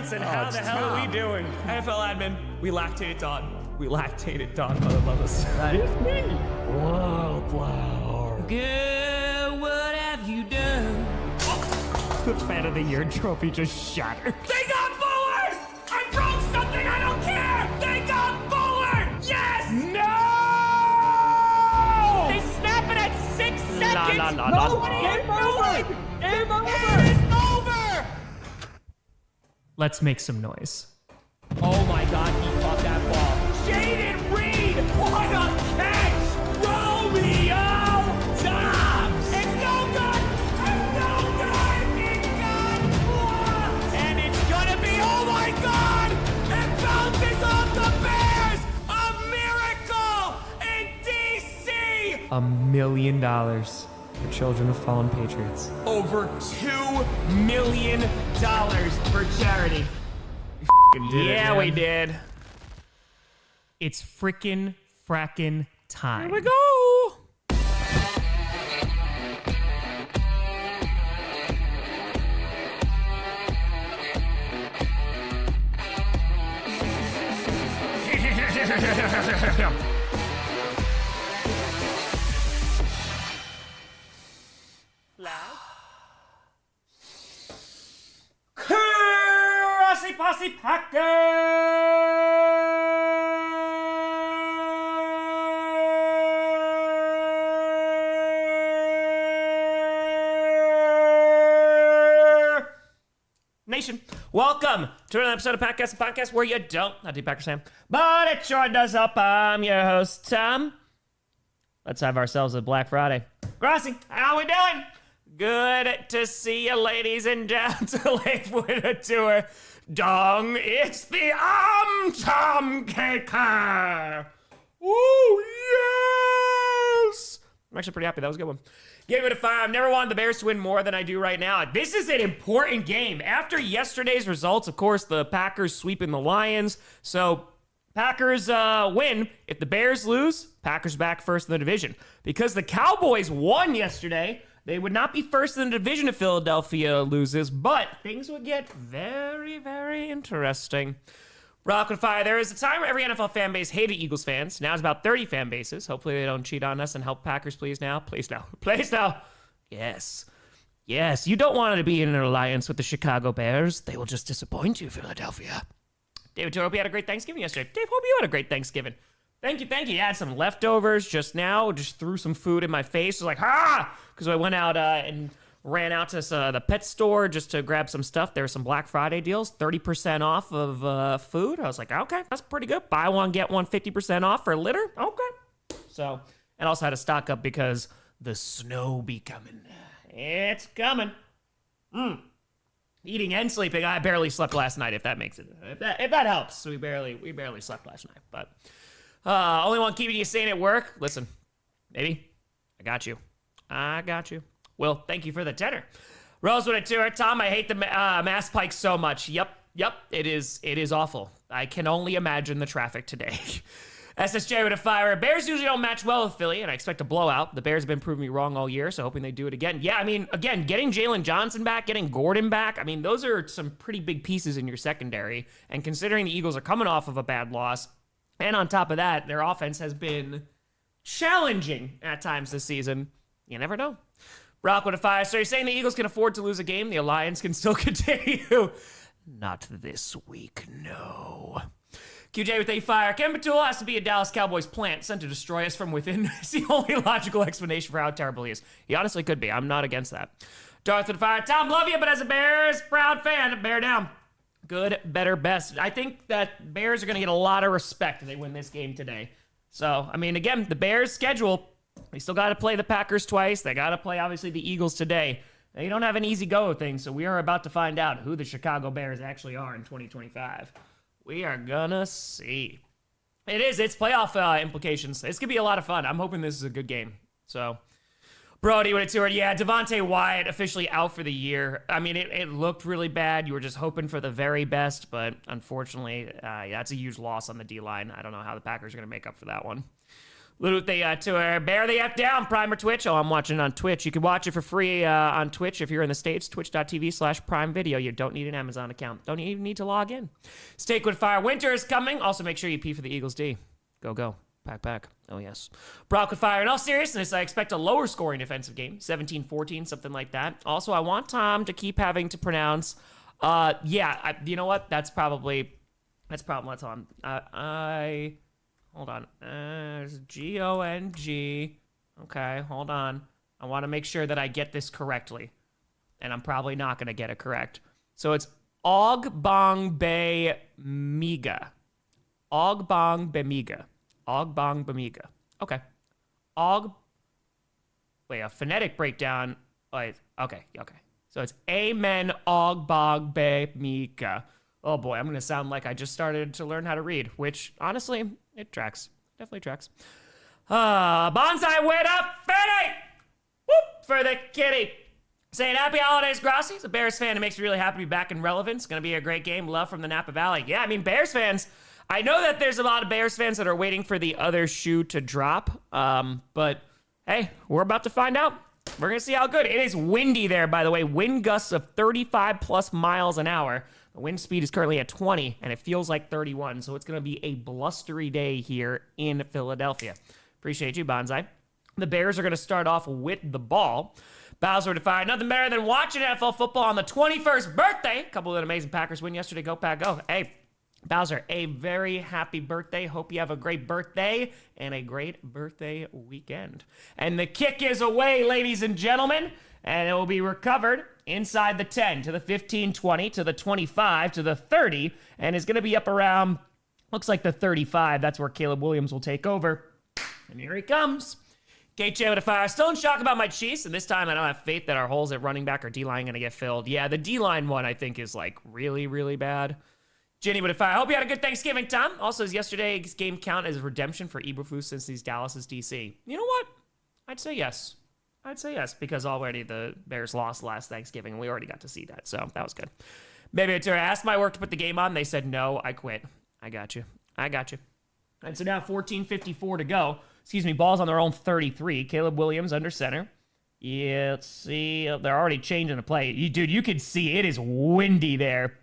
Jackson, how the hell are we doing? NFL admin, we lactated Don. We lactated Don, mother love us. That is me. Wildflower. Good, what have you done? The Fan of the Year trophy just shattered. They got Bullard! I broke something, I don't care! They got Bullard! Yes! No! They snap it at 6 seconds! No, game over! Game over! It is over! Let's make some noise. Oh my God, he caught that ball. Jaden Reed! What a catch! Romeo Dobbs! It's no good! It's no good! It got blocked! And it's gonna be, oh my God! It bounces off the Bears! A miracle in DC! $1 million for children of fallen patriots. Over $2 million for charity. Yeah, we did. It's frickin' frackin' time. Here we go. Grossi Posse Packer Nation. Welcome to another episode of Packcast, a podcast where you don't have to be Packers fan, but it sure does help. I'm your host, Tom. Let's have ourselves a Black Friday. Grossi, how we doing? Good to see you, ladies and gents. Lakewood a tour. Dong, it's the Tom Caker. Oh, yes. I'm actually pretty happy. That was a good one. Gave it a 5. I've never wanted the Bears to win more than I do right now. This is an important game. After yesterday's results, of course, the Packers sweeping the Lions. So Packers win. If the Bears lose, Packers back first in the division. Because the Cowboys won yesterday, they would not be first in the division if Philadelphia loses, but things would get very, very interesting. Rock and Fire, there is a time where every NFL fan base hated Eagles fans. Now it's about 30 fan bases. Hopefully they don't cheat on us and help Packers, please now. Please now. Please now. Yes. Yes, you don't want to be in an alliance with the Chicago Bears. They will just disappoint you, Philadelphia. David, I hope you had a great Thanksgiving yesterday. Dave, hope you had a great Thanksgiving. Thank you, thank you. I had some leftovers just now. Just threw some food in my face. I was like, ha! Because I went out and ran out to the pet store just to grab some stuff. There were some Black Friday deals, 30% off of food. I was like, okay, that's pretty good. Buy one, get one, 50% off for a litter. Okay. So, and also had to stock up because the snow be coming. It's coming. Eating and sleeping. I barely slept last night, if that makes it. If that helps. We barely slept last night, but only one keeping you sane at work. Listen, baby, I got you. Will, thank you for the tenor. Rosewood at tour. Tom, I hate the Mass Pike so much. Yep, it is awful. I can only imagine the traffic today. SSJ with a fire. Bears usually don't match well with Philly, and I expect a blowout. The Bears have been proving me wrong all year, so hoping they do it again. Yeah, I mean, again, getting Jalen Johnson back, getting Gordon back, I mean, those are some pretty big pieces in your secondary, and considering the Eagles are coming off of a bad loss, and on top of that, their offense has been challenging at times this season. You never know. Rock with a fire. So you're saying the Eagles can afford to lose a game? The Alliance can still continue? Not this week, no. QJ with a fire. Kevin Patula has to be a Dallas Cowboys plant sent to destroy us from within. It's the only logical explanation for how terrible he is. He honestly could be. I'm not against that. Darth with a fire. Tom, love you, but as a Bears proud fan, bear down. Good, better, best. I think that Bears are going to get a lot of respect if they win this game today. So, I mean, again, the Bears' schedule, they still got to play the Packers twice. They got to play, obviously, the Eagles today. They don't have an easy go of things, so we are about to find out who the Chicago Bears actually are in 2025. We are gonna see. It's playoff implications. It's gonna be a lot of fun. I'm hoping this is a good game. So, Brody, what it's doing? Yeah, Devontae Wyatt officially out for the year. I mean, it looked really bad. You were just hoping for the very best, but unfortunately, that's a huge loss on the D-line. I don't know how the Packers are gonna make up for that one. Loot the tour. Bear the F down, Prime or Twitch. Oh, I'm watching on Twitch. You can watch it for free on Twitch if you're in the States. Twitch.tv/Prime Video. You don't need an Amazon account. Don't even need to log in. Steak with Fire. Winter is coming. Also, make sure you pee for the Eagles D. Go, go. Pack, pack. Oh, yes. Brock with Fire. In all seriousness, I expect a lower scoring defensive game. 17-14, something like that. Also, I want Tom to keep having to pronounce. You know what? That's probably on. Hold on. There's Gong. Okay, hold on. I want to make sure that I get this correctly. And I'm probably not going to get it correct. So it's Ogbongbemiga. Ogbongbemiga. Ogbongbemiga. Okay. Wait, a phonetic breakdown. Wait, okay. So it's Amen Ogbongbemiga. Oh boy, I'm going to sound like I just started to learn how to read, which honestly, it tracks. Definitely tracks. Bonsai went up, Fanny! Whoop for the kitty. Saying happy holidays, Grossi. He's a Bears fan. It makes me really happy to be back in relevance. Going to be a great game. Love from the Napa Valley. Yeah, I mean, Bears fans, I know that there's a lot of Bears fans that are waiting for the other shoe to drop. But hey, we're about to find out. We're going to see how good. It is windy there, by the way. Wind gusts of 35 plus miles an hour. The wind speed is currently at 20, and it feels like 31, so it's going to be a blustery day here in Philadelphia. Appreciate you, Bonsai. The Bears are going to start off with the ball. Bowser to Fire. Nothing better than watching NFL football on the 21st birthday. A couple of amazing Packers win yesterday. Go, Pack, go. Hey, Bowser, a very happy birthday. Hope you have a great birthday and a great birthday weekend. And the kick is away, ladies and gentlemen, and it will be recovered inside the 10 to the 15, 20 to the 25 to the 30, and is going to be up around, looks like the 35. That's where Caleb Williams will take over. And here he comes. KJ with a Fire. Still in shock about my Chiefs, and this time I don't have faith that our holes at running back or D-line going to get filled. Yeah, the D-line one I think is like really, really bad. Jenny with a Fire. I hope you had a good Thanksgiving, Tom. Also, does yesterday's game count as redemption for Eberflus since he's Dallas's DC? You know what? I'd say yes. Because already the Bears lost last Thanksgiving, and we already got to see that, so that was good. Maybe I asked my work to put the game on. They said, no, I quit. I got you. And so now 14:54 to go. Ball's on their own 33. Caleb Williams under center. Yeah, let's see. They're already changing the play. Dude, you can see it is windy there.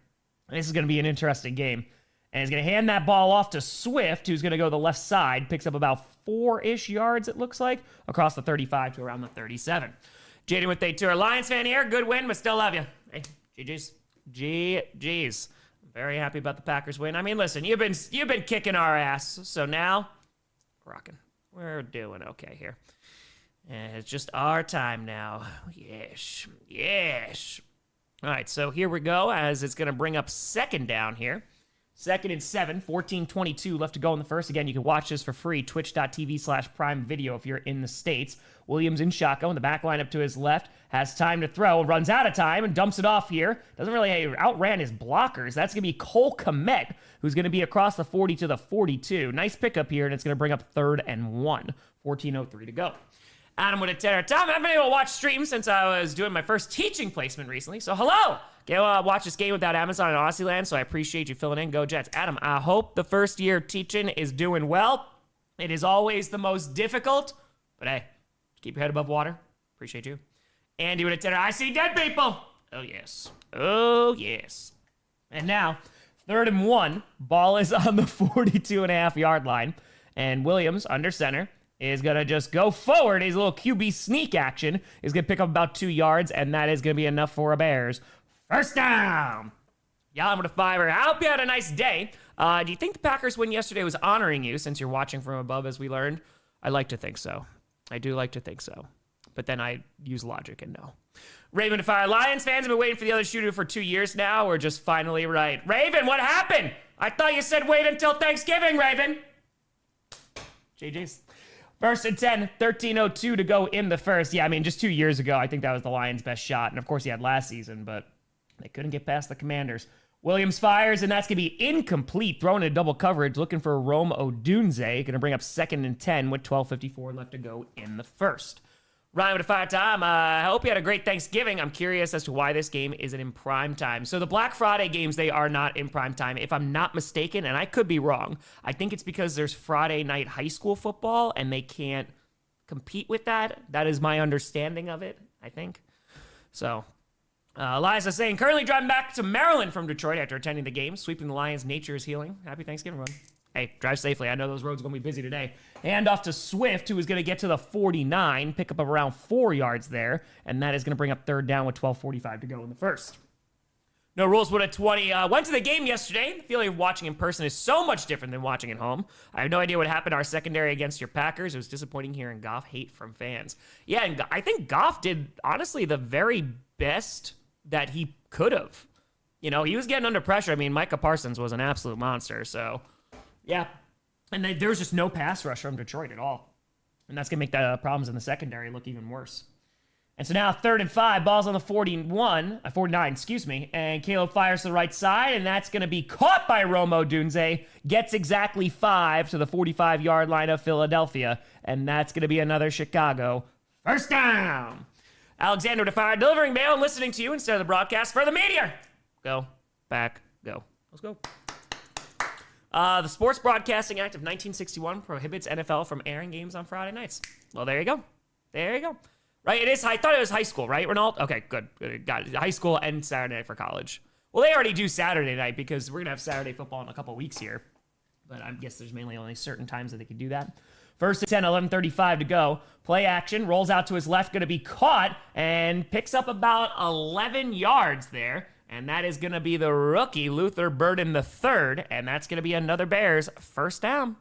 This is going to be an interesting game. And he's going to hand that ball off to Swift, who's going to go to the left side. Picks up about 4-ish yards, it looks like, across the 35 to around the 37. Jaden with a tour. Lions fan here. Good win, but still love you. Hey, GG's. GG's. I'm very happy about the Packers win. I mean, listen, you've been kicking our ass, so now we're rocking. We're doing okay here. And it's just our time now. Yes. All right, so here we go, as it's going to bring up second down here. 2nd and 7, 14:22 left to go in the first. Again, you can watch this for free, twitch.tv/Prime Video if you're in the States. Williams in shotgun, the back line up to his left, has time to throw, runs out of time, and dumps it off here. Doesn't really outran his blockers. That's going to be Cole Kmet, who's going to be across the 40 to the 42. Nice pickup here, and it's going to bring up 3rd and 1. 14:03 to go. Adam with a tenor. Tom, I haven't been able to watch streams since I was doing my first teaching placement recently. So hello. Go watch this game without Amazon and Aussieland, so I appreciate you filling in. Go Jets. Adam, I hope the first year teaching is doing well. It is always the most difficult, but hey, keep your head above water. Appreciate you. Andy with a tenor. I see dead people. Oh, yes. And now, 3rd and 1. Ball is on the 42.5-yard line, and Williams under center is going to just go forward. His little QB sneak action is going to pick up about 2 yards, and that is going to be enough for a Bears. First down. Jalen with a Fiver. I hope you had a nice day. Do you think the Packers win yesterday was honoring you since you're watching from above, as we learned? I like to think so. I do like to think so. But then I use logic and no. Raven to Fire. Lions fans have been waiting for the other shooter for 2 years now. We're just finally right. Raven, what happened? I thought you said wait until Thanksgiving, Raven. GG's. 1st and 10, 13:02 to go in the first. Yeah, I mean, just 2 years ago, I think that was the Lions' best shot. And of course, he had last season, but they couldn't get past the Commanders. Williams fires, and that's going to be incomplete. Thrown in double coverage, looking for Rome Odunze. Going to bring up 2nd and 10 with 12:54 left to go in the first. Ryan with a fire time. I hope you had a great Thanksgiving. I'm curious as to why this game isn't in prime time. So the Black Friday games, they are not in prime time. If I'm not mistaken, and I could be wrong, I think it's because there's Friday night high school football and they can't compete with that. That is my understanding of it, I think. So, Eliza saying, currently driving back to Maryland from Detroit after attending the game. Sweeping the Lions, nature is healing. Happy Thanksgiving, everyone. Hey, drive safely. I know those roads are going to be busy today. Hand off to Swift, who is going to get to the 49, pick up around 4 yards there, and that is going to bring up third down with 12:45 to go in the first. No rules would at 20. Went to the game yesterday. The feeling of watching in person is so much different than watching at home. I have no idea what happened to our secondary against your Packers. It was disappointing hearing Goff hate from fans. Yeah, and I think Goff did, honestly, the very best that he could have. You know, he was getting under pressure. I mean, Micah Parsons was an absolute monster, so... Yeah, and there was just no pass rush from Detroit at all. And that's going to make the problems in the secondary look even worse. And so now 3rd and 5, ball's on the 49, and Caleb fires to the right side, and that's going to be caught by Rome Odunze, gets exactly 5 to the 45-yard line of Philadelphia, and that's going to be another Chicago first down. Alexander to fire, delivering mail and listening to you instead of the broadcast for the meteor. Go, back, go. Let's go. The Sports Broadcasting Act of 1961 prohibits NFL from airing games on Friday nights. Well, there you go. There you go. Right, it is. I thought it was high school, right, Renault? Okay, good. Got it. High school and Saturday night for college. Well, they already do Saturday night because we're going to have Saturday football in a couple weeks here. But I guess there's mainly only certain times that they can do that. First and 10, 11:35 to go. Play action, rolls out to his left, going to be caught, and picks up about 11 yards there. And that is going to be the rookie, Luther Burden III. And that's going to be another Bears first down.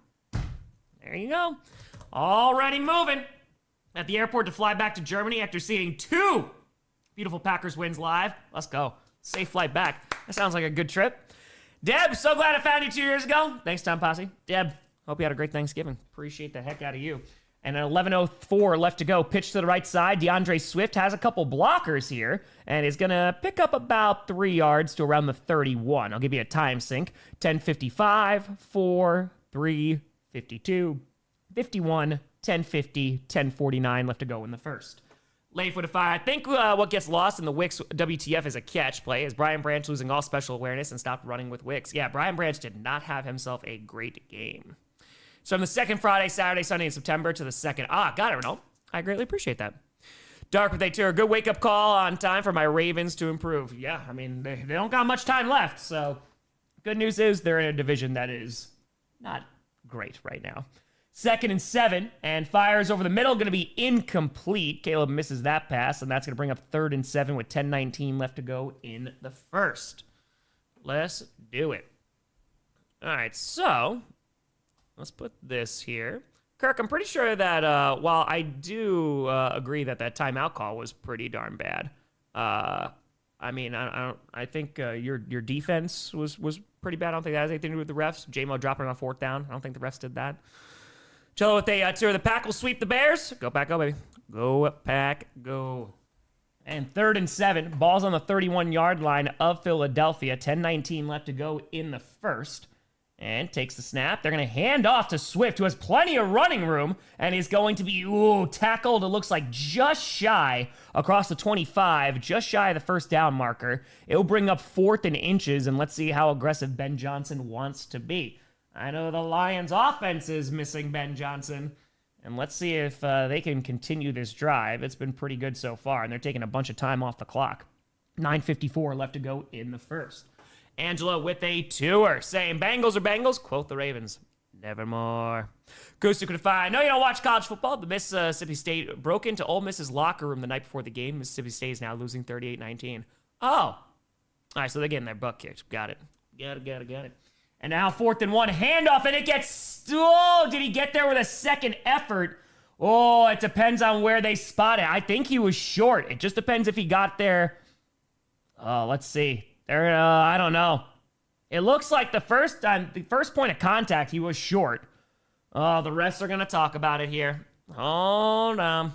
There you go. Already moving at the airport to fly back to Germany after seeing 2 beautiful Packers wins live. Let's go. Safe flight back. That sounds like a good trip. Deb, so glad I found you 2 years ago. Thanks, Tom Posse. Deb, hope you had a great Thanksgiving. Appreciate the heck out of you. And at 11:04 left to go, pitch to the right side. DeAndre Swift has a couple blockers here and is going to pick up about 3 yards to around the 31. I'll give you a time sync. 10:55, 4, 3, 52, 51, 10:50, 10:49 left to go in the first. Leif with a fire. I think what gets lost in the Wicks WTF is a catch play, as Brian Branch losing all special awareness and stopped running with Wicks. Yeah, Brian Branch did not have himself a great game. So from the second Friday, Saturday, Sunday in September to the second. Got it, Renault. I greatly appreciate that. Dark with a tour. Good wake-up call on time for my Ravens to improve. Yeah, I mean, they don't got much time left. So good news is they're in a division that is not great right now. 2nd and 7, and fires over the middle. Going to be incomplete. Caleb misses that pass, and that's going to bring up 3rd and 7 with 10:19 left to go in the first. Let's do it. All right, so... let's put this here. Kirk, I'm pretty sure that while I do agree that timeout call was pretty darn bad, I mean, I think your defense was pretty bad. I don't think that has anything to do with the refs. J-Mo dropping on 4th down. I don't think the refs did that. Cello with a tour. The Pack will sweep the Bears. Go Pack, go, baby. Go Pack, go. And 3rd and 7. Ball's on the 31-yard line of Philadelphia. 10:19 left to go in the first. And takes the snap. They're going to hand off to Swift, who has plenty of running room, and is going to be, tackled, it looks like just shy across the 25, just shy of the first down marker. It'll bring up 4th and inches, and let's see how aggressive Ben Johnson wants to be. I know the Lions' offense is missing Ben Johnson, and let's see if they can continue this drive. It's been pretty good so far, and they're taking a bunch of time off the clock. 9:54 left to go in the first. Angela with a tour, saying, Bengals are Bengals, quote the Ravens, nevermore. Acoustic with a fire. I know you don't watch college football. The Mississippi State broke into Ole Miss's locker room the night before the game. Mississippi State is now losing 38-19. Oh. All right, so they're getting their butt kicked. Got it. Got it. And now 4th and 1, handoff, and it gets, did he get there with a second effort? Oh, it depends on where they spot it. I think he was short. It just depends if he got there. Let's see. I don't know. It looks like the first point of contact, he was short. Oh, the refs are going to talk about it here. Hold on.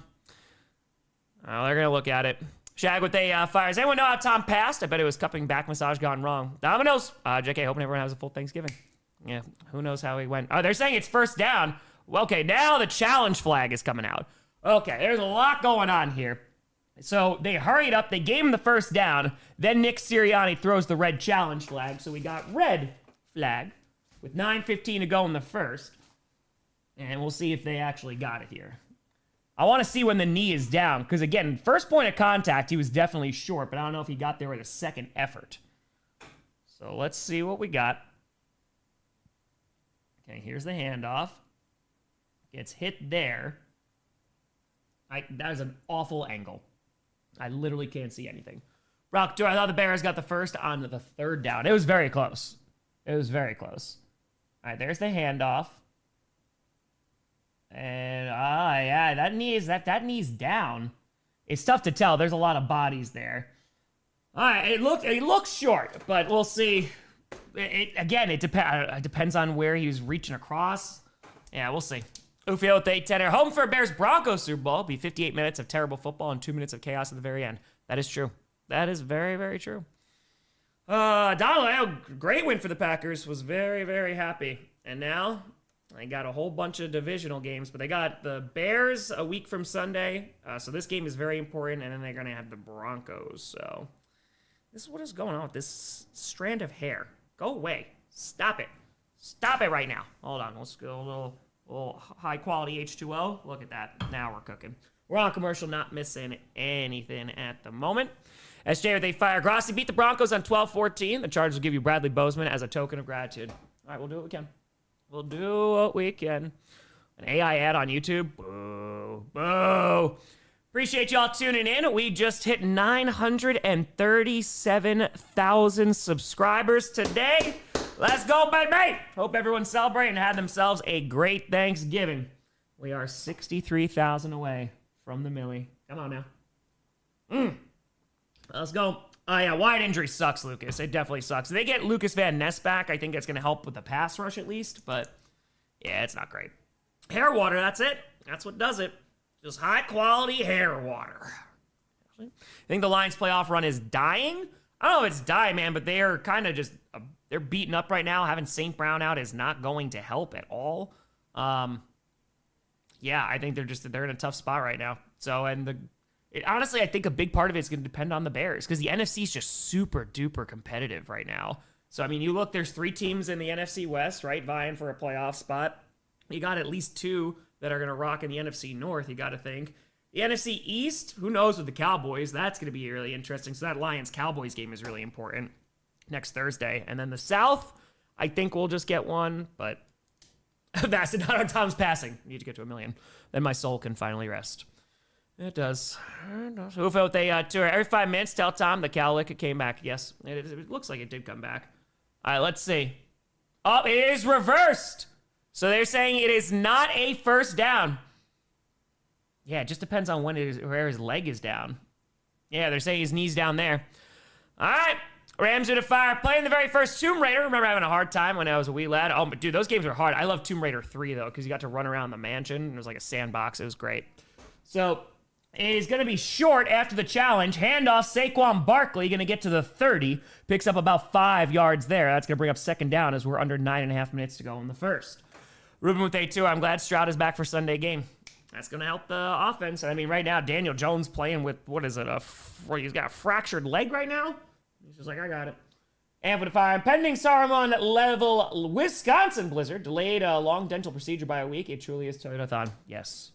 Oh, they're going to look at it. Shag with a fire. Does anyone know how Tom passed? I bet it was cupping back massage gone wrong. Dominoes. JK, hoping everyone has a full Thanksgiving. Yeah, who knows how he went. Oh, they're saying it's first down. Well, okay, now the challenge flag is coming out. Okay, there's a lot going on here. So they hurried up, they gave him the first down, then Nick Sirianni throws the red challenge flag, so we got red flag with 9:15 to go in the first. And we'll see if they actually got it here. I want to see when the knee is down, because again, first point of contact, he was definitely short, but I don't know if he got there with a second effort. So let's see what we got. Okay, here's the handoff. Gets hit there. That is an awful angle. I literally can't see anything. Brock, I thought the Bears got the first on the third down. It was very close. It was very close. All right, there's the handoff. And, yeah, that knee's down. It's tough to tell. There's a lot of bodies there. All right, it looks short, but we'll see. It depends on where he was reaching across. Yeah, we'll see. Ufio with 8-10. Home for Bears Broncos Super Bowl. Be 58 minutes of terrible football and 2 minutes of chaos at the very end. That is true. That is very, very true. Donald, great win for the Packers. Was very, very happy. And now they got a whole bunch of divisional games, but they got the Bears a week from Sunday. So this game is very important, and then they're going to have the Broncos. So this is what is going on with this strand of hair. Go away. Stop it. Stop it right now. Hold on. Let's go a little high-quality H2O. Look at that. Now we're cooking. We're on commercial, not missing anything at the moment. SJ with a fire. Grossi beat the Broncos on 12-14. The Chargers will give you Bradley Bozeman as a token of gratitude. All right, we'll do what we can. We'll do what we can. An AI ad on YouTube? Boo. Boo. Appreciate y'all tuning in. We just hit 937,000 subscribers today. Let's go, baby. Hope everyone's celebrating and had themselves a great Thanksgiving. We are 63,000 away from the Millie. Come on now. Let's go. Oh, yeah, wide injury sucks, Lucas. It definitely sucks. If they get Lucas Van Ness back, I think that's going to help with the pass rush at least. But, yeah, it's not great. Hair water, that's it. That's what does it. Just high-quality hair water. I think the Lions' playoff run is dying. I don't know if it's dying, man, but they are kind of just... they're beaten up right now. Having St. Brown out is not going to help at all. Yeah, I think they're in a tough spot right now. So, honestly, I think a big part of it is going to depend on the Bears because the NFC is just super duper competitive right now. So, I mean, you look, there's 3 teams in the NFC West, right, vying for a playoff spot. You got at least 2 that are going to rock in the NFC North, you got to think. The NFC East, who knows with the Cowboys? That's going to be really interesting. So that Lions-Cowboys game is really important next Thursday. And then the South, I think we'll just get one, but Vassadano Tom's passing. Need to get to 1 million. Then my soul can finally rest. It does. Who felt they tour every 5 minutes? Tell Tom the Cowlick came back. Yes, it looks like it did come back. All right, let's see. Oh, it is reversed. So they're saying it is not a first down. Yeah, it just depends on where his leg is down. Yeah, they're saying his knee's down there. All right. Rams are to fire. Playing the very first Tomb Raider. Remember having a hard time when I was a wee lad. Oh, but dude, those games are hard. I love Tomb Raider 3, though, because you got to run around the mansion. It was like a sandbox. It was great. So it is going to be short after the challenge. Handoff, Saquon Barkley going to get to the 30. Picks up about 5 yards there. That's going to bring up second down as we're under 9.5 minutes to go in the first. Ruben with A2. I'm glad Stroud is back for Sunday game. That's going to help the offense. I mean, right now, Daniel Jones playing with, what is it, he's got a fractured leg right now? He's just like, I got it. And with a fire, impending Saruman level Wisconsin blizzard. Delayed a long dental procedure by a week. It truly is Toyotathon. Yes.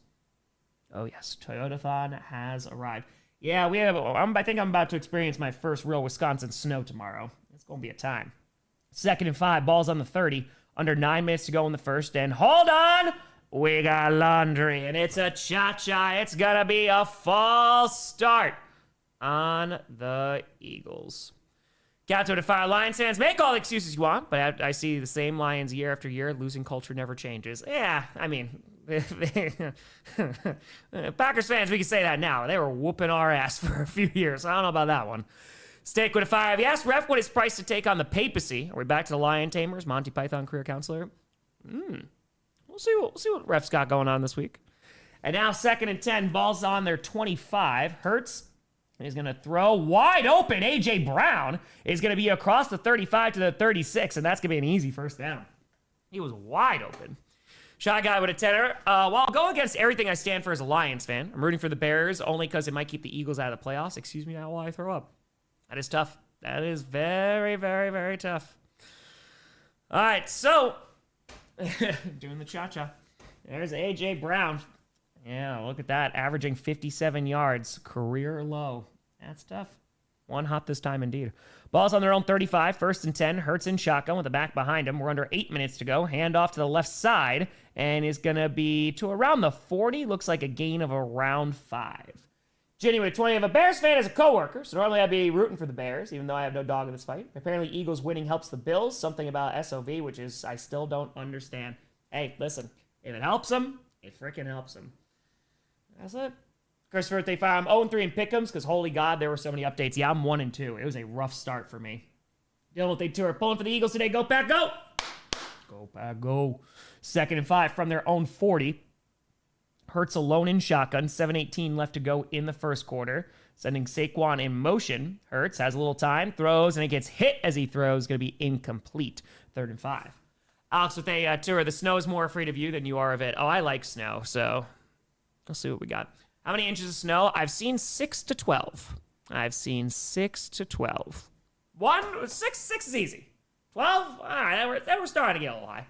Oh, yes. Toyotathon has arrived. Yeah, I think I'm about to experience my first real Wisconsin snow tomorrow. It's going to be a time. 2nd and 5. Ball's on the 30. Under 9 minutes to go in the first. And hold on. We got laundry. And it's a cha-cha. It's going to be a false start on the Eagles. Gato to fire. Lions fans, make all the excuses you want, but I see the same Lions year after year. Losing culture never changes. Yeah, I mean, Packers fans, we can say that now. They were whooping our ass for a few years. I don't know about that one. Steak with a fire. Have you asked Ref what his price to take on the papacy? Are we back to the Lion Tamers? Monty Python career counselor? We'll see what Ref's got going on this week. And now 2nd and 10. Ball's on their 25. Hurts. He's going to throw wide open. A.J. Brown is going to be across the 35 to the 36, and that's going to be an easy first down. He was wide open. Shot guy with a tenner. Well, I'll go against everything I stand for as a Lions fan. I'm rooting for the Bears only because it might keep the Eagles out of the playoffs. Excuse me now while I throw up. That is tough. That is very, very, very tough. All right, so doing the cha-cha. There's A.J. Brown. Yeah, look at that. Averaging 57 yards. Career low. That's tough. One hot this time indeed. Ball's on their own 35. 1st and 10. Hurts in shotgun with the back behind him. We're under 8 minutes to go. Hand off to the left side. And is going to be to around the 40. Looks like a gain of around 5. Jenny with 20. I have a Bears fan as a coworker. So normally I'd be rooting for the Bears, even though I have no dog in this fight. Apparently Eagles winning helps the Bills. Something about SOV, which is I still don't understand. Hey, listen. If it helps them, it freaking helps them. That's it. Christopher, they found I'm 0-3 in pick'ems because holy God, there were so many updates. Yeah, I'm 1-2. It was a rough start for me. Dealing with the tour. Pulling for the Eagles today. Go Pack, go! Go Pack, go. 2nd and 5 from their own 40. Hurts alone in shotgun. 7:18 left to go in the first quarter. Sending Saquon in motion. Hurts has a little time. Throws, and it gets hit as he throws. Going to be incomplete. 3rd and 5. Alex with a tour. The snow is more afraid of you than you are of it. Oh, I like snow, so let's see what we got. How many inches of snow? I've seen 6 to 12. I've seen 6 to 12. 6 is easy. 12? All right, we're starting to get a little high.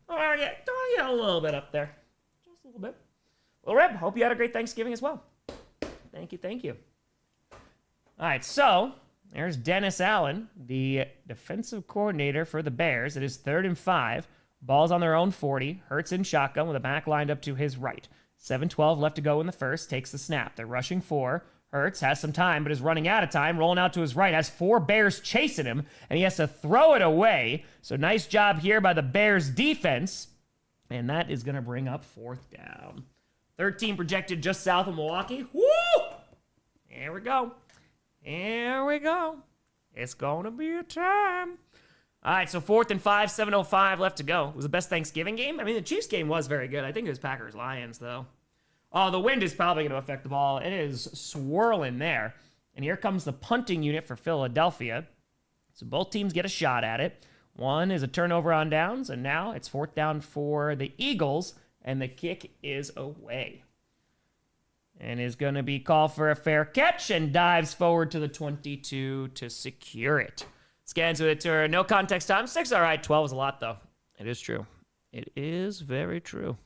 All right, get a little bit up there. Just a little bit. Well, Reb, hope you had a great Thanksgiving as well. Thank you. All right, so there's Dennis Allen, the defensive coordinator for the Bears. It is 3rd and 5. Ball's on their own 40. Hurts in shotgun with a back lined up to his right. 7:12 left to go in the first. Takes the snap. They're rushing 4. Hurts has some time, but is running out of time. Rolling out to his right. Has 4 Bears chasing him, and he has to throw it away. So nice job here by the Bears defense. And that is going to bring up 4th down. 13 projected just south of Milwaukee. Woo! Here we go. It's going to be a time. All right, so 4th and 5, 7:05 left to go. It was the best Thanksgiving game. I mean, the Chiefs game was very good. I think it was Packers-Lions, though. Oh, the wind is probably going to affect the ball. It is swirling there. And here comes the punting unit for Philadelphia. So both teams get a shot at it. One is a turnover on downs, and now it's 4th down for the Eagles, and the kick is away. And is going to be called for a fair catch and dives forward to the 22 to secure it. Scans with it to no context time. 6, all right. 12 is a lot, though. It is true. It is very true.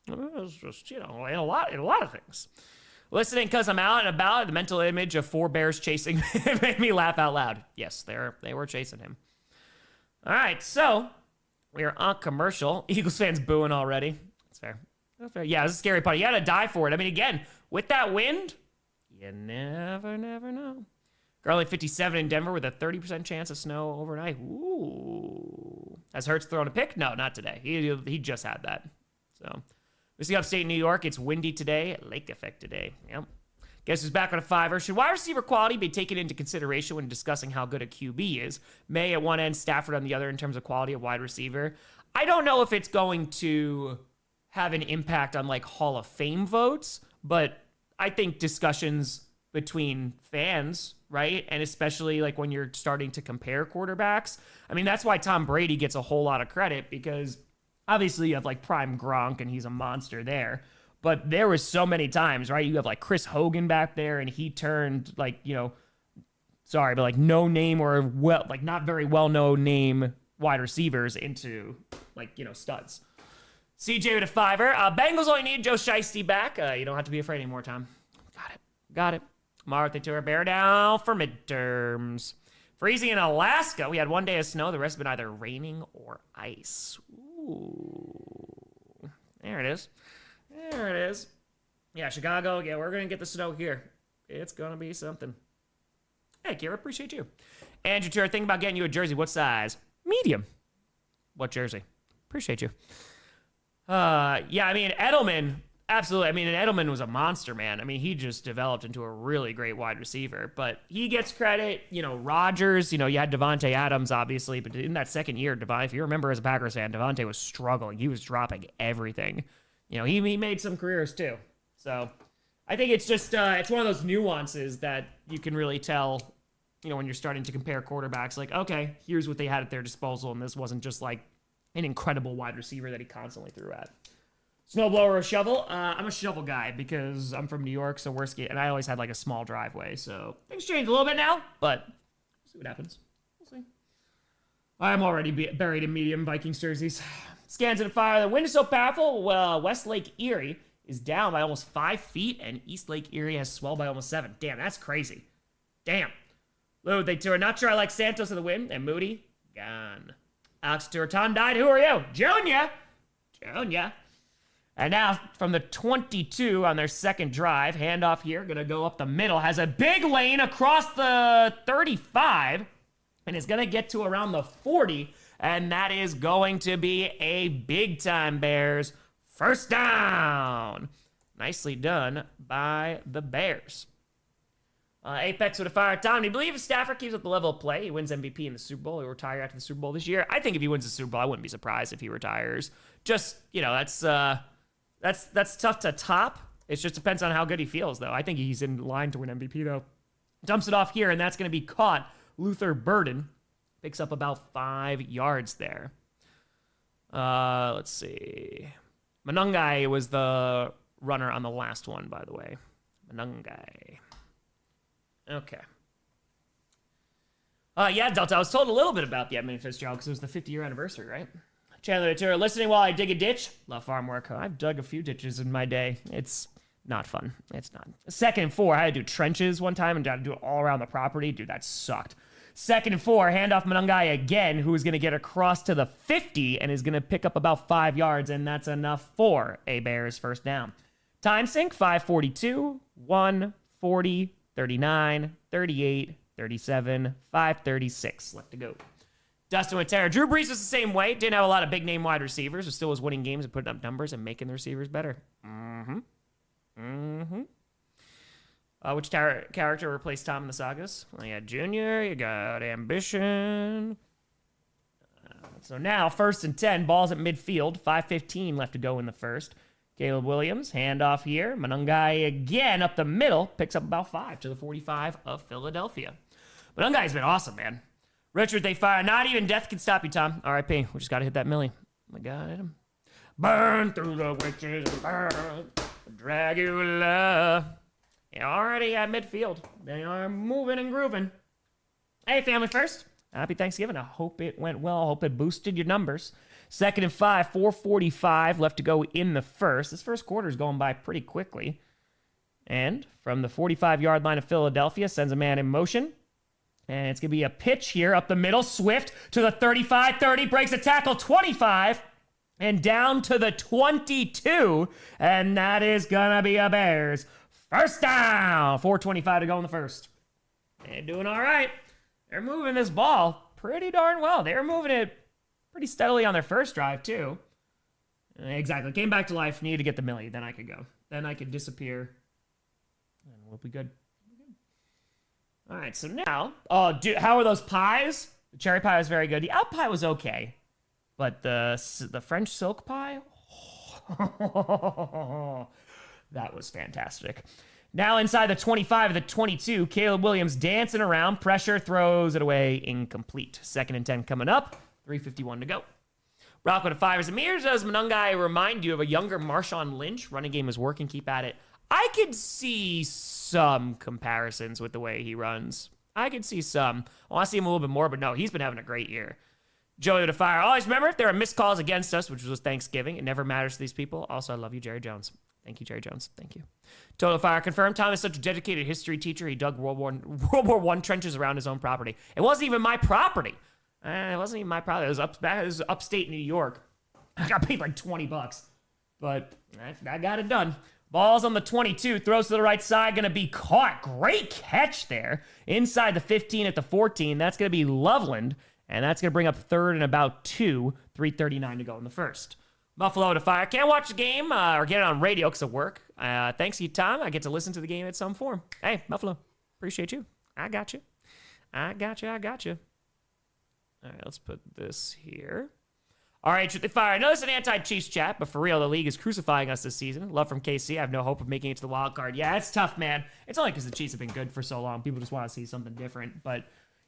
It's just, in a lot of things. Listening because I'm out and about, the mental image of 4 Bears chasing made me laugh out loud. Yes, they were chasing him. All right, so we are on commercial. Eagles fans booing already. That's fair. Yeah, it's a scary part. You got to die for it. I mean, again, with that wind, you never know. Currently 57 in Denver with a 30% chance of snow overnight. Ooh. Has Hurts thrown a pick? No, not today. He just had that. So we see upstate New York. It's windy today. Lake effect today. Yep. Guess who's back on a 5-er? Should wide receiver quality be taken into consideration when discussing how good a QB is? May at one end, Stafford on the other in terms of quality of wide receiver. I don't know if it's going to have an impact on like Hall of Fame votes, but I think discussions between fans, right? And especially like when you're starting to compare quarterbacks. I mean, that's why Tom Brady gets a whole lot of credit because obviously you have like prime Gronk and he's a monster there. But there was so many times, right? You have like Chris Hogan back there and he turned like, like no name or like not very well-known name wide receivers into like, studs. CJ with a 5-er. Bengals only need Joe Shiesty back. You don't have to be afraid anymore, Tom. Got it. Martha to her bear down for midterms. Freezing in Alaska. We had 1 day of snow. The rest have been either raining or ice. Ooh. There it is. Yeah, Chicago. Yeah, we're going to get the snow here. It's going to be something. Hey, Kira, appreciate you. Andrew Turr, thinking about getting you a jersey. What size? Medium. What jersey? Appreciate you. Yeah, I mean, Edelman, absolutely. I mean, Edelman was a monster, man. I mean, he just developed into a really great wide receiver, but he gets credit. Rodgers, you had Devontae Adams, obviously, but in that second year, if you remember as a Packers fan, Devontae was struggling. He was dropping everything. He made some careers too. So I think it's just, it's one of those nuances that you can really tell, when you're starting to compare quarterbacks, like, okay, here's what they had at their disposal, and this wasn't just like an incredible wide receiver that he constantly threw at. Snowblower or shovel? I'm a shovel guy because I'm from New York, so and I always had like a small driveway, so things changed a little bit now, but we'll see what happens. We'll see. I'm already buried in medium Vikings jerseys. Scans in fire. The wind is so powerful, West Lake Erie is down by almost 5 feet, and East Lake Erie has swelled by almost 7. Damn, that's crazy. Damn. Lou, they tour. Not sure I like Santos in the wind, and Moody, gone. Alex Turton died. Who are you? Junior. And now from the 22 on their second drive, handoff here, gonna go up the middle, has a big lane across the 35, and is gonna get to around the 40, and that is going to be a big time Bears first down. Nicely done by the Bears. Apex with a fire time. Do you believe if Stafford keeps up the level of play, he wins MVP in the Super Bowl? He'll retire after the Super Bowl this year. I think if he wins the Super Bowl, I wouldn't be surprised if he retires. Just, that's tough to top. It just depends on how good he feels, though. I think he's in line to win MVP, though. Dumps it off here, and that's going to be caught. Luther Burden picks up about 5 yards there. Let's see. Manungai was the runner on the last one, by the way. Manungai. Okay. Yeah, Delta, I was told a little bit about the Edmund Fitzgerald because it was the 50-year anniversary, right? Chandler Tour, listening while I dig a ditch. Love farm work. I've dug a few ditches in my day. It's not fun. It's not. 2nd and 4, I had to do trenches one time and I had to do it all around the property. Dude, that sucked. 2nd and 4, handoff Manungai again, who is going to get across to the 50 and is going to pick up about 5 yards, and that's enough for a Bears first down. Time sync, 5:42, 1:40, 39, 38, 37, 5:36 left to go. Dustin with Terra. Drew Brees was the same way. Didn't have a lot of big-name wide receivers, but still was winning games and putting up numbers and making the receivers better. Which character replaced Tom in the sagas? Well, you got Junior, you got Ambition. So now, 1st and 10, ball's at midfield. 5:15 left to go in the first. Caleb Williams, handoff here. Manungai again up the middle, picks up about 5 to the 45 of Philadelphia. Manungai's been awesome, man. Richard, they fire. Not even death can stop you, Tom. R.I.P. We just got to hit that millie. Oh my God, hit him. Burn through the witches, burn, Dragula. You're already at midfield. They are moving and grooving. Hey, family first. Happy Thanksgiving. I hope it went well. I hope it boosted your numbers. 2nd and 5, 4:45 left to go in the first. This first quarter is going by pretty quickly. And from the 45-yard line of Philadelphia, sends a man in motion. And it's going to be a pitch here up the middle. Swift to the 35-30, breaks a tackle, 25, and down to the 22. And that is going to be a Bears first down. 4:25 to go in the first. They're doing all right. They're moving this ball pretty darn well. They were moving it pretty steadily on their first drive, too. Exactly. Came back to life. Needed to get the millie. Then I could go. Then I could disappear. And we'll be good. All right, so now, dude, how are those pies? The cherry pie was very good. The apple pie was okay, but the French silk pie, that was fantastic. Now inside the 25 of the 22, Caleb Williams dancing around, pressure, throws it away, incomplete. 2nd and 10 coming up, 3:51 to go. Rock with a 5 as Amir. Does Manungai remind you of a younger Marshawn Lynch? Running game is working, keep at it. I could see some comparisons with the way he runs. I could see some. I want to see him a little bit more, but no, he's been having a great year. Joey with a fire. Always remember, if there are missed calls against us, which was Thanksgiving, it never matters to these people. Also, I love you, Jerry Jones. Thank you, Jerry Jones. Thank you. Total fire confirmed. Tom is such a dedicated history teacher. He dug World War I trenches around his own property. It wasn't even my property. It wasn't even my property. It was upstate New York. I got paid like $20, but I got it done. Ball's on the 22, throws to the right side, going to be caught. Great catch there. Inside the 15 at the 14, that's going to be Loveland, and that's going to bring up 3rd and about 2, 3:39 to go in the first. Buffalo to fire. Can't watch the game or get it on radio because of work. Thanks to you, Tom. I get to listen to the game in some form. Hey, Buffalo, appreciate you. I got you. I got you. All right, let's put this here. All right, should they fire? I know this is an anti-Chiefs chat, but for real, the league is crucifying us this season. Love from KC. I have no hope of making it to the wild card. Yeah, it's tough, man. It's only because the Chiefs have been good for so long. People just want to see something different. But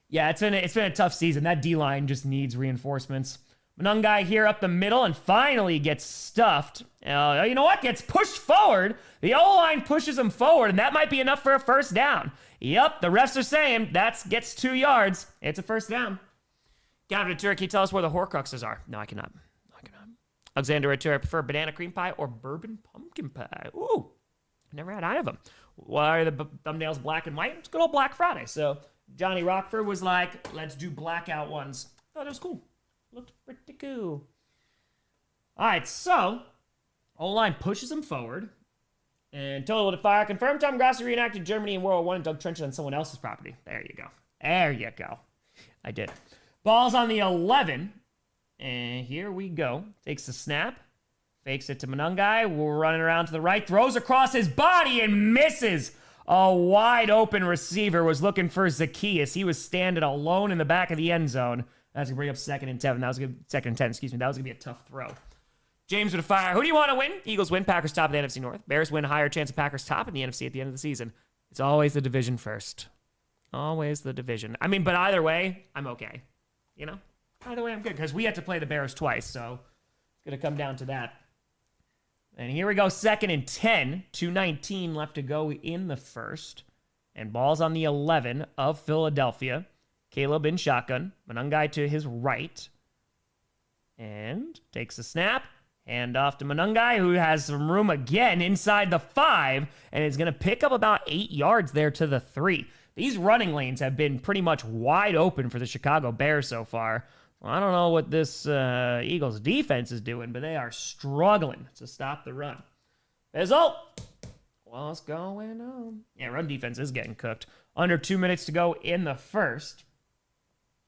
yeah, it's been a tough season. That D-line just needs reinforcements. Munungai here up the middle and finally gets stuffed. You know what? Gets pushed forward. The O-line pushes him forward, and that might be enough for a first down. Yep, the refs are saying that gets 2 yards. It's a first down. Gavin Atura, can you tell us where the Horcruxes are? No, I cannot. Alexander Atura, I prefer banana cream pie or bourbon pumpkin pie. Ooh, never had either of them. Why are the thumbnails black and white? It's good old Black Friday. So Johnny Rockford was like, let's do blackout ones. Thought it was cool. Looked pretty cool. All right, so O-line pushes him forward. And total to fire. Confirmed Tom Grossi reenacted Germany in World War I and dug trenches on someone else's property. There you go. There you go. I did. Ball's on the 11. And here we go. Takes the snap. Fakes it to Munungai. We're running around to the right. Throws across his body and misses. A wide open receiver was looking for Zacchaeus. He was standing alone in the back of the end zone. That's going to bring up 2nd and 10. That was good. 2nd and 10, excuse me. That was going to be a tough throw. James with a fire. Who do you want to win? Eagles win. Packers top of the NFC North. Bears win. Higher chance of Packers top in the NFC at the end of the season. It's always the division first. Always the division. I mean, but either way, I'm okay. You know? Either way, I'm good. Because we had to play the Bears twice, so it's going to come down to that. And here we go. 2nd and 10. 2:19 left to go in the first. And ball's on the 11 of Philadelphia. Caleb in shotgun. Munungai to his right. And takes a snap. Hand off to Munungai, who has some room again inside the 5. And is going to pick up about 8 yards there to the 3. These running lanes have been pretty much wide open for the Chicago Bears so far. Well, I don't know what this Eagles defense is doing, but they are struggling to stop the run. Result. What's going on? Yeah, run defense is getting cooked. Under 2 minutes to go in the first.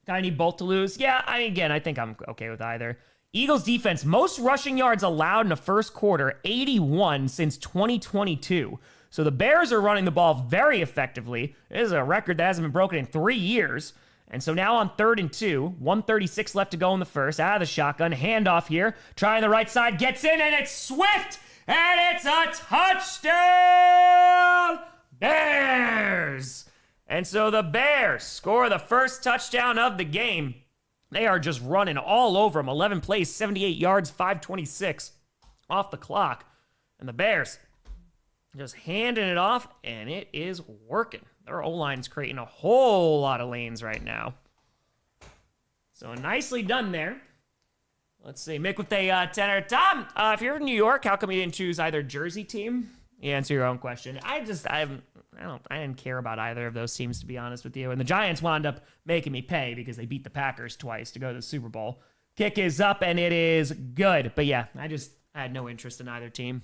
I need both to lose. Yeah, I think I'm okay with either. Eagles defense, most rushing yards allowed in the first quarter, 81 since 2022. So the Bears are running the ball very effectively. This is a record that hasn't been broken in 3 years. And so now on 3rd and 2, 1:36 left to go in the first, out of the shotgun, handoff here, trying the right side, gets in, and it's Swift, and it's a touchdown, Bears! And so the Bears score the first touchdown of the game. They are just running all over them. 11 plays, 78 yards, 5:26 off the clock. And the Bears just handing it off, and it is working. Their O-line is creating a whole lot of lanes right now. So nicely done there. Let's see. Mick with a tenor. Tom, if you're in New York, how come you didn't choose either Jersey team? You answer your own question. I didn't care about either of those teams, to be honest with you. And the Giants wound up making me pay because they beat the Packers twice to go to the Super Bowl. Kick is up, and it is good. But yeah, I had no interest in either team.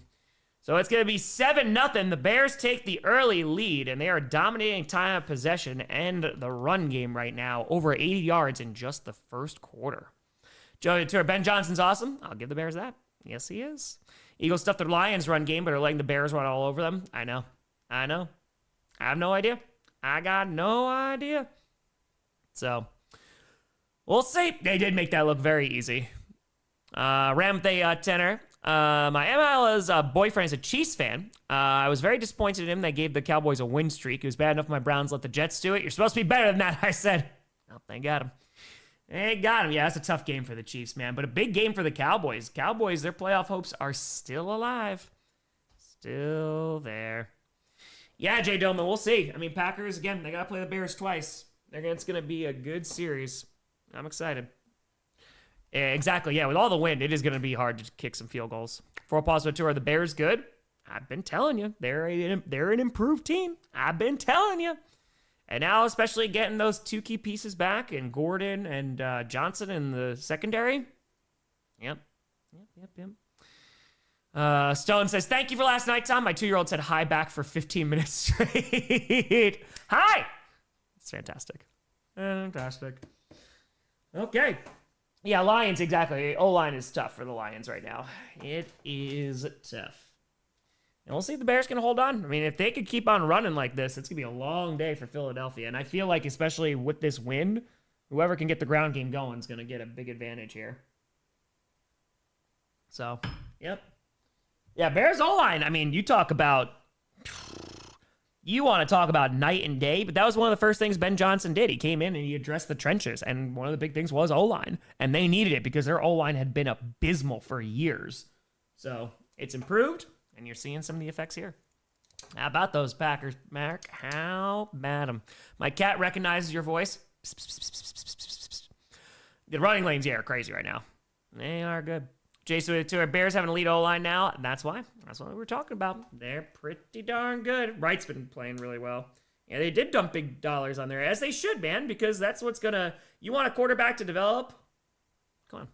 So it's going to be 7-0. The Bears take the early lead, and they are dominating time of possession and the run game right now. Over 80 yards in just the first quarter. Joey Tour, Ben Johnson's awesome. I'll give the Bears that. Yes, he is. Eagles stuffed their Lions run game, but are letting the Bears run all over them. I know. I have no idea. I got no idea. So, we'll see. They did make that look very easy. Ram with a tenor. My ML's boyfriend is a Chiefs fan. I was very disappointed in him. They gave the Cowboys a win streak. It was bad enough my Browns let the Jets do it. You're supposed to be better than that, I said. Oh, they got him. They got him. Yeah, that's a tough game for the Chiefs, man. But a big game for the Cowboys. Cowboys, their playoff hopes are still alive. Still there. Yeah, Jay Doman, we'll see. I mean, Packers, again, they got to play the Bears twice. It's going to be a good series. I'm excited. Yeah, exactly, yeah. With all the wind, it is going to be hard to kick some field goals. For a positive tour, are the Bears good? I've been telling you. They're an improved team. I've been telling you. And now, especially getting those 2 key pieces back, and Gordon and Johnson in the secondary. Yep. Stone says, thank you for last night, Tom. My 2-year-old said hi back for 15 minutes straight. Hi! It's fantastic. Fantastic. Okay. Yeah, Lions, exactly. O-line is tough for the Lions right now. It is tough. And we'll see if the Bears can hold on. I mean, if they could keep on running like this, it's going to be a long day for Philadelphia. And I feel like, especially with this wind, whoever can get the ground game going is going to get a big advantage here. So, yep. Yeah, Bears O-line, I mean, you talk about You want to talk about night and day, but that was one of the first things Ben Johnson did. He came in and he addressed the trenches, and one of the big things was O-line, and they needed it because their O-line had been abysmal for years. So it's improved, and you're seeing some of the effects here. How about those Packers, Mark? How about them? My cat recognizes your voice. The running lanes here are crazy right now. They are good. Jason with the Bears have an elite O-line now. That's why. That's what we were talking about. They're pretty darn good. Wright's been playing really well. Yeah, they did dump big dollars on there, as they should, man, because that's what's going to... You want a quarterback to develop? Come on.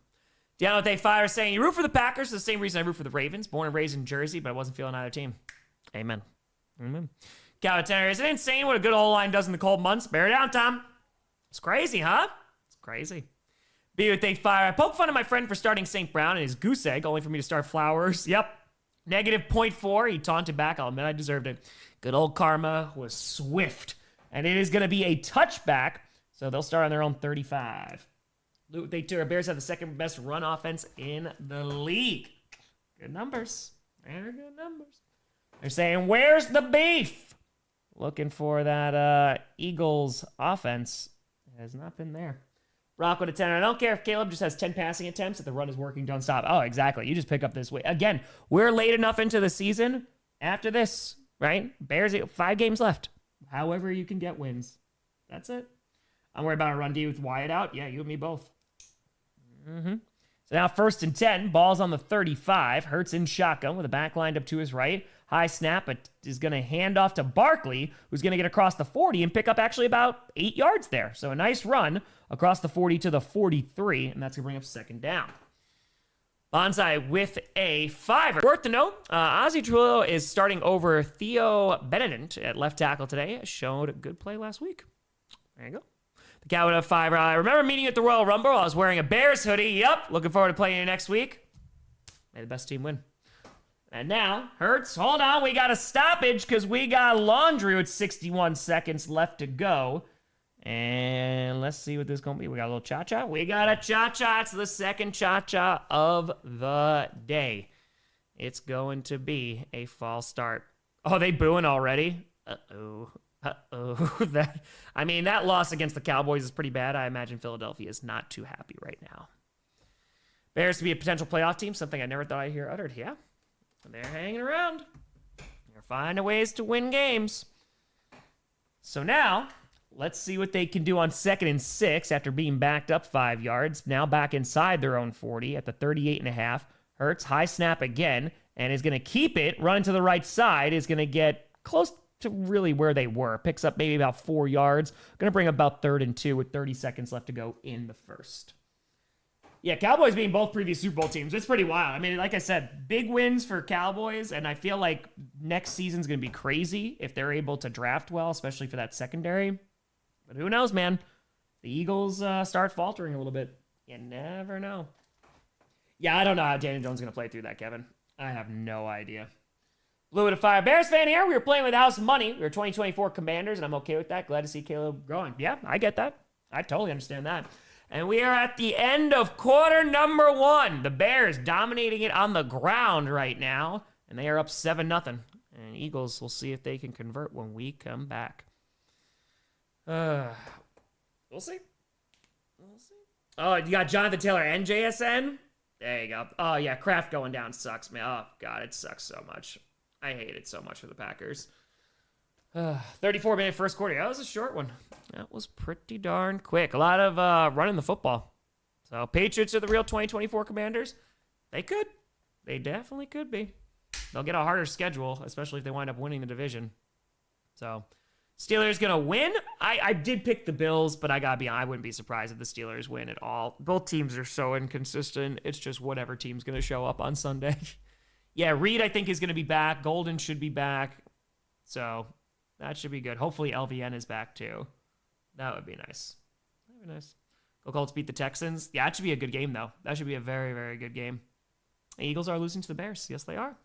Down with A5 is saying, you root for the Packers for the same reason I root for the Ravens. Born and raised in Jersey, but I wasn't feeling either team. Amen. Amen. Calvin Tenner, is it insane what a good O-line does in the cold months? Bear down, Tom. It's crazy, huh? It's crazy. Be with A5. I poke fun at my friend for starting St. Brown and his goose egg, only for me to start Flowers. Yep. Negative 0.4. He taunted back. I'll admit I deserved it. Good old karma was swift. And it is going to be a touchback, so they'll start on their own 35. They Bears have the second best run offense in the league. Good numbers. Very good numbers. They're saying, where's the beef? Looking for that Eagles offense. It has not been there. Rock with a 10. I don't care if Caleb just has 10 passing attempts. If the run is working, don't stop. Oh, exactly. You just pick up this way. Again, we're late enough into the season after this, right? Bears, 5 games left. However you can get wins. That's it. I'm worried about a run D with Wyatt out. Yeah, you and me both. So now 1st and 10. Ball's on the 35. Hurts in shotgun with a back lined up to his right. High snap, but is going to hand off to Barkley, who's going to get across the 40 and pick up actually about 8 yards there. So a nice run across the 40 to the 43, and that's going to bring up 2nd down. Bonsai with a 5. Worth to note, Ozzie Trullo is starting over Theo Benedict at left tackle today. Showed a good play last week. There you go. The Cow with a 5. I remember meeting you at the Royal Rumble. I was wearing a Bears hoodie. Yep. Looking forward to playing you next week. May the best team win. And now, Hurts, hold on. We got a stoppage because we got laundry with 61 seconds left to go. And let's see what this is going to be. We got a little cha-cha. We got a cha-cha. It's the second cha-cha of the day. It's going to be a false start. Oh, they booing already? Uh-oh. Uh-oh. That loss against the Cowboys is pretty bad. I imagine Philadelphia is not too happy right now. Bears to be a potential playoff team, something I never thought I'd hear uttered. Yeah. They're hanging around. They're finding ways to win games. So now, let's see what they can do on 2nd and 6 after being backed up 5 yards. Now back inside their own 40 at the 38.5. Hurts, high snap again, and is going to keep it. Run to the right side. Is going to get close to really where they were. Picks up maybe about 4 yards. Going to bring up about 3rd and 2 with 30 seconds left to go in the first. Yeah, Cowboys being both previous Super Bowl teams, it's pretty wild. Like I said, big wins for Cowboys, and I feel like next season's going to be crazy if they're able to draft well, especially for that secondary. But who knows, man? The Eagles start faltering a little bit. You never know. Yeah, I don't know how Daniel Jones is going to play through that, Kevin. I have no idea. Blue with a 5. Bears fan here. We were playing with house money. We were 2024 Commanders, and I'm okay with that. Glad to see Caleb growing. Yeah, I get that. I totally understand that. And we are at the end of quarter number 1. The Bears dominating it on the ground right now. And they are up 7-0. And Eagles, will see if they can convert when we come back. We'll see. We'll see. Oh, you got Jonathan Taylor and JSN? There you go. Oh, yeah, Kraft going down sucks, man. Oh, God, it sucks so much. I hate it so much for the Packers. 34-minute first quarter. That was a short one. That was pretty darn quick. A lot of running the football. So Patriots are the real 2024 Commanders. They could. They definitely could be. They'll get a harder schedule, especially if they wind up winning the division. So Steelers going to win. I did pick the Bills, but I got to be honest, I wouldn't be surprised if the Steelers win at all. Both teams are so inconsistent. It's just whatever team's going to show up on Sunday. Yeah, Reed, I think, is going to be back. Golden should be back. So that should be good. Hopefully LVN is back too. That would be nice. That would be nice. Go Colts beat the Texans. Yeah, that should be a good game, though. That should be a very, very good game. The Eagles are losing to the Bears. Yes, they are.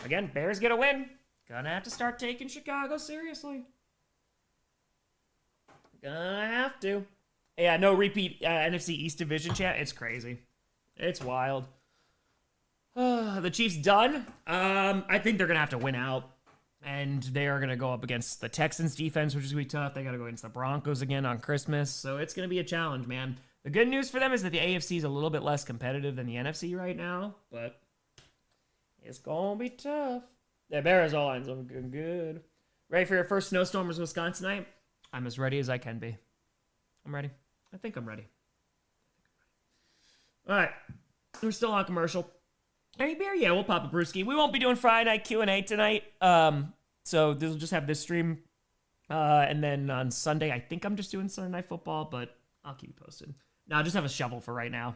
Again, Bears get a win. Gonna have to start taking Chicago seriously. Gonna have to. Yeah, no repeat NFC East Division chat. It's crazy. It's wild. The Chiefs done. I think they're gonna have to win out. And they are going to go up against the Texans defense, which is going to be tough. They got to go against the Broncos again on Christmas. So it's going to be a challenge, man. The good news for them is that the AFC is a little bit less competitive than the NFC right now, but it's going to be tough. The Bears all lines looking good. Ready for your first snowstorm with Wisconsin tonight? I'm as ready as I can be. I'm ready. I think I'm ready. All right. We're still on commercial. Any beer? Yeah, we'll pop a brewski. We won't be doing Friday night Q&A tonight. So this will just have this stream. And then on Sunday, I think I'm just doing Sunday Night Football, but I'll keep you posted. No, I'll just have a shovel for right now.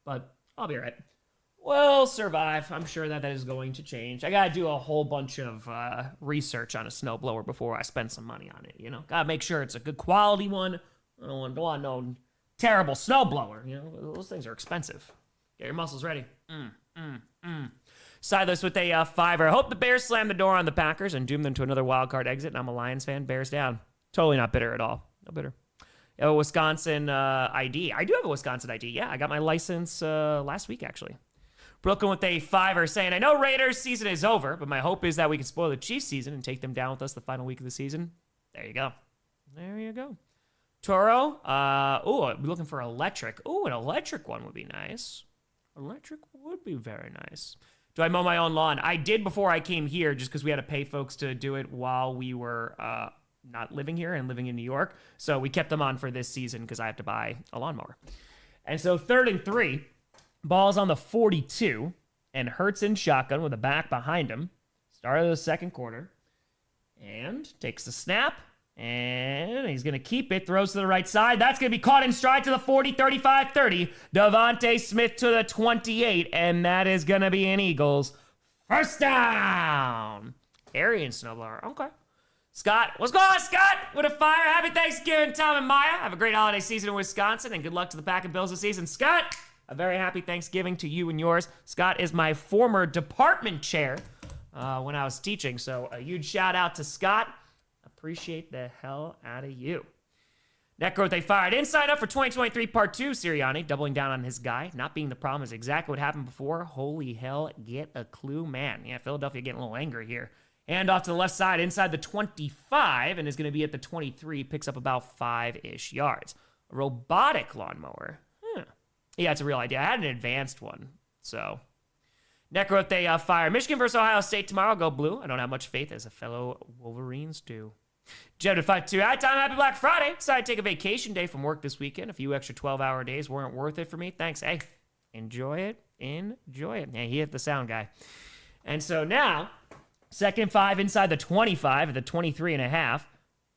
But I'll be all right. We'll survive. I'm sure that is going to change. I got to do a whole bunch of research on a snowblower before I spend some money on it, you know? Got to make sure it's a good quality one. I don't want no terrible snowblower, you know? Those things are expensive. Get your muscles ready. Silas with a fiver. I hope the Bears slam the door on the Packers and doom them to another wild card exit. And I'm a Lions fan. Bears down. Totally not bitter at all. No bitter. I have a Wisconsin ID. I do have a Wisconsin ID. Yeah, I got my license last week, actually. Brooklyn with a fiver saying, I know Raiders season is over, but my hope is that we can spoil the Chiefs season and take them down with us the final week of the season. There you go. There you go. Toro. We're looking for electric. Ooh, an electric one would be nice. Electric would be very nice. Do I mow my own lawn? I did before I came here just because we had to pay folks to do it while we were not living here and living in New York. So we kept them on for this season because I have to buy a lawnmower. And so 3rd and 3, ball's on the 42, and Hurts in shotgun with a back behind him. Start of the second quarter. And takes the snap. And he's going to keep it. Throws to the right side. That's going to be caught in stride to the 40, 35, 30. Devontae Smith to the 28. And that is going to be an Eagles first down. Arian snowblower. Okay. Scott. What's going on, Scott? With a fire. Happy Thanksgiving, Tom and Maya. Have a great holiday season in Wisconsin. And good luck to the Pack and Bills this season. Scott, a very happy Thanksgiving to you and yours. Scott is my former department chair when I was teaching. So a huge shout out to Scott. Appreciate the hell out of you. Necro, they fired inside up for 2023 Part 2. Sirianni doubling down on his guy. Not being the problem is exactly what happened before. Holy hell, get a clue, man. Yeah, Philadelphia getting a little angry here. Hand off to the left side inside the 25 and is going to be at the 23. Picks up about 5-ish yards. A robotic lawnmower. Yeah, it's a real idea. I had an advanced one, so... Necro, if they fire Michigan versus Ohio State tomorrow, go blue. I don't have much faith as a fellow Wolverines do. Jeb to 5-2. Hi, Tom. Happy Black Friday. Decided to take a vacation day from work this weekend. A few extra 12-hour days weren't worth it for me. Thanks. Hey, enjoy it. Enjoy it. Yeah, he hit the sound guy. And so now, 2nd and 5 inside the 25 at the 23.5.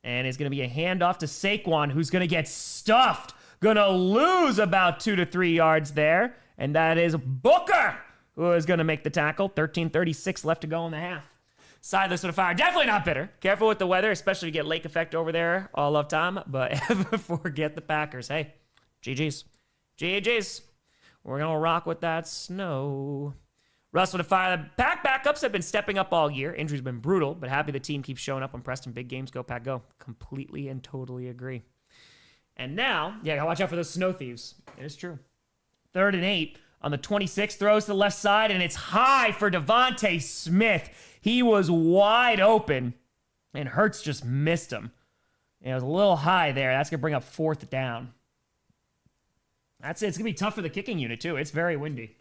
And it's going to be a handoff to Saquon, who's going to get stuffed. Going to lose about 2 to 3 yards there. And that is Booker, who is going to make the tackle. 13:36 left to go in the half. Sideless with a fire. Definitely not bitter. Careful with the weather, especially if you get lake effect over there all of time. But ever forget the Packers. Hey, GG's. GG's. We're going to rock with that snow. Russell to fire. The Pack backups have been stepping up all year. Injuries have been brutal, but happy the team keeps showing up when pressed in big games. Go, Pack, go. Completely and totally agree. And now, yeah, watch out for those snow thieves. It is true. 3rd and 8. On the 26, throws to the left side, and it's high for Devontae Smith. He was wide open, and Hurts just missed him. It was a little high there. That's going to bring up 4th down. That's it. It's going to be tough for the kicking unit, too. It's very windy.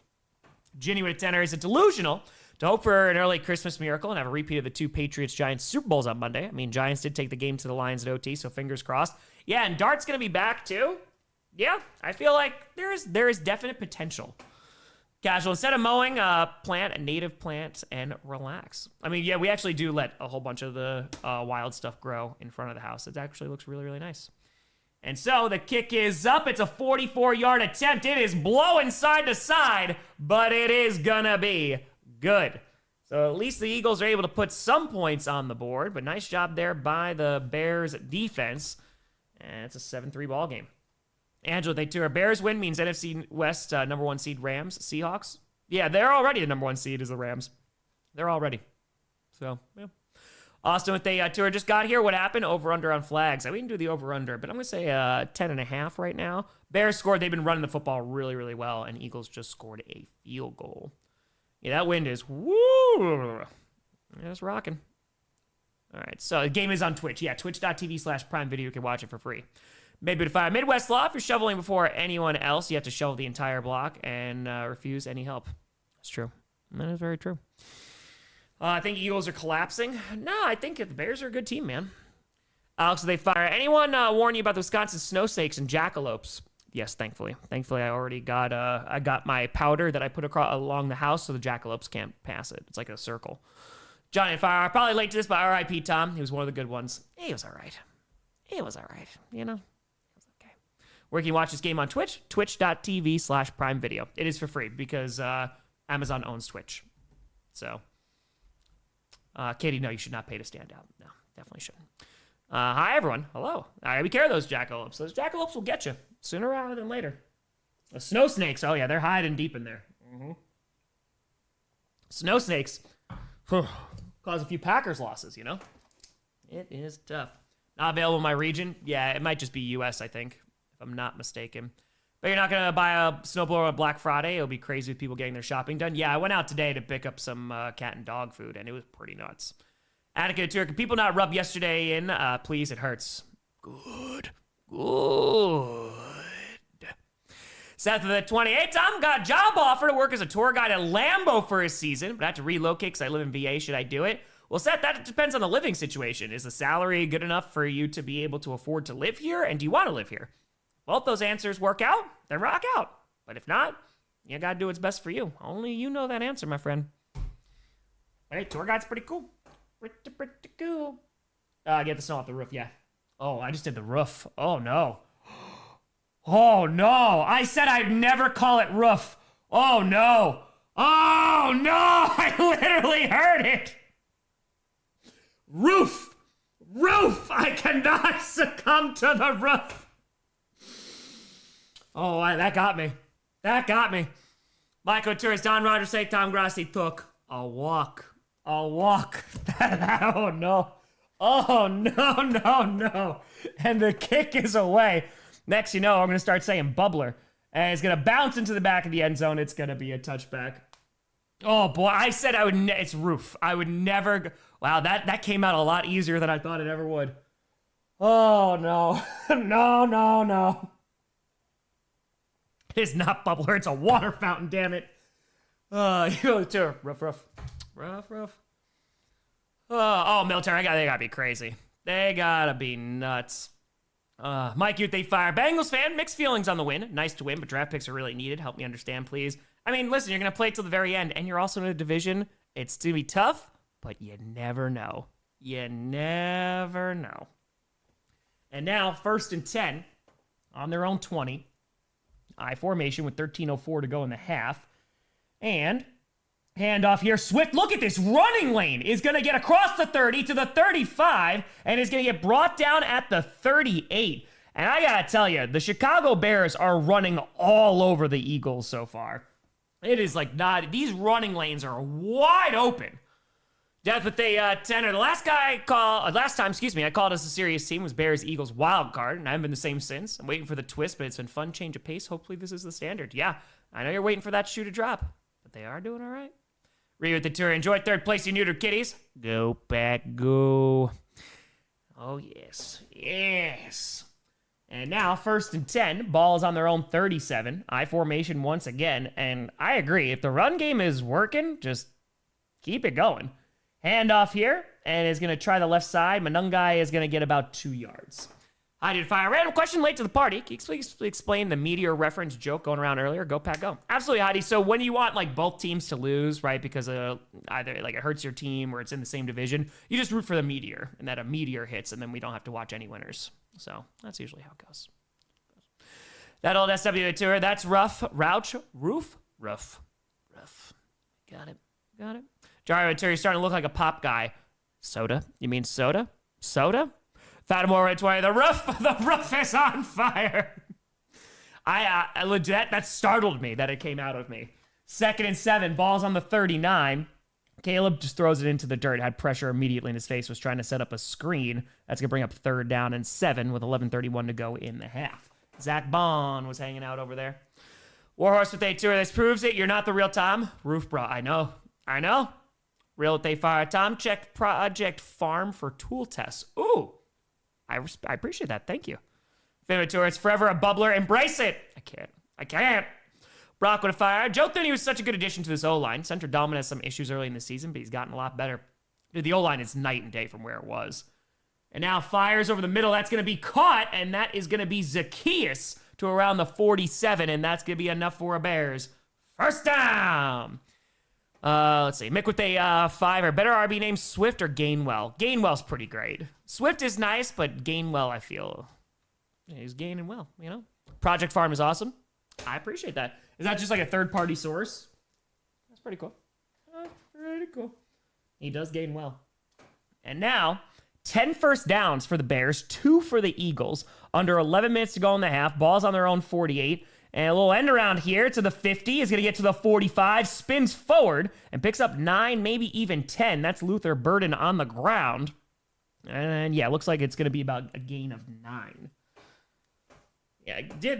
Ginny with a tenor. Is it delusional to hope for an early Christmas miracle and have a repeat of the 2 Patriots-Giants Super Bowls on Monday? I mean, Giants did take the game to the Lions at OT, so fingers crossed. Yeah, and Dart's going to be back, too. Yeah, I feel like there is definite potential. Casual, instead of mowing, plant a native plant and relax. I mean, yeah, we actually do let a whole bunch of the wild stuff grow in front of the house. It actually looks really, really nice. And so the kick is up. It's a 44-yard attempt. It is blowing side to side, but it is gonna be good. So at least the Eagles are able to put some points on the board, but nice job there by the Bears defense. And it's a 7-3 ball game. Angela, they tour. Bears win means NFC West number 1 seed Rams, Seahawks. Yeah, they're already the number 1 seed is the Rams. They're already. So, yeah. Austin with the tour just got here. What happened? Over-under on flags. We didn't do the over-under, but I'm going to say 10.5 right now. Bears scored. They've been running the football really, really well, and Eagles just scored a field goal. Yeah, that wind is woo. Yeah, it's rocking. All right, so the game is on Twitch. Yeah, twitch.tv/Prime Video. You can watch it for free. Maybe to fire Midwest Law. If you're shoveling before anyone else, you have to shovel the entire block and refuse any help. That's true. That is very true. I think Eagles are collapsing. No, I think the Bears are a good team, man. Alex, they fire. Anyone warn you about the Wisconsin snow snakes and jackalopes? Yes, thankfully. Thankfully, I already got I got my powder that I put along the house so the jackalopes can't pass it. It's like a circle. Johnny Fire, probably late to this, but R.I.P. Tom. He was one of the good ones. He was all right. He was all right. You know, it was okay. Where can you watch this game on Twitch? Twitch.tv/Prime Video. It is for free because Amazon owns Twitch. So, Katie, no, you should not pay to stand out. No, definitely shouldn't. Hi, everyone. Hello. We care of those jackalopes. Those jackalopes will get you sooner rather than later. The snow snakes. Oh, yeah, they're hiding deep in there. Mm-hmm. Snow snakes cause a few Packers losses, you know? It is tough. Not available in my region. Yeah, it might just be U.S., I think, if I'm not mistaken. But you're not going to buy a snowblower on Black Friday. It'll be crazy with people getting their shopping done. Yeah, I went out today to pick up some cat and dog food, and it was pretty nuts. Attica Tour, can people not rub yesterday in? Please, it hurts. Good. Seth of the 28, Tom got a job offer to work as a tour guide at Lambeau for a season, but I have to relocate because I live in VA. Should I do it? Well, Seth, that depends on the living situation. Is the salary good enough for you to be able to afford to live here? And do you want to live here? Both those answers work out, then rock out. But if not, you got to do what's best for you. Only you know that answer, my friend. Hey, tour guide's pretty cool. Pretty cool. Get the snow off the roof, yeah. Oh, I just did the roof. Oh, no. Oh, no. I said I'd never call it roof. Oh, no. Oh, no. I literally heard it. Roof. Roof. I cannot succumb to the roof. Oh, that got me. That got me. Michael Tourist, Don Rogers say Tom Grossi took a walk. A walk. Oh, no. Oh, no. And the kick is away. Next, you know, I'm going to start saying bubbler. And it's going to bounce into the back of the end zone. It's going to be a touchback. Oh, boy. I said I would... it's roof. I would never... Wow, that came out a lot easier than I thought it ever would. Oh, no. No. It is not bubbler. It's a water fountain, damn it. You go to rough. Oh, military. They gotta be crazy. They gotta be nuts. Mike Youth, they fire. Bengals fan, mixed feelings on the win. Nice to win, but draft picks are really needed. Help me understand, please. I mean, listen, you're gonna play till the very end, and you're also in a division. It's gonna be tough, but you never know. You never know. And now, 1st and 10 on their own 20. I formation with 13:04 to go in the half. And handoff here. Swift, look at this running lane. Is going to get across the 30 to the 35 and is going to get brought down at the 38. And I got to tell you, the Chicago Bears are running all over the Eagles so far. It is like not, these running lanes are wide open. Death with a tenor. The last time, I called us a serious team was Bears Eagles wild card, and I haven't been the same since. I'm waiting for the twist, but it's been fun, change of pace. Hopefully this is the standard. Yeah, I know you're waiting for that shoe to drop, but they are doing all right. Read with the tour. Enjoy 3rd place, you neutered kitties. Go back, go. Oh, yes. And now, 1st and 10. Ball is on their own 37. I formation once again. And I agree. If the run game is working, just keep it going. Handoff here. And is going to try the left side. Manungai is going to get about 2 yards. I did fire. Random question late to the party. Can you please explain the meteor reference joke going around earlier? Go, Pack, go. Absolutely, Heidi. So when you want like both teams to lose, right, because either like it hurts your team or it's in the same division, you just root for the meteor, and that a meteor hits, and then we don't have to watch any winners. So that's usually how it goes. That old SW tour. That's rough. Rough. Got it. Jario tour. You're starting to look like a pop guy. Soda? You mean soda? Soda? Fatimore Red 20, the roof is on fire. I legit, that startled me that it came out of me. 2nd and 7, ball's on the 39. Caleb just throws it into the dirt, had pressure immediately in his face, was trying to set up a screen. That's going to bring up 3rd down and 7 with 11:31 to go in the half. Zach Bond was hanging out over there. Warhorse with a tour. This proves it. You're not the real Tom. Roof bra. I know. Real what they fire. Tom checked Project Farm for tool tests. Ooh, I appreciate that. Thank you. Finitor, it's forever a bubbler. Embrace it. I can't. Brock with a fire. Joe Thuney was such a good addition to this O-line. Center Dominant has some issues early in the season, but he's gotten a lot better. Dude, the O-line is night and day from where it was. And now fires over the middle. That's going to be caught, and that is going to be Zacchaeus to around the 47, and that's going to be enough for a Bears. First down. Let's see. Mick with a 5. Or better RB name, Swift or Gainwell? Gainwell's pretty great. Swift is nice, but Gainwell, I feel, he's gaining well, you know? Project Farm is awesome. I appreciate that. Is that just like a third-party source? That's pretty cool. Pretty cool. He does gain well. And now, 10 first downs for the Bears, 2 for the Eagles. Under 11 minutes to go in the half. Ball's on their own 48. And a little end around here to the 50. Is going to get to the 45. Spins forward and picks up 9, maybe even 10. That's Luther Burden on the ground. And yeah, looks like it's going to be about a gain of 9. Yeah, dude,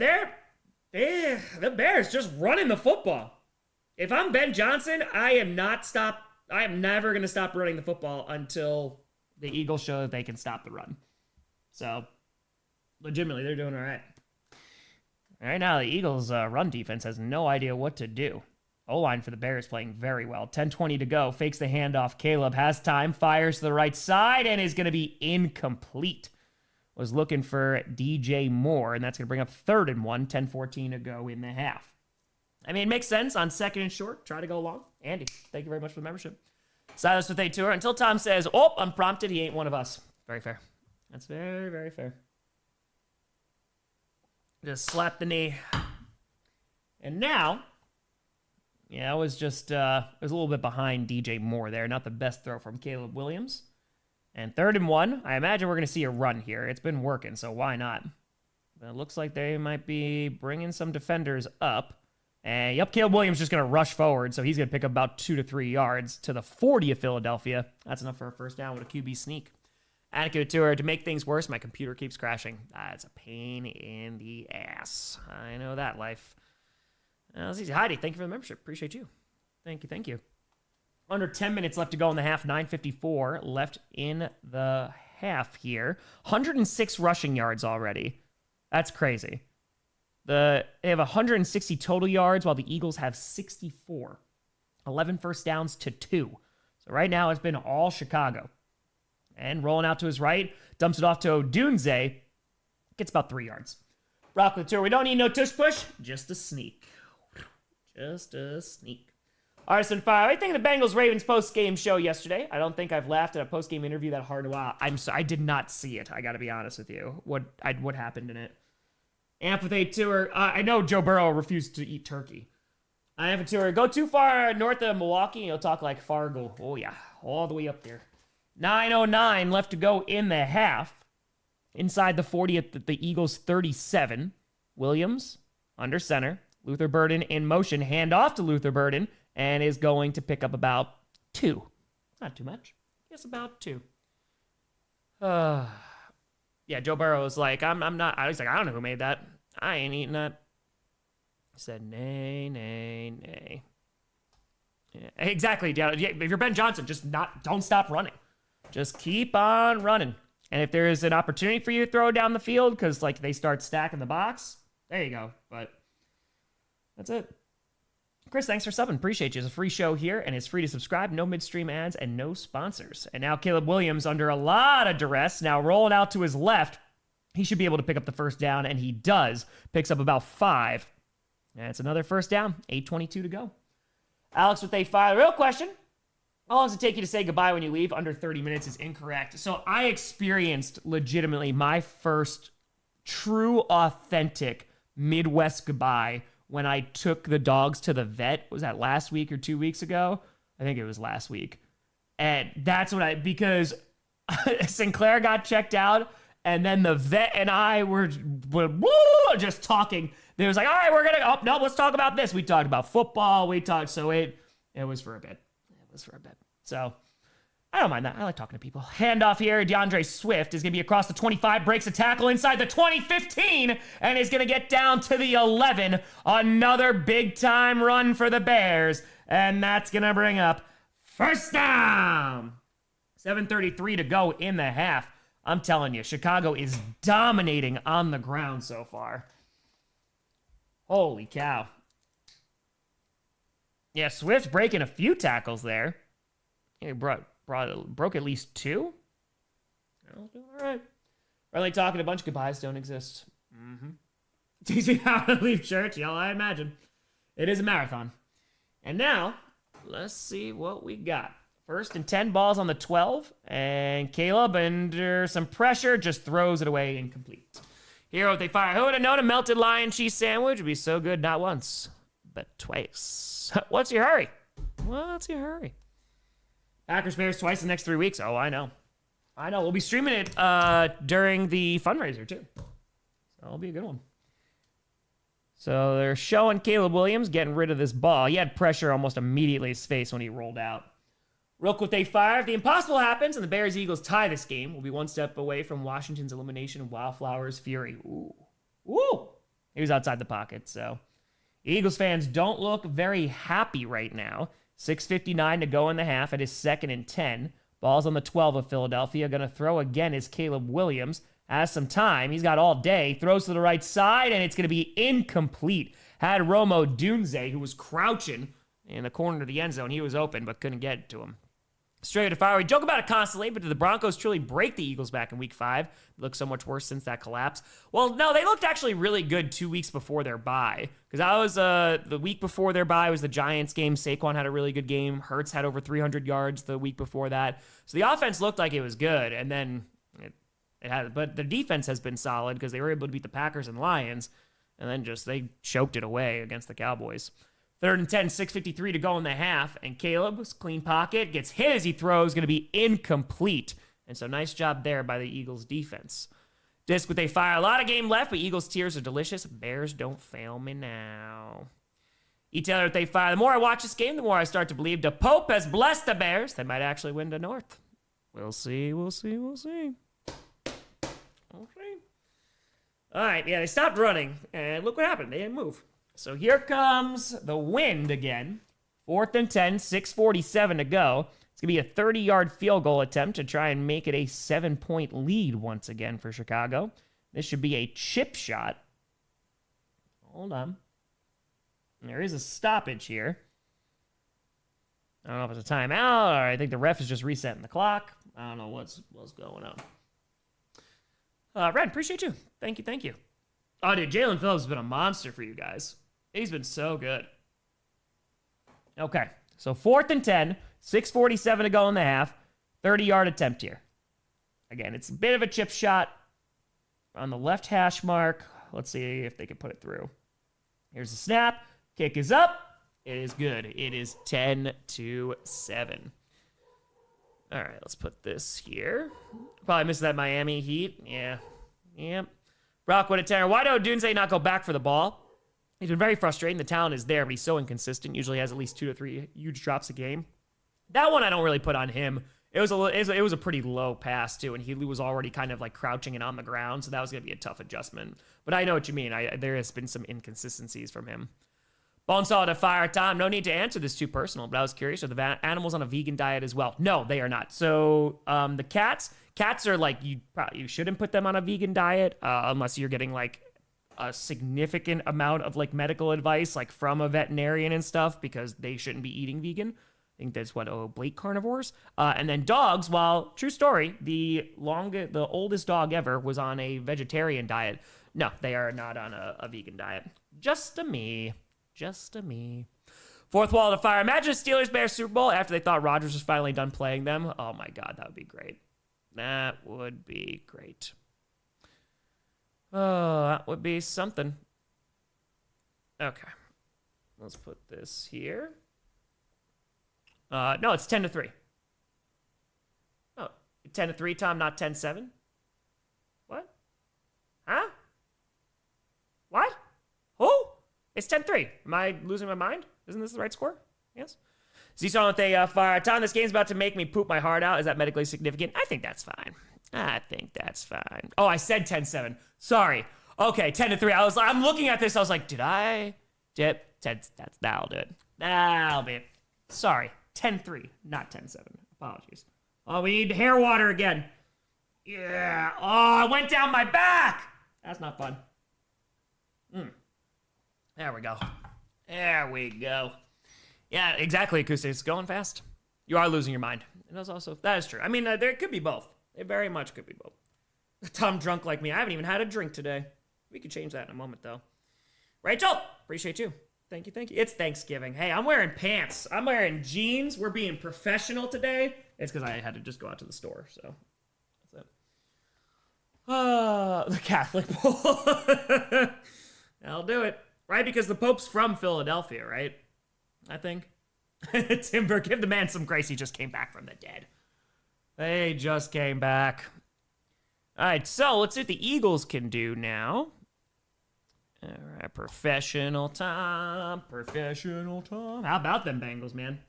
the Bears just running the football. If I'm Ben Johnson, I am never going to stop running the football until the Eagles show that they can stop the run. So, legitimately, they're doing all right. Right now, the Eagles' run defense has no idea what to do. O-line for the Bears playing very well. 10:20 to go. Fakes the handoff. Caleb has time. Fires to the right side and is going to be incomplete. Was looking for DJ Moore, and that's going to bring up 3rd and 1. 10:14 to go in the half. I mean, it makes sense on 2nd and short. Try to go long. Andy, thank you very much for the membership. Silas with a tour. Until Tom says, oh, unprompted, he ain't one of us. Very fair. That's very, very fair. Just slap the knee. And now, yeah, I was just, it was a little bit behind DJ Moore there. Not the best throw from Caleb Williams. And 3rd and 1. I imagine we're going to see a run here. It's been working, so why not? But it looks like they might be bringing some defenders up. And yep, Caleb Williams just going to rush forward, so he's going to pick up about 2 to 3 yards to the 40 of Philadelphia. That's enough for a first down with a QB sneak. Adequate to her. To make things worse, my computer keeps crashing. That's a pain in the ass. I know that life. That's easy. Heidi, thank you for the membership. Appreciate you. Thank you. Under 10 minutes left to go in the half. 9:54 left in the half here. 106 rushing yards already. That's crazy. They have 160 total yards, while the Eagles have 64. 11 first downs to 2. So right now it's been all Chicago. And rolling out to his right, dumps it off to Odunze. Gets about 3 yards. Rock with the tour. We don't need no tush push. Just a sneak. Just a sneak. Arson Fire. I think the Bengals-Ravens post-game show yesterday. I don't think I've laughed at a post-game interview that hard in a while. I'm sorry. I did not see it. I got to be honest with you. What happened in it? Amphithay Tour. I know Joe Burrow refused to eat turkey. I have a tour. Go too far north of Milwaukee, and you'll talk like Fargo. Oh, yeah. All the way up there. 9:09 left to go in the half. Inside the 40 at the Eagles' 37. Williams under center. Luther Burden in motion. Hand off to Luther Burden, and is going to pick up about 2. Not too much. Yes, about 2. Yeah, Joe Burrow was like, I'm not. I was like, I don't know who made that. I ain't eating that. He said, nay. Yeah, exactly. Yeah, if you're Ben Johnson, don't stop running. Just keep on running. And if there is an opportunity for you to throw down the field, because like they start stacking the box, there you go. But that's it. Chris, thanks for subbing. Appreciate you. It's a free show here, and it's free to subscribe. No midstream ads and no sponsors. And now Caleb Williams under a lot of duress. Now rolling out to his left. He should be able to pick up the first down, and he does. Picks up about 5. And it's another first down. 8:22 to go. Alex with a 5. Real question. How long does it take you to say goodbye when you leave? Under 30 minutes is incorrect. So I experienced legitimately my first true, authentic Midwest goodbye when I took the dogs to the vet. Was that last week or 2 weeks ago? I think it was last week. And that's when because Sinclair got checked out, and then the vet and I were just talking. They was like, all right, let's talk about this. We talked about football. So it was for a bit. So I don't mind that. I like talking to people. Handoff here. DeAndre Swift is going to be across the 25, breaks a tackle inside the 20-15, and is going to get down to the 11. Another big-time run for the Bears, and that's going to bring up First down. 7:33 to go in the half. I'm telling you, Chicago is dominating on the ground so far. Holy cow. Yeah, Swift breaking a few tackles there. He broke at least 2. All right. We're only talking a bunch of goodbyes don't exist. Teach me how to leave church. Yeah, I imagine. It is a marathon. And now, let's see what we got. First and 10, balls on the 12. And Caleb, under some pressure, just throws it away incomplete. Here what they fire. Who would have known a melted lion cheese sandwich would be so good not once, but twice. What's your hurry? What's your hurry? Packers Bears twice the next 3 weeks. Oh, I know. We'll be streaming it during the fundraiser, too. So that'll be a good one. So they're showing Caleb Williams getting rid of this ball. He had pressure almost immediately in his face when he rolled out. Real quick, they fire. If the impossible happens and the Bears-Eagles tie this game, we'll be one step away from Washington's elimination of Wildflower's fury. Ooh. He was outside the pocket, so. Eagles fans don't look very happy right now. 6:59 to go in the half. It is 2nd and 10. Ball's on the 12 of Philadelphia. Going to throw again is Caleb Williams. Has some time. He's got all day. Throws to the right side, and it's going to be incomplete. Had Romo Dunze, who was crouching in the corner of the end zone. He was open, but couldn't get to him. Straight to fire. We joke about it constantly, but did the Broncos truly break the Eagles back in week 5? It looked so much worse since that collapse. Well, no, they looked actually really good 2 weeks before their bye. Because that was the week before their bye was the Giants game. Saquon had a really good game. Hurts had over 300 yards the week before that. So the offense looked like it was good, and then it had. But the defense has been solid because they were able to beat the Packers and Lions, and then they choked it away against the Cowboys. 3rd and 10, 6:53 to go in the half, and Caleb's clean pocket gets hit as he throws, going to be incomplete. And so nice job there by the Eagles defense. Disc with a fire. A lot of game left, but Eagles tears are delicious. Bears don't fail me now. E-Taylor with a fire. The more I watch this game, the more I start to believe the Pope has blessed the Bears. They might actually win the North. We'll see. All right, yeah, they stopped running, and look what happened. They didn't move. So here comes the wind again. 4th and 10, 6:47 to go. It's going to be a 30-yard field goal attempt to try and make it a 7-point lead once again for Chicago. This should be a chip shot. Hold on. There is a stoppage here. I don't know if it's a timeout, or I think the ref is just resetting the clock. I don't know what's going on. Red, appreciate you. Thank you. Oh, dude, Jalen Phillips has been a monster for you guys. He's been so good. Okay, so 4th and 10, 6:47 to go in the half, 30-yard attempt here. Again, it's a bit of a chip shot on the left hash mark. Let's see if they can put it through. Here's the snap. Kick is up. It is good. It is 10-7. All right, let's put this here. Probably missed that Miami Heat. Yeah. Brock with a 10. Why don't Dunze not go back for the ball? He's been very frustrating. The talent is there, but he's so inconsistent. Usually has at least 2 to 3 huge drops a game. That one I don't really put on him. It was a pretty low pass, too, and he was already kind of like crouching and on the ground, so that was going to be a tough adjustment. But I know what you mean. There has been some inconsistencies from him. Bone Saw to fire. Tom, no need to answer this too personal, but I was curious, are the animals on a vegan diet as well? No, they are not. So the cats are like, you shouldn't put them on a vegan diet unless you're getting like a significant amount of like medical advice like from a veterinarian and stuff, because they shouldn't be eating vegan. I think that's what oblate carnivores. And then dogs, well, true story, the oldest dog ever was on a vegetarian diet. No, they are not on a vegan diet. Just a me. 4th wall to fire. Imagine a Steelers-Bears Super Bowl after they thought Rodgers was finally done playing them. Oh my God, that would be great. That would be great. Oh, that would be something. Okay. Let's put this here. No, it's 10-3. Oh, 10-3, Tom, not 10-7? What? Huh? What? Who? It's 10-3. Am I losing my mind? Isn't this the right score? Yes. Z-Song with a fire. Tom, this game's about to make me poop my heart out. Is that medically significant? I think that's fine. Oh, I said 10-7. Sorry. Okay, 10-3. I'm looking at this. I was like, did I? That'll do it. That'll be it. Sorry. 10-3, not 10-7. Apologies. Oh, we need hair water again. Yeah. Oh, it went down my back. That's not fun. There we go. There we go. Yeah, exactly, Acoustic. It's going fast. You are losing your mind. That is true. I mean, there could be both. It very much could be both. Tom drunk like me. I haven't even had a drink today. We could change that in a moment, though. Rachel, appreciate you. Thank you. It's Thanksgiving. Hey, I'm wearing pants. I'm wearing jeans. We're being professional today. It's because I had to just go out to the store, so that's it. The Catholic Bowl. I'll do it. Right, because the Pope's from Philadelphia, right? I think. Timber, give the man some grace. He just came back from the dead. They just came back. All right, so let's see what the Eagles can do now. All right, professional time. How about them Bengals, man?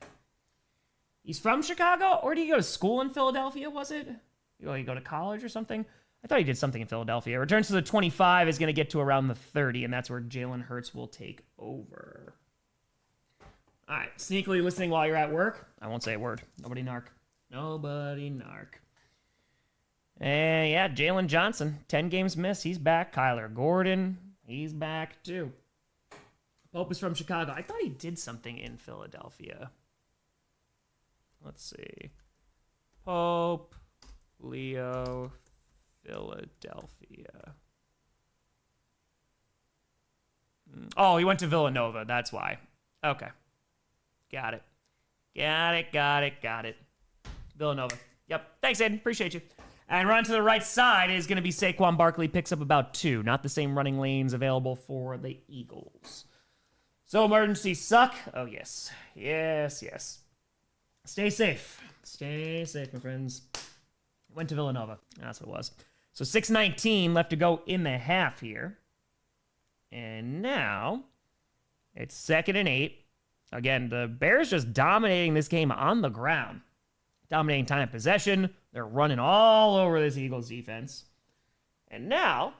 He's from Chicago, or did he go to school in Philadelphia, was it? You go to college or something? I thought he did something in Philadelphia. Returns to the 25, is going to get to around the 30, and that's where Jalen Hurts will take over. All right, sneakily listening while you're at work. I won't say a word. Nobody narc. And yeah, Jalen Johnson, 10 games missed. He's back. Kyler Gordon, he's back too. Pope is from Chicago. I thought he did something in Philadelphia. Let's see. Pope, Leo, Philadelphia. Oh, he went to Villanova. That's why. Okay. Got it. Villanova. Yep. Thanks, Aiden. Appreciate you. And run to the right side is going to be Saquon Barkley. Picks up about 2. Not the same running lanes available for the Eagles. So emergency suck. Oh, yes. Yes. Stay safe. My friends. Went to Villanova. That's what it was. So 6:19 left to go in the half here. And now it's 2nd and 8. Again, the Bears just dominating this game on the ground. Dominating time of possession. They're running all over this Eagles defense. And now,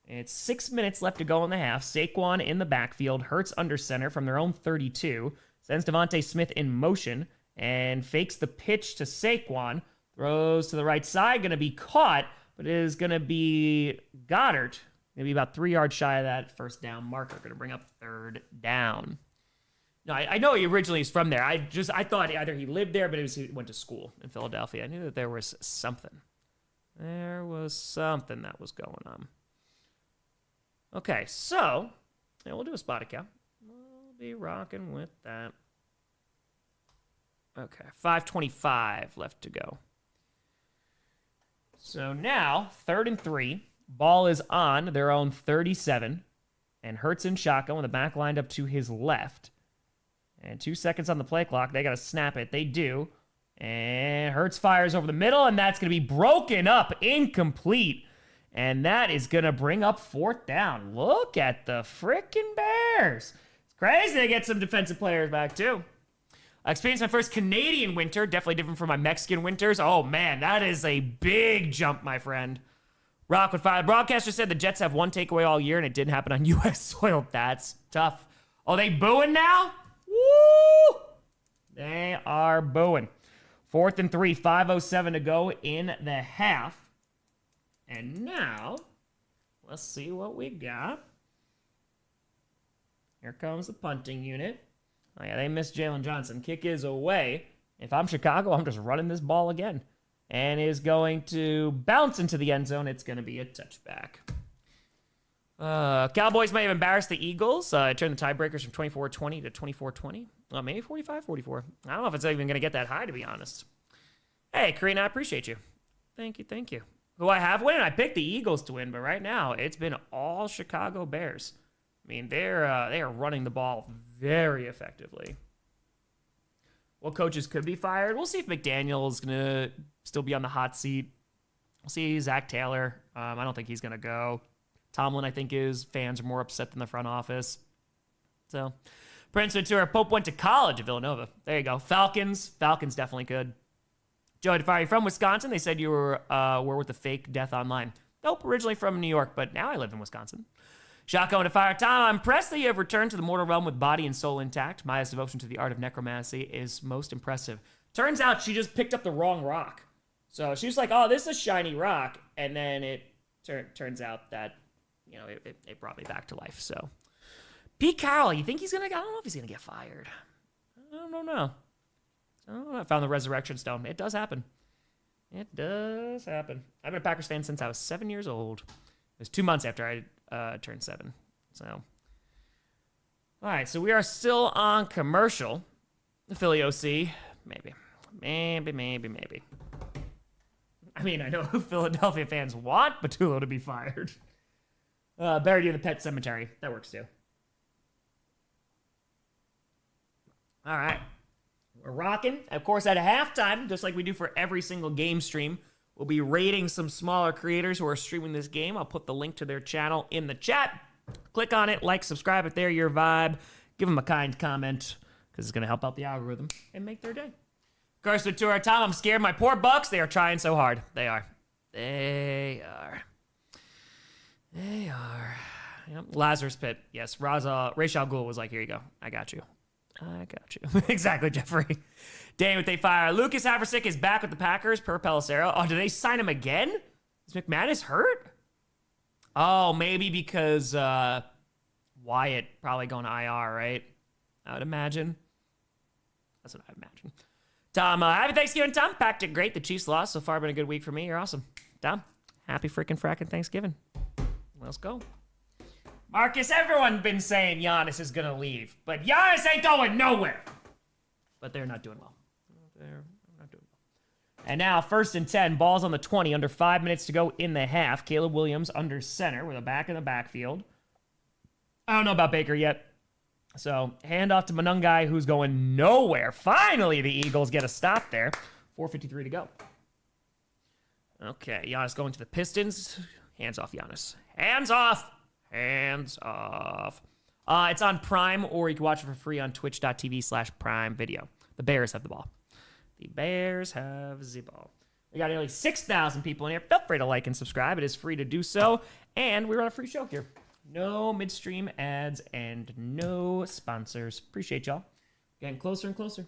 it's 6 minutes left to go in the half. Saquon in the backfield. Hurts under center from their own 32. Sends Devontae Smith in motion and fakes the pitch to Saquon. Throws to the right side. Going to be caught, but it is going to be Goddard. Maybe about 3 yards shy of that first down marker. Going to bring up 3rd down. No, I know he originally is from there. I thought either he lived there, but he went to school in Philadelphia. I knew that there was something. There was something that was going on. Okay, so yeah, we'll do a spot account. We'll be rocking with that. Okay, 5:25 left to go. So now, 3rd and 3. Ball is on their own 37. And Hurts in shotgun with the back lined up to his left. And 2 seconds on the play clock. They got to snap it. They do. And Hurts fires over the middle, and that's going to be broken up, incomplete. And that is going to bring up 4th down. Look at the frickin' Bears. It's crazy they get some defensive players back, too. I experienced my first Canadian winter. Definitely different from my Mexican winters. Oh, man, that is a big jump, my friend. Rockwood 5. Broadcaster said the Jets have 1 takeaway all year, and it didn't happen on U.S. soil. That's tough. Oh, they booing now? Woo! They are booing. 4th and 3, 5:07 to go in the half. And now, let's see what we got. Here comes the punting unit. Oh, yeah, they missed Jalen Johnson. Kick is away. If I'm Chicago, I'm just running this ball again. And is going to bounce into the end zone. It's going to be a touchback. Cowboys may have embarrassed the Eagles. Turned the tiebreakers from 24-20 to 24-20. Maybe 45-44. I don't know if it's even going to get that high, to be honest. Hey, Karina, I appreciate you. Thank you. Who I have winning? I picked the Eagles to win, but right now it's been all Chicago Bears. I mean, they are running the ball very effectively. What coaches could be fired? We'll see if McDaniel is going to still be on the hot seat. We'll see Zach Taylor. I don't think he's going to go. Tomlin, I think, fans are more upset than the front office. So, Prince Ventura, Pope went to college at Villanova. There you go. Falcons definitely good. Joey DeFari, from Wisconsin. They said you were with the fake death online. Nope, originally from New York, but now I live in Wisconsin. Shotgun to fire. Tom, I'm impressed that you have returned to the mortal realm with body and soul intact. Maya's devotion to the art of necromancy is most impressive. Turns out she just picked up the wrong rock. So she was like, oh, this is a shiny rock. And then it turns out that, you know, it brought me back to life. So, Pete Carroll, you think he's going to, I don't know if he's going to get fired. I don't know. I found the resurrection stone. It does happen. It does happen. I've been a Packers fan since I was 7 years old. It was 2 months after I turned 7. So, all right. So we are still on commercial. The Philly OC, maybe. I mean, I know Philadelphia fans want Patullo to be fired. Buried in the pet cemetery. That works too. All right. We're rocking. Of course, at halftime, just like we do for every single game stream, we'll be rating some smaller creators who are streaming this game. I'll put the link to their channel in the chat. Click on it, like, subscribe if they're your vibe. Give them a kind comment because it's going to help out the algorithm and make their day. Grossi to our Tom. I'm scared. My poor Bucks. They are trying so hard. They are. Yep. Lazarus Pit. Yes. Rachel Gould was like, here you go. I got you. Exactly, Jeffrey. Day with they fire. Lucas Haversick is back with the Packers per Pelissero. Oh, did they sign him again? Is McManus hurt? Oh, maybe because Wyatt probably going to IR, right? I would imagine. That's what I imagine. Tom, happy Thanksgiving, Tom. Packed it great. The Chiefs lost. So far, been a good week for me. You're awesome. Tom, happy freaking fracking Thanksgiving. Let's go. Marcus, everyone been saying Giannis is going to leave. But Giannis ain't going nowhere. But they're not doing well. And now, 1st and 10. Ball's on the 20. Under 5 minutes to go in the half. Caleb Williams under center with a back in the backfield. I don't know about Baker yet. So, handoff to Manungai, who's going nowhere. Finally, the Eagles get a stop there. 4:53 to go. Okay, Giannis going to the Pistons. Hands off, Giannis. Hands off. It's on Prime, or you can watch it for free on twitch.tv/Prime Video. The Bears have the ball. We got nearly 6,000 people in here. Feel free to like and subscribe. It is free to do so. And we run a free show here. No midstream ads and no sponsors. Appreciate y'all. Getting closer and closer.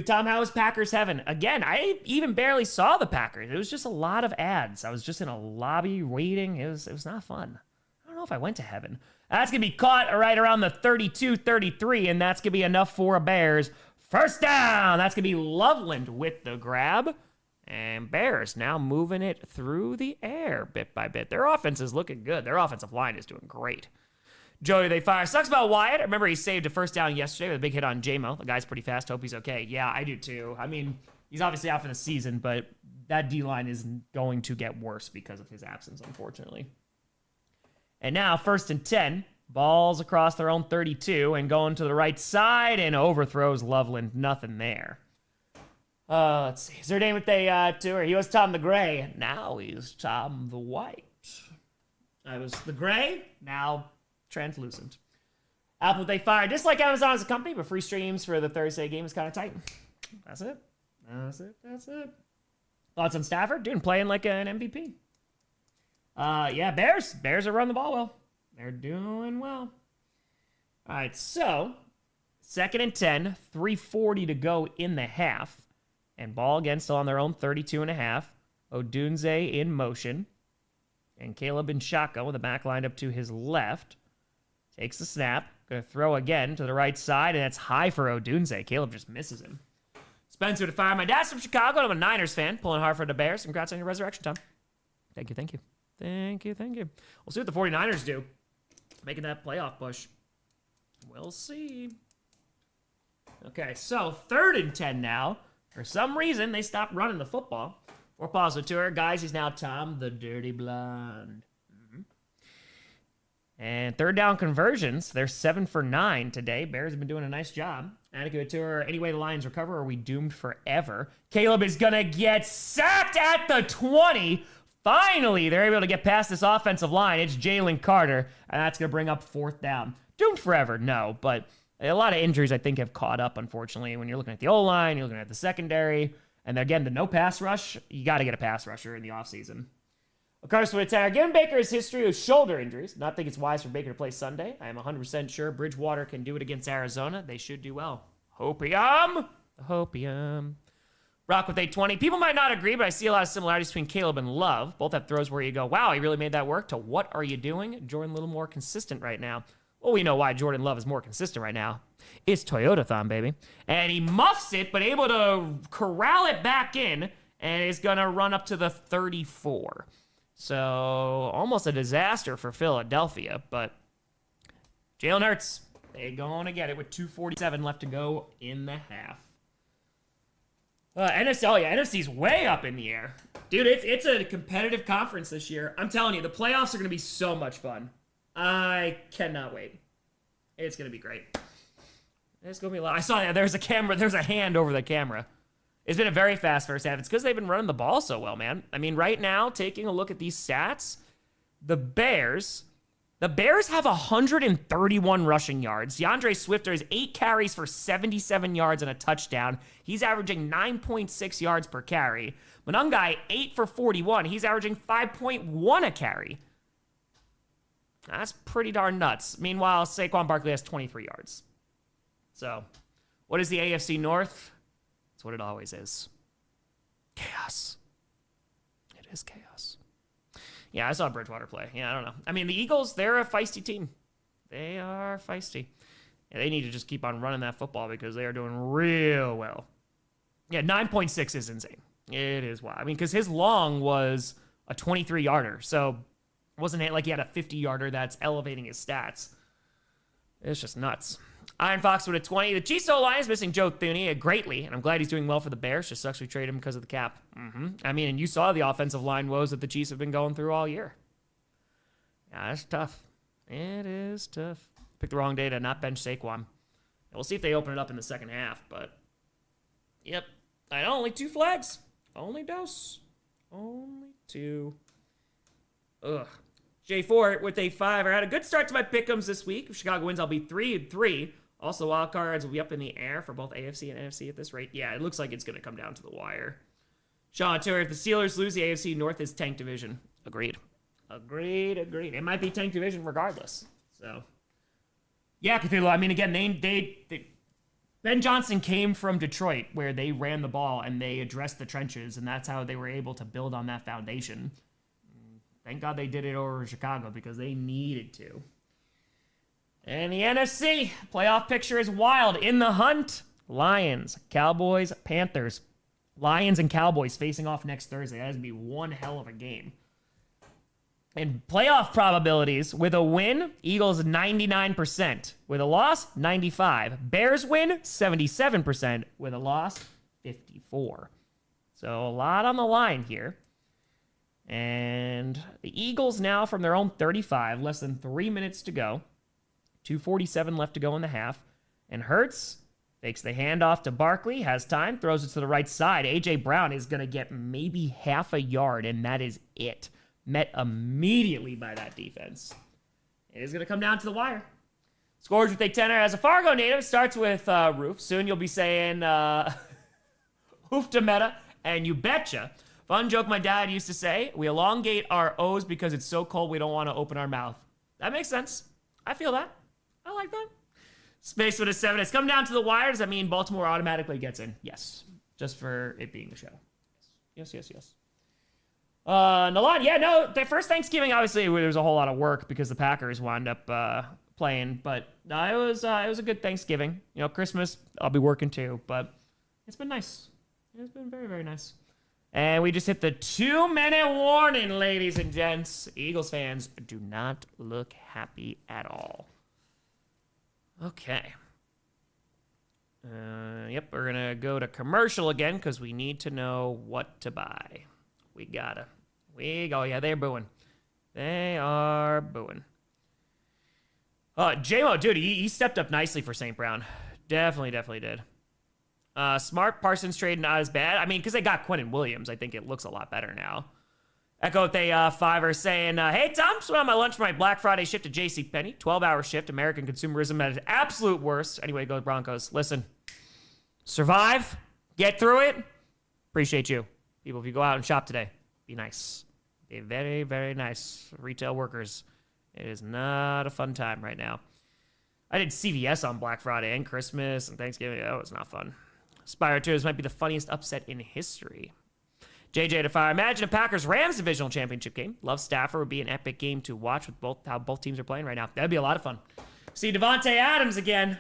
Tom, how was Packers heaven? Again, I even barely saw the Packers. It was just a lot of ads. I was just in a lobby waiting. It was not fun. I don't know if I went to heaven. That's going to be caught right around the 32-33, and that's going to be enough for a Bears. First down. That's going to be Loveland with the grab. And Bears now moving it through the air bit by bit. Their offense is looking good. Their offensive line is doing great. Joey, they fire. Sucks about Wyatt. I remember he saved a first down yesterday with a big hit on J-Mo. The guy's pretty fast. Hope he's okay. Yeah, I do too. I mean, he's obviously out for the season, but that D-line is going to get worse because of his absence, unfortunately. And now, 1st and 10. Balls across their own 32 and going to the right side and overthrows Loveland. Nothing there. Let's see. Is there a name with they tour? He was Tom the Gray. Now he's Tom the White. I was the Gray. Now translucent. Apple they fire. Just like Amazon as a company, but free streams for the Thursday game is kind of tight. That's it. Thoughts on Stafford? Dude, playing like an MVP. Yeah, Bears. Bears are running the ball well. They're doing well. All right, so 2nd and 10, 3:40 to go in the half. And ball again still on their own 32.5. Odunze in motion. And Caleb in shotgun with the back lined up to his left. Takes the snap. Going to throw again to the right side. And that's high for Odunze. Caleb just misses him. Spencer to fire. My dad's from Chicago. I'm a Niners fan. Pulling hard for the Bears. Congrats on your resurrection, Tom. Thank you. We'll see what the 49ers do. Making that playoff push. We'll see. Okay, so 3rd and 10 now. For some reason, they stopped running the football. For Positor, guys, he's now Tom the Dirty Blonde. And 3rd down conversions. They're 7 for 9 today. Bears have been doing a nice job. Adequate tour. Anyway, the Lions recover. Are we doomed forever? Caleb is going to get sacked at the 20. Finally, they're able to get past this offensive line. It's Jalen Carter, and that's going to bring up 4th down. Doomed forever? No, but a lot of injuries, I think, have caught up, unfortunately. When you're looking at the O-line, you're looking at the secondary, and again, the no pass rush, you got to get a pass rusher in the offseason. Carson with a tag. Given Baker's history of shoulder injuries, not think it's wise for Baker to play Sunday. I am 100% sure Bridgewater can do it against Arizona. They should do well. Hopium. Rock with 820. People might not agree, but I see a lot of similarities between Caleb and Love. Both have throws where you go, wow, he really made that work, to what are you doing? Jordan a little more consistent right now. Well, we know why Jordan Love is more consistent right now. It's Toyota-thon, baby. And he muffs it, but able to corral it back in, and is going to run up to the 34. So, almost a disaster for Philadelphia, but Jalen Hurts, they're going to get it with 2:47 left to go in the half. NFC's way up in the air. Dude, it's a competitive conference this year. I'm telling you, the playoffs are going to be so much fun. I cannot wait. It's going to be great. It's going to be a lot. I saw that there's a hand over the camera. It's been a very fast first half. It's because they've been running the ball so well, man. I mean, right now, taking a look at these stats, the Bears have 131 rushing yards. DeAndre Swift has 8 carries for 77 yards and a touchdown. He's averaging 9.6 yards per carry. Monangai, 8 for 41. He's averaging 5.1 a carry. That's pretty darn nuts. Meanwhile, Saquon Barkley has 23 yards. So, what is the AFC North? It's what it always is. Chaos. It is chaos. Yeah, I saw Bridgewater play. Yeah, I don't know. I mean, the Eagles, they're a feisty team. They are feisty. Yeah, they need to just keep on running that football because they are doing real well. Yeah, 9.6 is insane. It is wild. I mean, because his long was a 23-yarder. So it wasn't like he had a 50-yarder that's elevating his stats. It's just nuts. Iron Fox with a 20. The Chiefs O-line is missing Joe Thuney greatly, and I'm glad he's doing well for the Bears. Just sucks we traded him because of the cap. I mean, and you saw the offensive line woes that the Chiefs have been going through all year. Yeah, that's tough. It is tough. Picked the wrong day to not bench Saquon. We'll see if they open it up in the second half, but yep. I know, only 2 flags. Only dos. Only 2. Ugh. J4 with a 5. I had a good start to my pick'ems this week. If Chicago wins, I'll be 3-3. Also, wild cards will be up in the air for both AFC and NFC at this rate. Yeah, it looks like it's going to come down to the wire. Sean Turner, if the Steelers lose, the AFC North is tank division. Agreed. It might be tank division regardless. So, yeah, Cthulhu, I mean, again, they Ben Johnson came from Detroit where they ran the ball and they addressed the trenches, and that's how they were able to build on that foundation. Thank God they did it over in Chicago because they needed to. And the NFC playoff picture is wild. In the hunt, Lions, Cowboys, Panthers. Lions and Cowboys facing off next Thursday. That is going to be one hell of a game. And playoff probabilities, with a win, Eagles 99%. With a loss, 95%. Bears win, 77%. With a loss, 54%. So a lot on the line here. And the Eagles now from their own 35, less than 3 minutes to go. 2:47 left to go in the half. And Hurts fakes the handoff to Barkley, has time, throws it to the right side. A.J. Brown is going to get maybe half a yard, and that is it. Met immediately by that defense. It is going to come down to the wire. Scores with a tenor. As a Fargo native, starts with Roof. Soon you'll be saying Oof to Meta, and you betcha. Fun joke my dad used to say, we elongate our O's because it's so cold we don't want to open our mouth. That makes sense. I feel that. I like that. Space with a 7. It's come down to the wire. Does that mean Baltimore automatically gets in? Yes. Just for it being the show. Yes. Nalan, yeah, no, the first Thanksgiving, obviously, there was a whole lot of work because the Packers wound up playing, but it was a good Thanksgiving. You know, Christmas, I'll be working too, but it's been nice. It's been very, very nice. And we just hit the 2-minute warning, ladies and gents. Eagles fans do not look happy at all. Okay. Yep, we're going to go to commercial again because we need to know what to buy. We go. Yeah, they're booing. They are booing. J-Mo, dude, he stepped up nicely for St. Brown. Definitely did. Smart Parsons trade, not as bad. I mean, because they got Quinnen Williams, I think it looks a lot better now. Echo with a 5er saying, hey, Tom, just went on my lunch for my Black Friday shift to JCPenney. 12-hour shift. American consumerism at its absolute worst. Anyway, go Broncos. Listen, survive. Get through it. Appreciate you. People, if you go out and shop today, be nice. A very, very nice. Retail workers. It is not a fun time right now. I did CVS on Black Friday and Christmas and Thanksgiving. That was not fun. Spire 2 might be the funniest upset in history. JJ to Fire. Imagine a Packers-Rams divisional championship game. Love Stafford would be an epic game to watch with how both teams are playing right now. That'd be a lot of fun. See Devontae Adams again.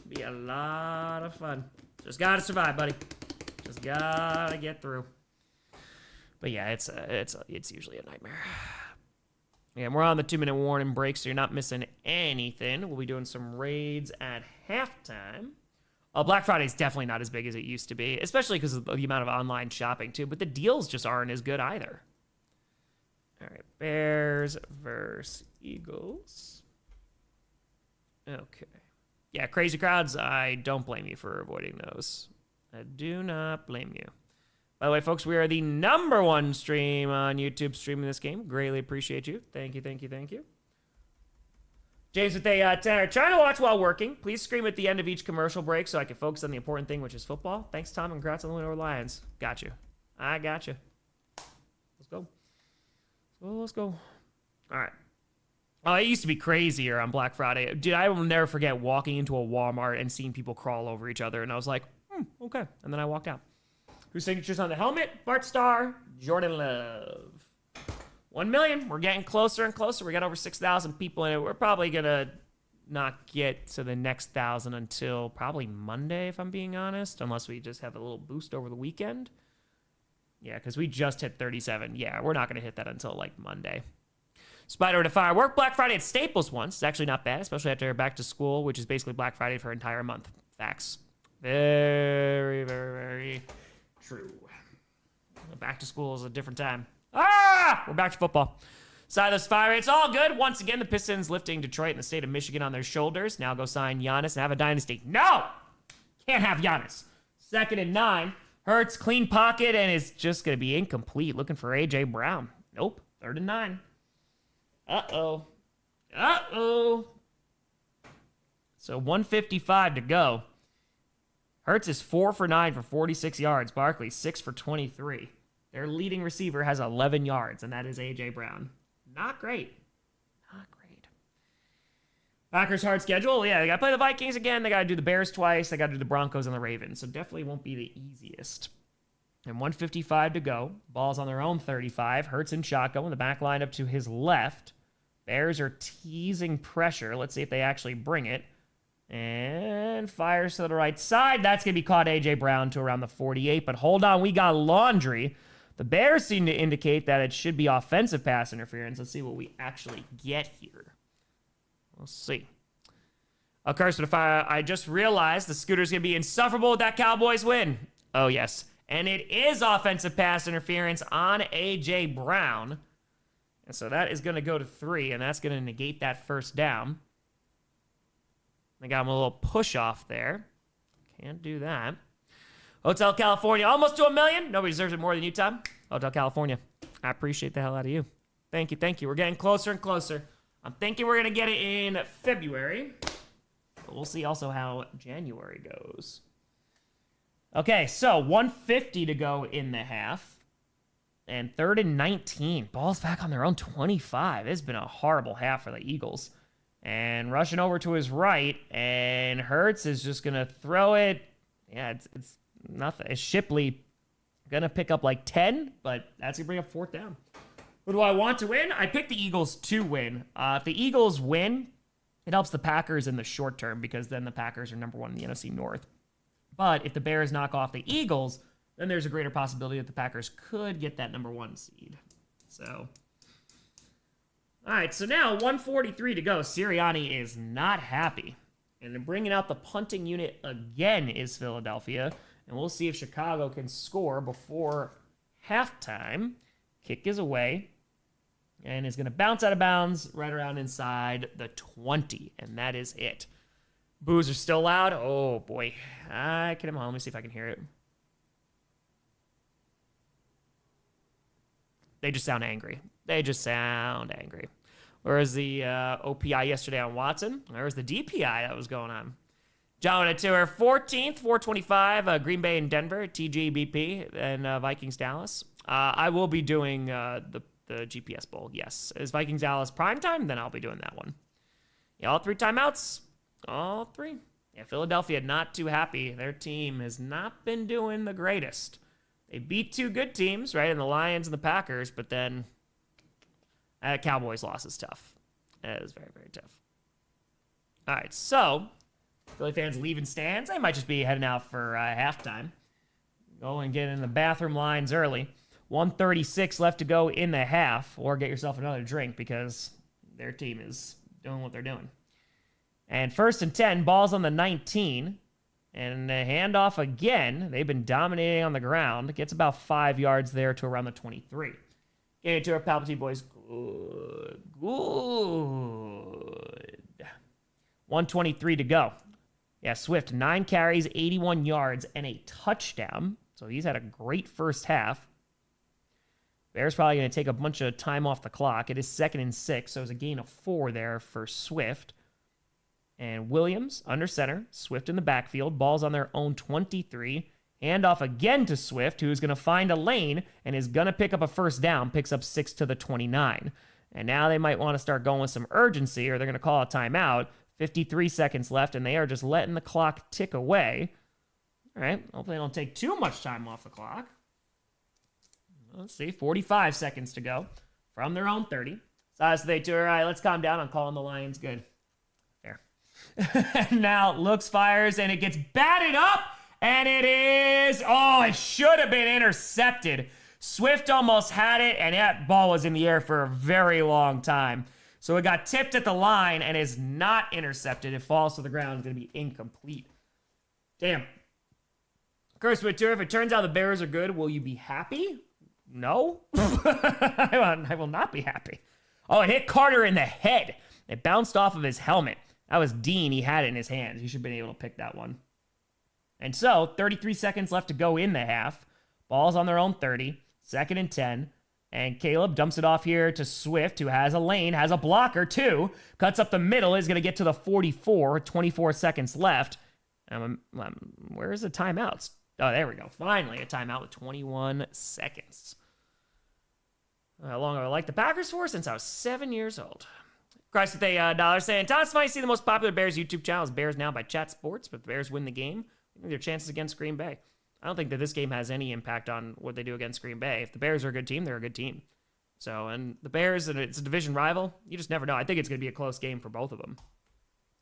Be a lot of fun. Just gotta survive, buddy. Just gotta get through. But yeah, it's usually a nightmare. Yeah, we're on the 2-minute warning break, so you're not missing anything. We'll be doing some raids at halftime. Black Friday is definitely not as big as it used to be, especially because of the amount of online shopping, too. But the deals just aren't as good either. All right, Bears versus Eagles. Okay. Yeah, crazy crowds, I don't blame you for avoiding those. I do not blame you. By the way, folks, we are the #1 stream on YouTube streaming this game. Greatly appreciate you. Thank you, thank you, thank you. James with a tenor. Trying to watch while working. Please scream at the end of each commercial break so I can focus on the important thing, which is football. Thanks, Tom, and congrats on the win over Lions. Got you. I got you. Let's go. Let's go. All right. Oh, it used to be crazier on Black Friday. Dude, I will never forget walking into a Walmart and seeing people crawl over each other, and I was like, okay. And then I walked out. Whose signature's on the helmet? Bart Starr, Jordan Love. 1 million. We're getting closer and closer. We got over 6,000 people in it. We're probably going to not get to the next 1,000 until probably Monday, if I'm being honest, unless we just have a little boost over the weekend. Yeah, because we just hit 37. Yeah, we're not going to hit that until like Monday. Spider to Fire. Work Black Friday at Staples once. It's actually not bad, especially after back to school, which is basically Black Friday for an entire month. Facts. Very, very, very true. Back to school is a different time. We're back to football. Silas Fire. It's all good. Once again, the Pistons lifting Detroit and the state of Michigan on their shoulders. Now go sign Giannis and have a dynasty. No! Can't have Giannis. 2nd and 9. Hurts, clean pocket, and is just going to be incomplete. Looking for A.J. Brown. Nope. 3rd and 9. Uh-oh. So 1:55 to go. Hurts is 4 for 9 for 46 yards. Barkley, 6 for 23. Their leading receiver has 11 yards, and that is A.J. Brown. Not great. Not great. Packers' hard schedule. Yeah, they got to play the Vikings again. They got to do the Bears twice. They got to do the Broncos and the Ravens. So definitely won't be the easiest. And 1:55 to go. Ball's on their own 35. Hurts in shotgun with the back line up to his left. Bears are teasing pressure. Let's see if they actually bring it. And fires to the right side. That's going to be caught A.J. Brown to around the 48. But hold on, we got laundry. The Bears seem to indicate that it should be offensive pass interference. Let's see what we actually get here. We'll see. A curse to the fire. I just realized the Scooter's going to be insufferable with that Cowboys win. Oh, yes. And it is offensive pass interference on A.J. Brown. And so that is going to go to 3, and that's going to negate that first down. They got him a little push off there. Can't do that. Hotel California, almost to 1 million. Nobody deserves it more than you, Tom. Hotel California, I appreciate the hell out of you. Thank you, thank you. We're getting closer and closer. I'm thinking we're going to get it in February. But we'll see also how January goes. Okay, so 1:50 to go in the half. And 3rd and 19. Ball's back on their own 25. It's been a horrible half for the Eagles. And rushing over to his right, and Hurts is just going to throw it. Yeah, it's nothing. Is Shipley going to pick up like 10? But that's going to bring up 4th down. Who do I want to win? I picked the Eagles to win. If the Eagles win, it helps the Packers in the short term because then the Packers are #1 in the NFC North. But if the Bears knock off the Eagles, then there's a greater possibility that the Packers could get that #1 seed. So, all right, so now 1:43 to go. Sirianni is not happy. And bringing out the punting unit again is Philadelphia. And we'll see if Chicago can score before halftime. Kick is away. And is going to bounce out of bounds right around inside the 20. And that is it. Boos are still loud. Oh, boy. I can let me see if I can hear it. They just sound angry. They just sound angry. Whereas the OPI yesterday on Watson, there was the DPI that was going on. John at tour 14th, 425, Green Bay and Denver, TGBP, and Vikings Dallas. I will be doing the the GPS Bowl. Yes. Is Vikings Dallas primetime? Then I'll be doing that one. Yeah, all 3 timeouts. All 3. Yeah, Philadelphia not too happy. Their team has not been doing the greatest. They beat 2 good teams, right? And the Lions and the Packers, but then Cowboys loss is tough. It was very, very tough. All right, so Philly fans leaving stands. They might just be heading out for halftime. Go and get in the bathroom lines early. 1:36 left to go in the half, or get yourself another drink because their team is doing what they're doing. And 1st and 10, ball's on the 19. And the handoff again. They've been dominating on the ground. Gets about 5 yards there to around the 23. Getting it to our Palpatine boys. Good. 1:23 to go. Yeah, Swift, 9 carries, 81 yards, and a touchdown. So he's had a great first half. Bears probably going to take a bunch of time off the clock. It is 2nd and 6, so it's a gain of 4 there for Swift. And Williams under center, Swift in the backfield, ball's on their own 23. Handoff again to Swift, who's going to find a lane and is going to pick up a first down, picks up 6 to the 29. And now they might want to start going with some urgency, or they're going to call a timeout. 53 seconds left, and they are just letting the clock tick away. All right, hopefully they don't take too much time off the clock. Let's see, 45 seconds to go from their own 30. So they do, all right, let's calm down. I'm calling the Lions good. There. And now looks, fires, and it gets batted up, and it is, it should have been intercepted. Swift almost had it, and that ball was in the air for a very long time. So it got tipped at the line and is not intercepted. It falls to the ground. It's going to be incomplete. Damn. Curse Twitter, if it turns out the Bears are good, will you be happy? No. I will not be happy. Oh, it hit Carter in the head. It bounced off of his helmet. That was Dean. He had it in his hands. He should have been able to pick that one. And so, 33 seconds left to go in the half. Ball's on their own 30. 2nd and 10. And Caleb dumps it off here to Swift, who has a lane, has a blocker too. Cuts up the middle, is going to get to the 44. 24 seconds left. Where's the timeouts? Oh, there we go. Finally, a timeout with 21 seconds. How long have I liked the Packers for? Since I was 7 years old. Christ with a dollar saying, Thomas might see the most popular Bears YouTube channel is Bears Now by Chat Sports, but the Bears win the game. I think their chances against Green Bay. I don't think that this game has any impact on what they do against Green Bay. If the Bears are a good team, they're a good team. So, and the Bears, and it's a division rival, you just never know. I think it's going to be a close game for both of them.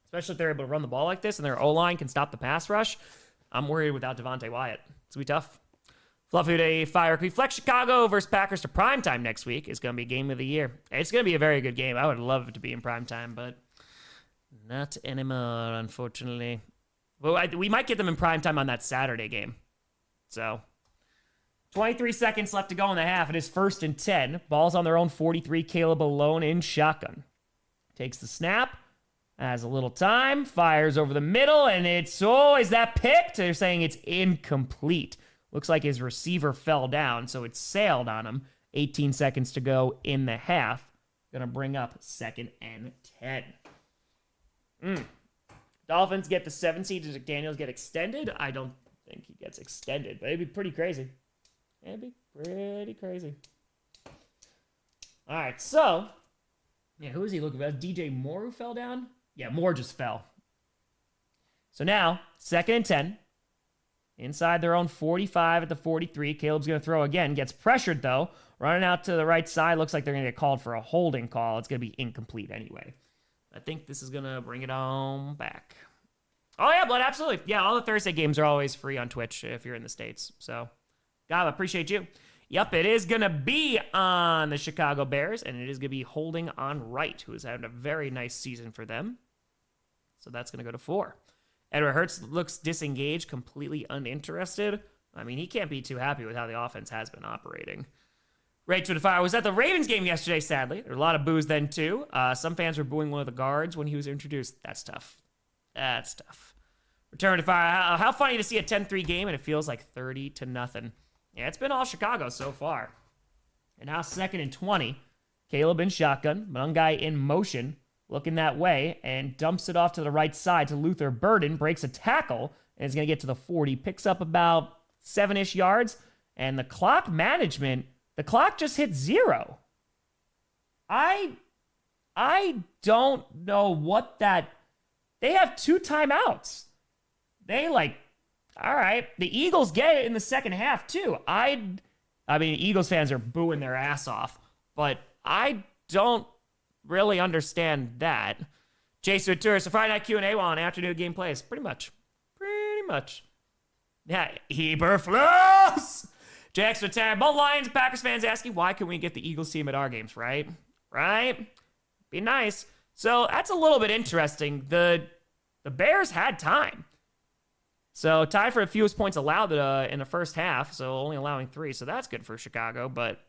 Especially if they're able to run the ball like this and their O-line can stop the pass rush. I'm worried without Devontae Wyatt. It's going to be tough. Fluffy Day Fire Flex Chicago versus Packers to primetime next week is going to be game of the year. It's going to be a very good game. I would love it to be in primetime, but not anymore, unfortunately. Well, we might get them in primetime on that Saturday game. So, 23 seconds left to go in the half. It is 1st and 10. Ball's on their own 43. Caleb alone in shotgun. Takes the snap. Has a little time. Fires over the middle. And it's, is that picked? They're saying it's incomplete. Looks like his receiver fell down, so it sailed on him. 18 seconds to go in the half. Gonna bring up 2nd and 10. Dolphins get the 7 seed. Does McDaniels get extended? I don't think he gets extended, but it'd be pretty crazy. It'd be pretty crazy. All right, so, yeah, who is he looking at? DJ Moore who fell down? Yeah, Moore just fell. So now, 2nd and 10. Inside their own 45 at the 43. Caleb's going to throw again. Gets pressured, though. Running out to the right side. Looks like they're going to get called for a holding call. It's going to be incomplete anyway. I think this is going to bring it on back. Oh, yeah, Blood, absolutely. Yeah, all the Thursday games are always free on Twitch if you're in the States. So, God, I appreciate you. Yep, it is going to be on the Chicago Bears, and it is going to be holding on Wright, who has had a very nice season for them. So that's going to go to 4. Edward Hurts looks disengaged, completely uninterested. I mean, he can't be too happy with how the offense has been operating. Rachel Fire was at the Ravens game yesterday, sadly. There were a lot of boos then, too. Some fans were booing one of the guards when he was introduced. That's tough. That's tough. Return to Fire. How funny to see a 10-3 game, and it feels like 30-0. Yeah, it's been all Chicago so far. And now 2nd and 20. Caleb in shotgun. One guy in motion. Looking that way, and dumps it off to the right side to Luther Burden, breaks a tackle, and is going to get to the 40, picks up about 7-ish yards, and the clock management, the clock just hit 0. I don't know what that. They have 2 timeouts. They all right. The Eagles get it in the second half too. I mean, Eagles fans are booing their ass off, but I don't really understand that. Jason Tourist, a Friday night Q&A while an afternoon game plays. Pretty much. Yeah, Heberflus! Jackson Tab, both Lions and Packers fans asking, why can we get the Eagles team at our games, right? Be nice. So that's a little bit interesting. The Bears had time. So tied for the fewest points allowed in the first half, so only allowing 3. So that's good for Chicago. But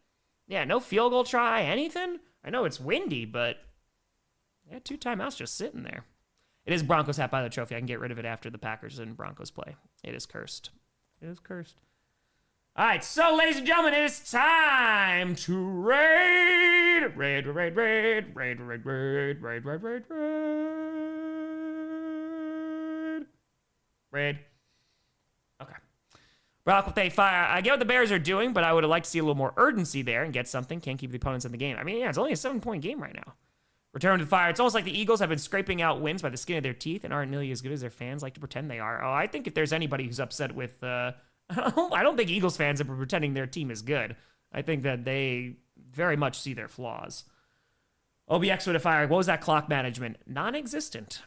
yeah, no field goal try, anything. I know it's windy, but yeah, 2 timeouts just sitting there. It is Broncos hat by the trophy. I can get rid of it after the Packers and Broncos play. It is cursed. All right, so ladies and gentlemen, it is time to raid. Okay. Brock with a fire. I get what the Bears are doing, but I would have liked to see a little more urgency there and get something. Can't keep the opponents in the game. I mean, yeah, it's only a 7-point game right now. Return to the fire. It's almost like the Eagles have been scraping out wins by the skin of their teeth and aren't nearly as good as their fans like to pretend they are. Oh, I think if there's anybody who's upset with, I don't think Eagles fans are pretending their team is good. I think that they very much see their flaws. OBX with a fire. What was that clock management? Non-existent.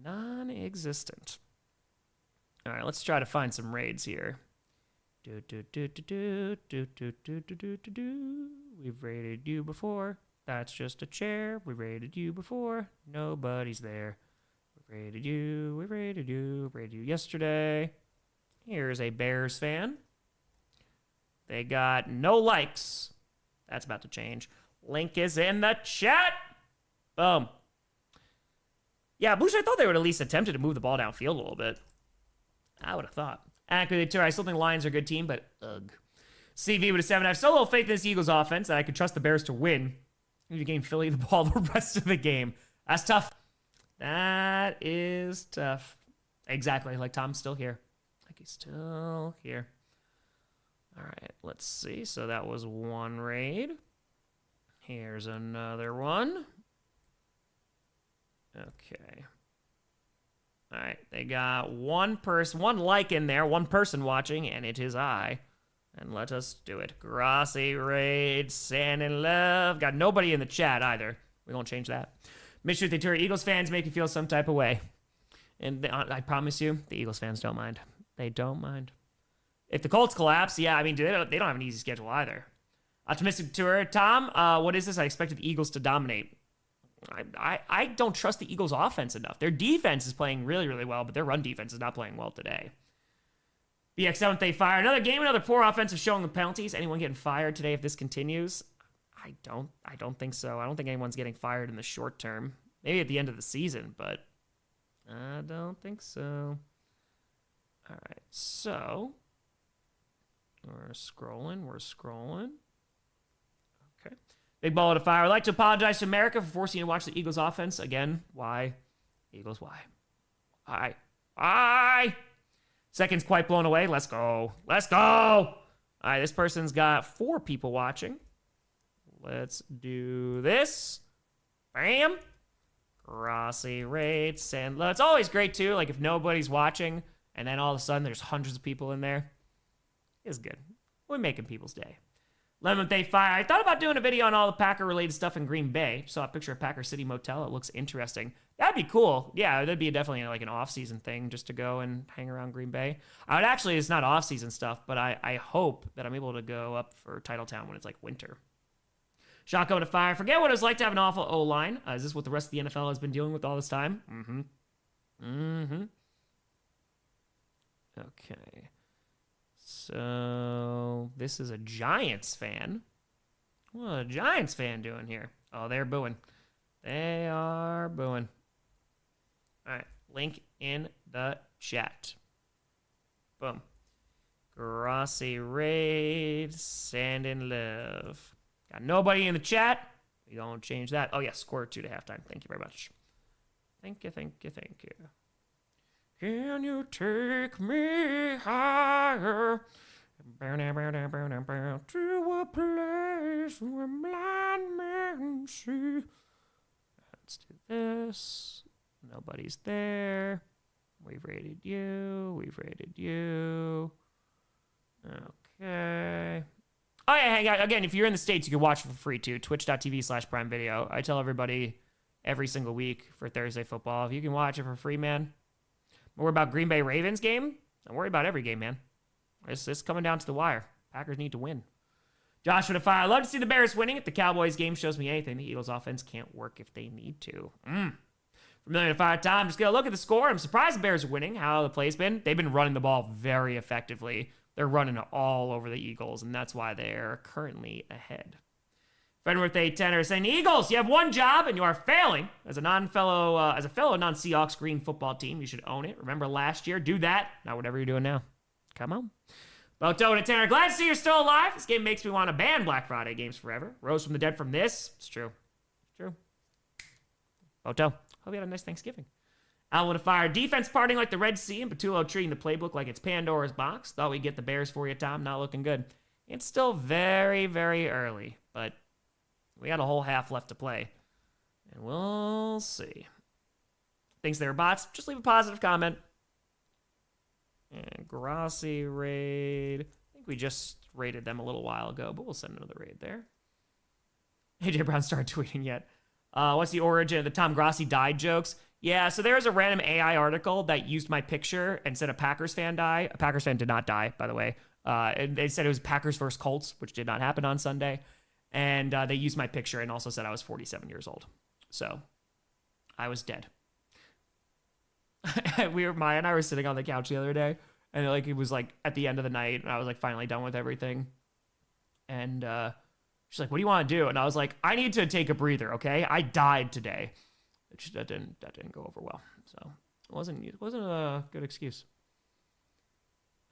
All right, let's try to find some raids here. We've raided you before. That's just a chair. We raided you before. Nobody's there. We raided you yesterday. Here's a Bears fan. They got no likes. That's about to change. Link is in the chat. Boom. Yeah, Bush, I thought they would at least attempted to move the ball downfield a little bit. I would have thought. Accurately, too. I still think Lions are a good team, but ugh. CV with a 7. I have so little faith in this Eagles offense that I could trust the Bears to win. You game Philly the ball the rest of the game. That's tough. That is tough. Exactly. Like Tom's still here. He's still here. All right. Let's see. So that was 1 raid. Here's another one. Okay. All right. They got 1 person, 1 like in there, 1 person watching, and it is I. And let us do it. Grossi, raid, sand and love. Got nobody in the chat either. We're going to change that. Mission the tour. Eagles fans make you feel some type of way. And I promise you, the Eagles fans don't mind. They don't mind. If the Colts collapse, yeah, I mean, they don't have an easy schedule either. Optimistic tour. Tom, what is this? I expected the Eagles to dominate. I don't trust the Eagles offense enough. Their defense is playing really, really well, but their run defense is not playing well today. BX7th, they fire. Another game, another poor offensive showing the penalties. Anyone getting fired today if this continues? I don't think so. I don't think anyone's getting fired in the short term. Maybe at the end of the season, but I don't think so. All right, so we're scrolling. Okay. Big ball to fire. I'd like to apologize to America for forcing you to watch the Eagles offense. Again, why? Eagles, why? Why? Seconds quite blown away. Let's go. All right, this person's got 4 people watching. Let's do this. Bam. Grossi, rates, and it's always great, too. Like, if nobody's watching, and then all of a sudden there's hundreds of people in there. It's good. We're making people's day. 11th day fire. I thought about doing a video on all the Packer-related stuff in Green Bay. Saw a picture of Packer City Motel. It looks interesting. That'd be cool. Yeah, that'd be definitely like an off-season thing just to go and hang around Green Bay. I would actually, it's not off-season stuff, but I hope that I'm able to go up for Titletown when it's like winter. Shotgun to fire. Forget what it was like to have an awful O-line. Is this what the rest of the NFL has been dealing with all this time? Okay. So, this is a Giants fan. What a Giants fan doing here? Oh, they're booing. They are booing. All right. Link in the chat. Boom. Grossi raid. Sand and love. Got nobody in the chat. We don't change that. Oh, yeah. Score 2 to halftime. Thank you very much. Thank you. Can you take me higher? To a place where blind men see. Let's do this. Nobody's there. We've rated you. We've rated you. Okay. Oh, yeah, hang out. Again, if you're in the States, you can watch it for free, too. Twitch.tv/Prime Video. I tell everybody every single week for Thursday football, if you can watch it for free, man. Don't worry about Green Bay Ravens game. Don't worry about every game, man. It's coming down to the wire. Packers need to win. Josh with a fire. I love to see the Bears winning. If the Cowboys game shows me anything, the Eagles offense can't work if they need to. From million to fire time, just gonna look at the score. I'm surprised the Bears are winning. How the play's been. They've been running the ball very effectively. They're running it all over the Eagles, and that's why they're currently ahead. Friend with a tenor saying, Eagles, you have one job and you are failing. As a fellow non-Seahawks green football team, you should own it. Remember last year? Do that. Not whatever you're doing now. Come on. Boto and a tenor. Glad to see you're still alive. This game makes me want to ban Black Friday games forever. Rose from the dead from this. It's true. It's true. Boto. Hope you had a nice Thanksgiving. Al with a fire. Defense parting like the Red Sea and Patullo treating the playbook like it's Pandora's box. Thought we'd get the Bears for you, Tom. Not looking good. It's still very, very early, but we got a whole half left to play. And we'll see. Thinks they're bots. Just leave a positive comment. And Grossi raid. I think we just raided them a little while ago, but we'll send another raid there. AJ Brown started tweeting yet. What's the origin of the Tom Grossi died jokes? Yeah, so there was a random AI article that used my picture and said a Packers fan died. A Packers fan did not die, by the way. And they said it was Packers versus Colts, which did not happen on Sunday. And they used my picture and also said I was 47 years old. So I was dead. Maya and I were sitting on the couch the other day, and it was like at the end of the night, and I was like finally done with everything. And she's like, "What do you want to do?" And I was like, "I need to take a breather, okay? I died today." That didn't go over well. So it wasn't a good excuse.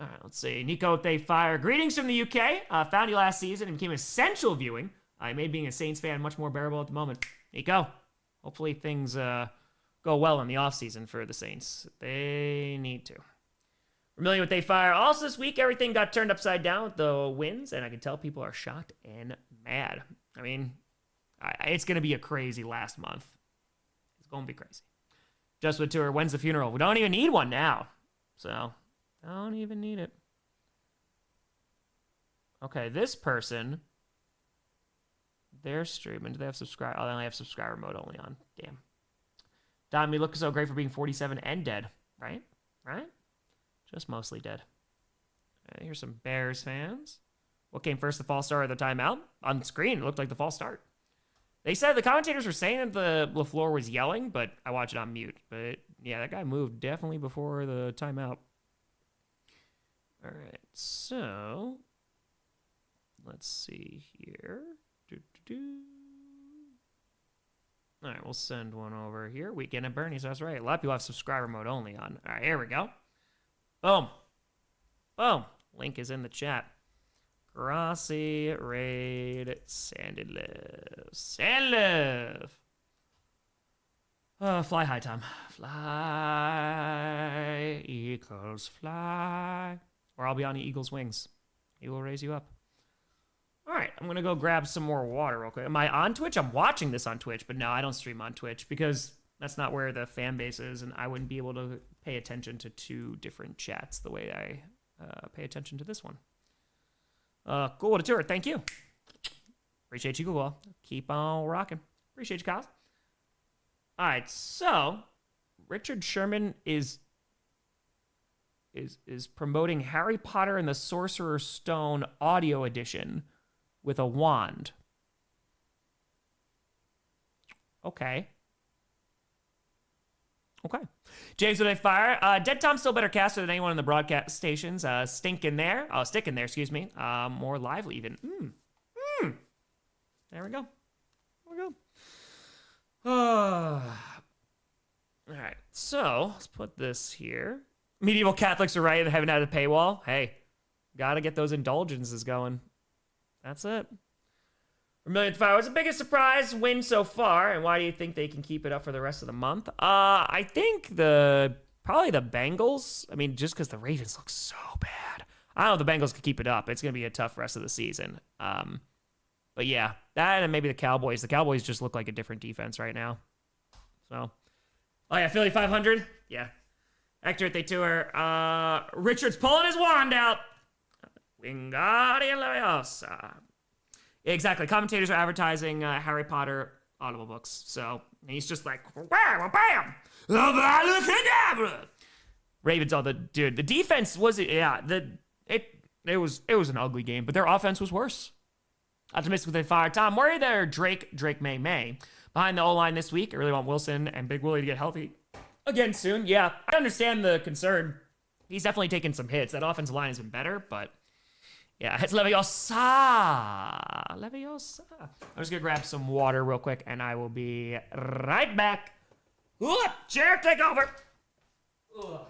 All right, let's see. Nico They Fire. Greetings from the UK. Found you last season and became essential viewing. I made being a Saints fan much more bearable at the moment. Nico, hopefully things go well in the offseason for the Saints. They need to. Familiar with They Fire. Also this week, everything got turned upside down with the wins, and I can tell people are shocked and mad. I mean, it's going to be a crazy last month. It's going to be crazy. Just with tour. When's the funeral? We don't even need one now. So, don't even need it. Okay, this person, they're streaming. Do they have subscribe? Oh, they only have subscriber mode only on. Damn. Don, you look so great for being 47 and dead, right? Right? Just mostly dead. Right, here's some Bears fans. What came first, the false start or the timeout? On screen, it looked like the false start. They said the commentators were saying that the LaFleur was yelling, but I watched it on mute. But yeah, that guy moved definitely before the timeout. All right, so let's see here. All right, we'll send one over here. Weekend at Bernie's, that's right. A lot of people have subscriber mode only on. All right, here we go. Boom. Boom. Link is in the chat. Grossi, raid, Sandliv. Sandliv! Fly high time. Fly, Eagles, fly. Or I'll be on the Eagles' wings. He will raise you up. All right, I'm going to go grab some more water real quick. Am I on Twitch? I'm watching this on Twitch, but no, I don't stream on Twitch because that's not where the fan base is, and I wouldn't be able to pay attention to two different chats the way I pay attention to this one. Cool, what a tour. Thank you. Appreciate you, Google. Keep on rocking. Appreciate you, Kyle. All right, so Richard Sherman is promoting Harry Potter and the Sorcerer's Stone audio edition with a wand. Okay. James with a fire. Dead Tom's still better caster than anyone in the broadcast stations. Stick in there, excuse me. More lively even. There we go. All right, so let's put this here. Medieval Catholics are right. They haven't had a paywall. Hey, gotta get those indulgences going. That's it. Millionth Fire. What's the biggest surprise win so far, and why do you think they can keep it up for the rest of the month? I think probably the Bengals. I mean, just because the Ravens look so bad. I don't know if the Bengals could keep it up. It's going to be a tough rest of the season. But yeah, that and maybe the Cowboys. The Cowboys just look like a different defense right now. So, oh yeah, Philly 500. Yeah. Hector they tour. Richard's pulling his wand out. Wingardium Leviosa. Exactly. Commentators are advertising Harry Potter Audible books. So he's just like, bam, bam. Ravens all the dude. The defense was it was an ugly game, but their offense was worse. Optimistic they fired Tom Murray there. Drake May behind the O-line this week. I really want Wilson and Big Willie to get healthy again soon. Yeah, I understand the concern. He's definitely taken some hits. That offensive line has been better, but yeah, it's Leviosa. I'm just gonna grab some water real quick, and I will be right back. Ooh, chair, take over. Ugh.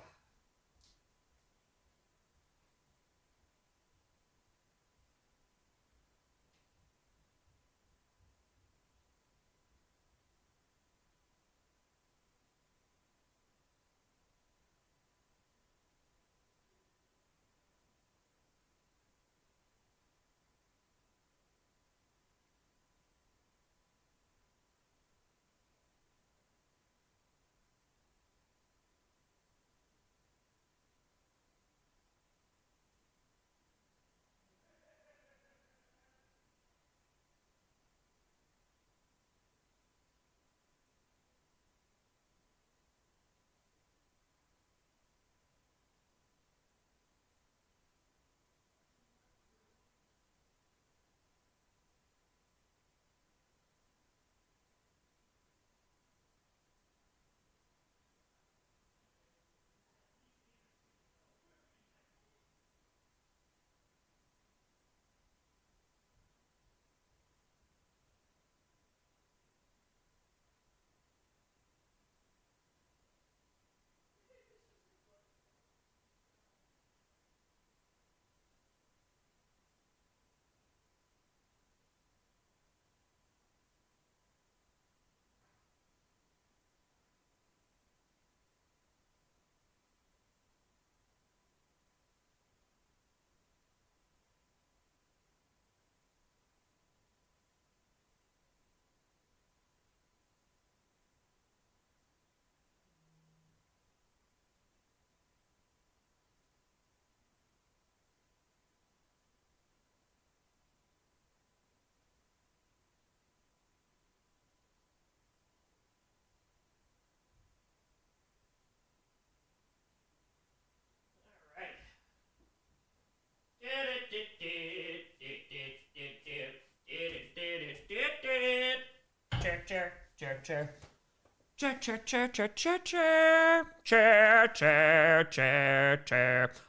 Chair.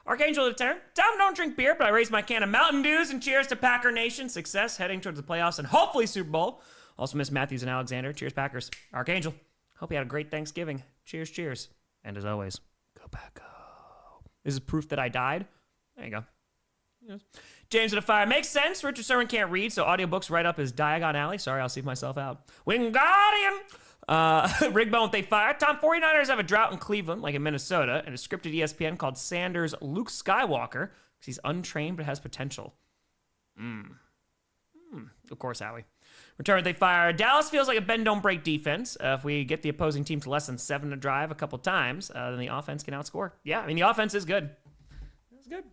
Archangel the Terror. Tom, don't drink beer, but I raise my can of Mountain Dews and cheers to Packer Nation. Success heading towards the playoffs and hopefully Super Bowl. Also miss Matthews and Alexander. Cheers, Packers. Archangel. Hope you had a great Thanksgiving. Cheers. And as always, go Paco. This is proof that I died. There you go. Yes. James with a fire. Makes sense. Richard Sermon can't read, so audiobooks right up his Diagon Alley. Sorry, I'll see myself out. Wingardium. Rigbone with a fire. Tom, 49ers have a drought in Cleveland, like in Minnesota, and a scripted ESPN called Sanders Luke Skywalker, because he's untrained but has potential. Of course, Howie. Return with a fire. Dallas feels like a bend don't break defense. If we get the opposing team to less than 7 to drive a couple times, then the offense can outscore. Yeah, I mean, the offense is good. It's good.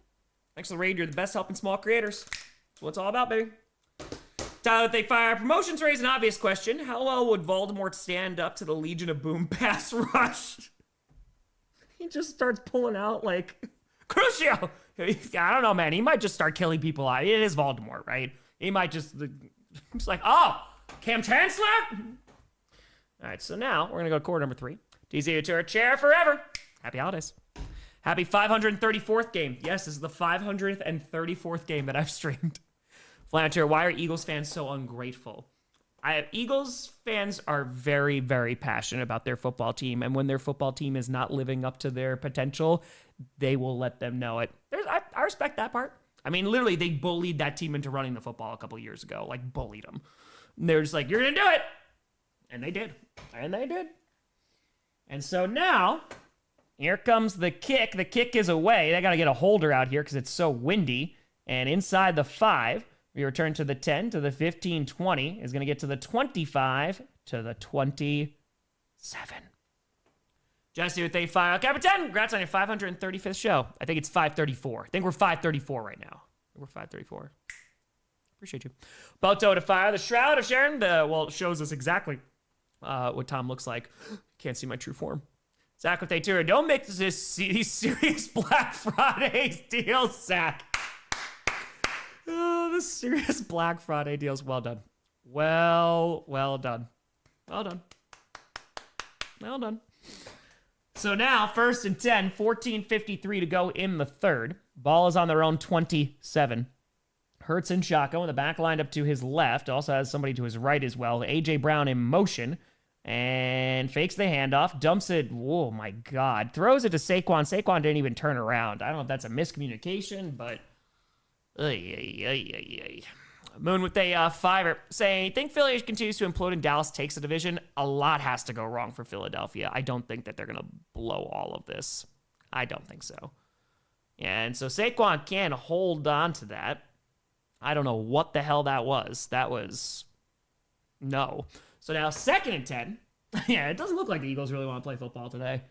Thanks to the raid, you're the best helping small creators. That's what it's all about, baby. Tyler, they fire. Promotions raise an obvious question. How well would Voldemort stand up to the Legion of Boom pass rush? He just starts pulling out, like, Crucio! I don't know, man. He might just start killing people. It is Voldemort, right? He might just, it's like, oh, Cam Chancellor? All right, so now we're going to go to quarter number 3. DZ to our chair forever. Happy holidays. Happy 534th game. Yes, this is the 534th game that I've streamed. Flancher, why are Eagles fans so ungrateful? Eagles fans are very, very passionate about their football team, and when their football team is not living up to their potential, they will let them know it. I respect that part. I mean, literally, they bullied that team into running the football a couple years ago. Like, bullied them. And they're just like, you're going to do it! And they did. And so now, Here comes the kick. The kick is away. They got to get a holder out here because it's so windy. And inside the 5, we return to the 10, to the 15, 20. Is going to get to the 25, to the 27. Jesse with a fire. Capitan, congrats on your 535th show. I think it's 534. I think we're 534 right now. We're 534. Appreciate you. Boto to fire. The Shroud of Sharon. It shows us exactly what Tom looks like. Can't see my true form. Zach with a tour. Don't make these serious Black Friday deals, Zach. Oh, the serious Black Friday deals. Well done. Well done. Well done. Well done. So now, 1st and 10, 14:53 to go in the third. Ball is on their own 27. Hurts and Shotgun with the back lined up to his left. Also has somebody to his right as well. A.J. Brown in motion. And fakes the handoff. Dumps it. Oh, my God. Throws it to Saquon. Saquon didn't even turn around. I don't know if that's a miscommunication, but... Moon with a fiver saying, think Philly continues to implode and Dallas takes the division. A lot has to go wrong for Philadelphia. I don't think that they're going to blow all of this. I don't think so. And so Saquon can hold on to that. I don't know what the hell that was. That was... No. So now 2nd and 10. Yeah, it doesn't look like the Eagles really want to play football today.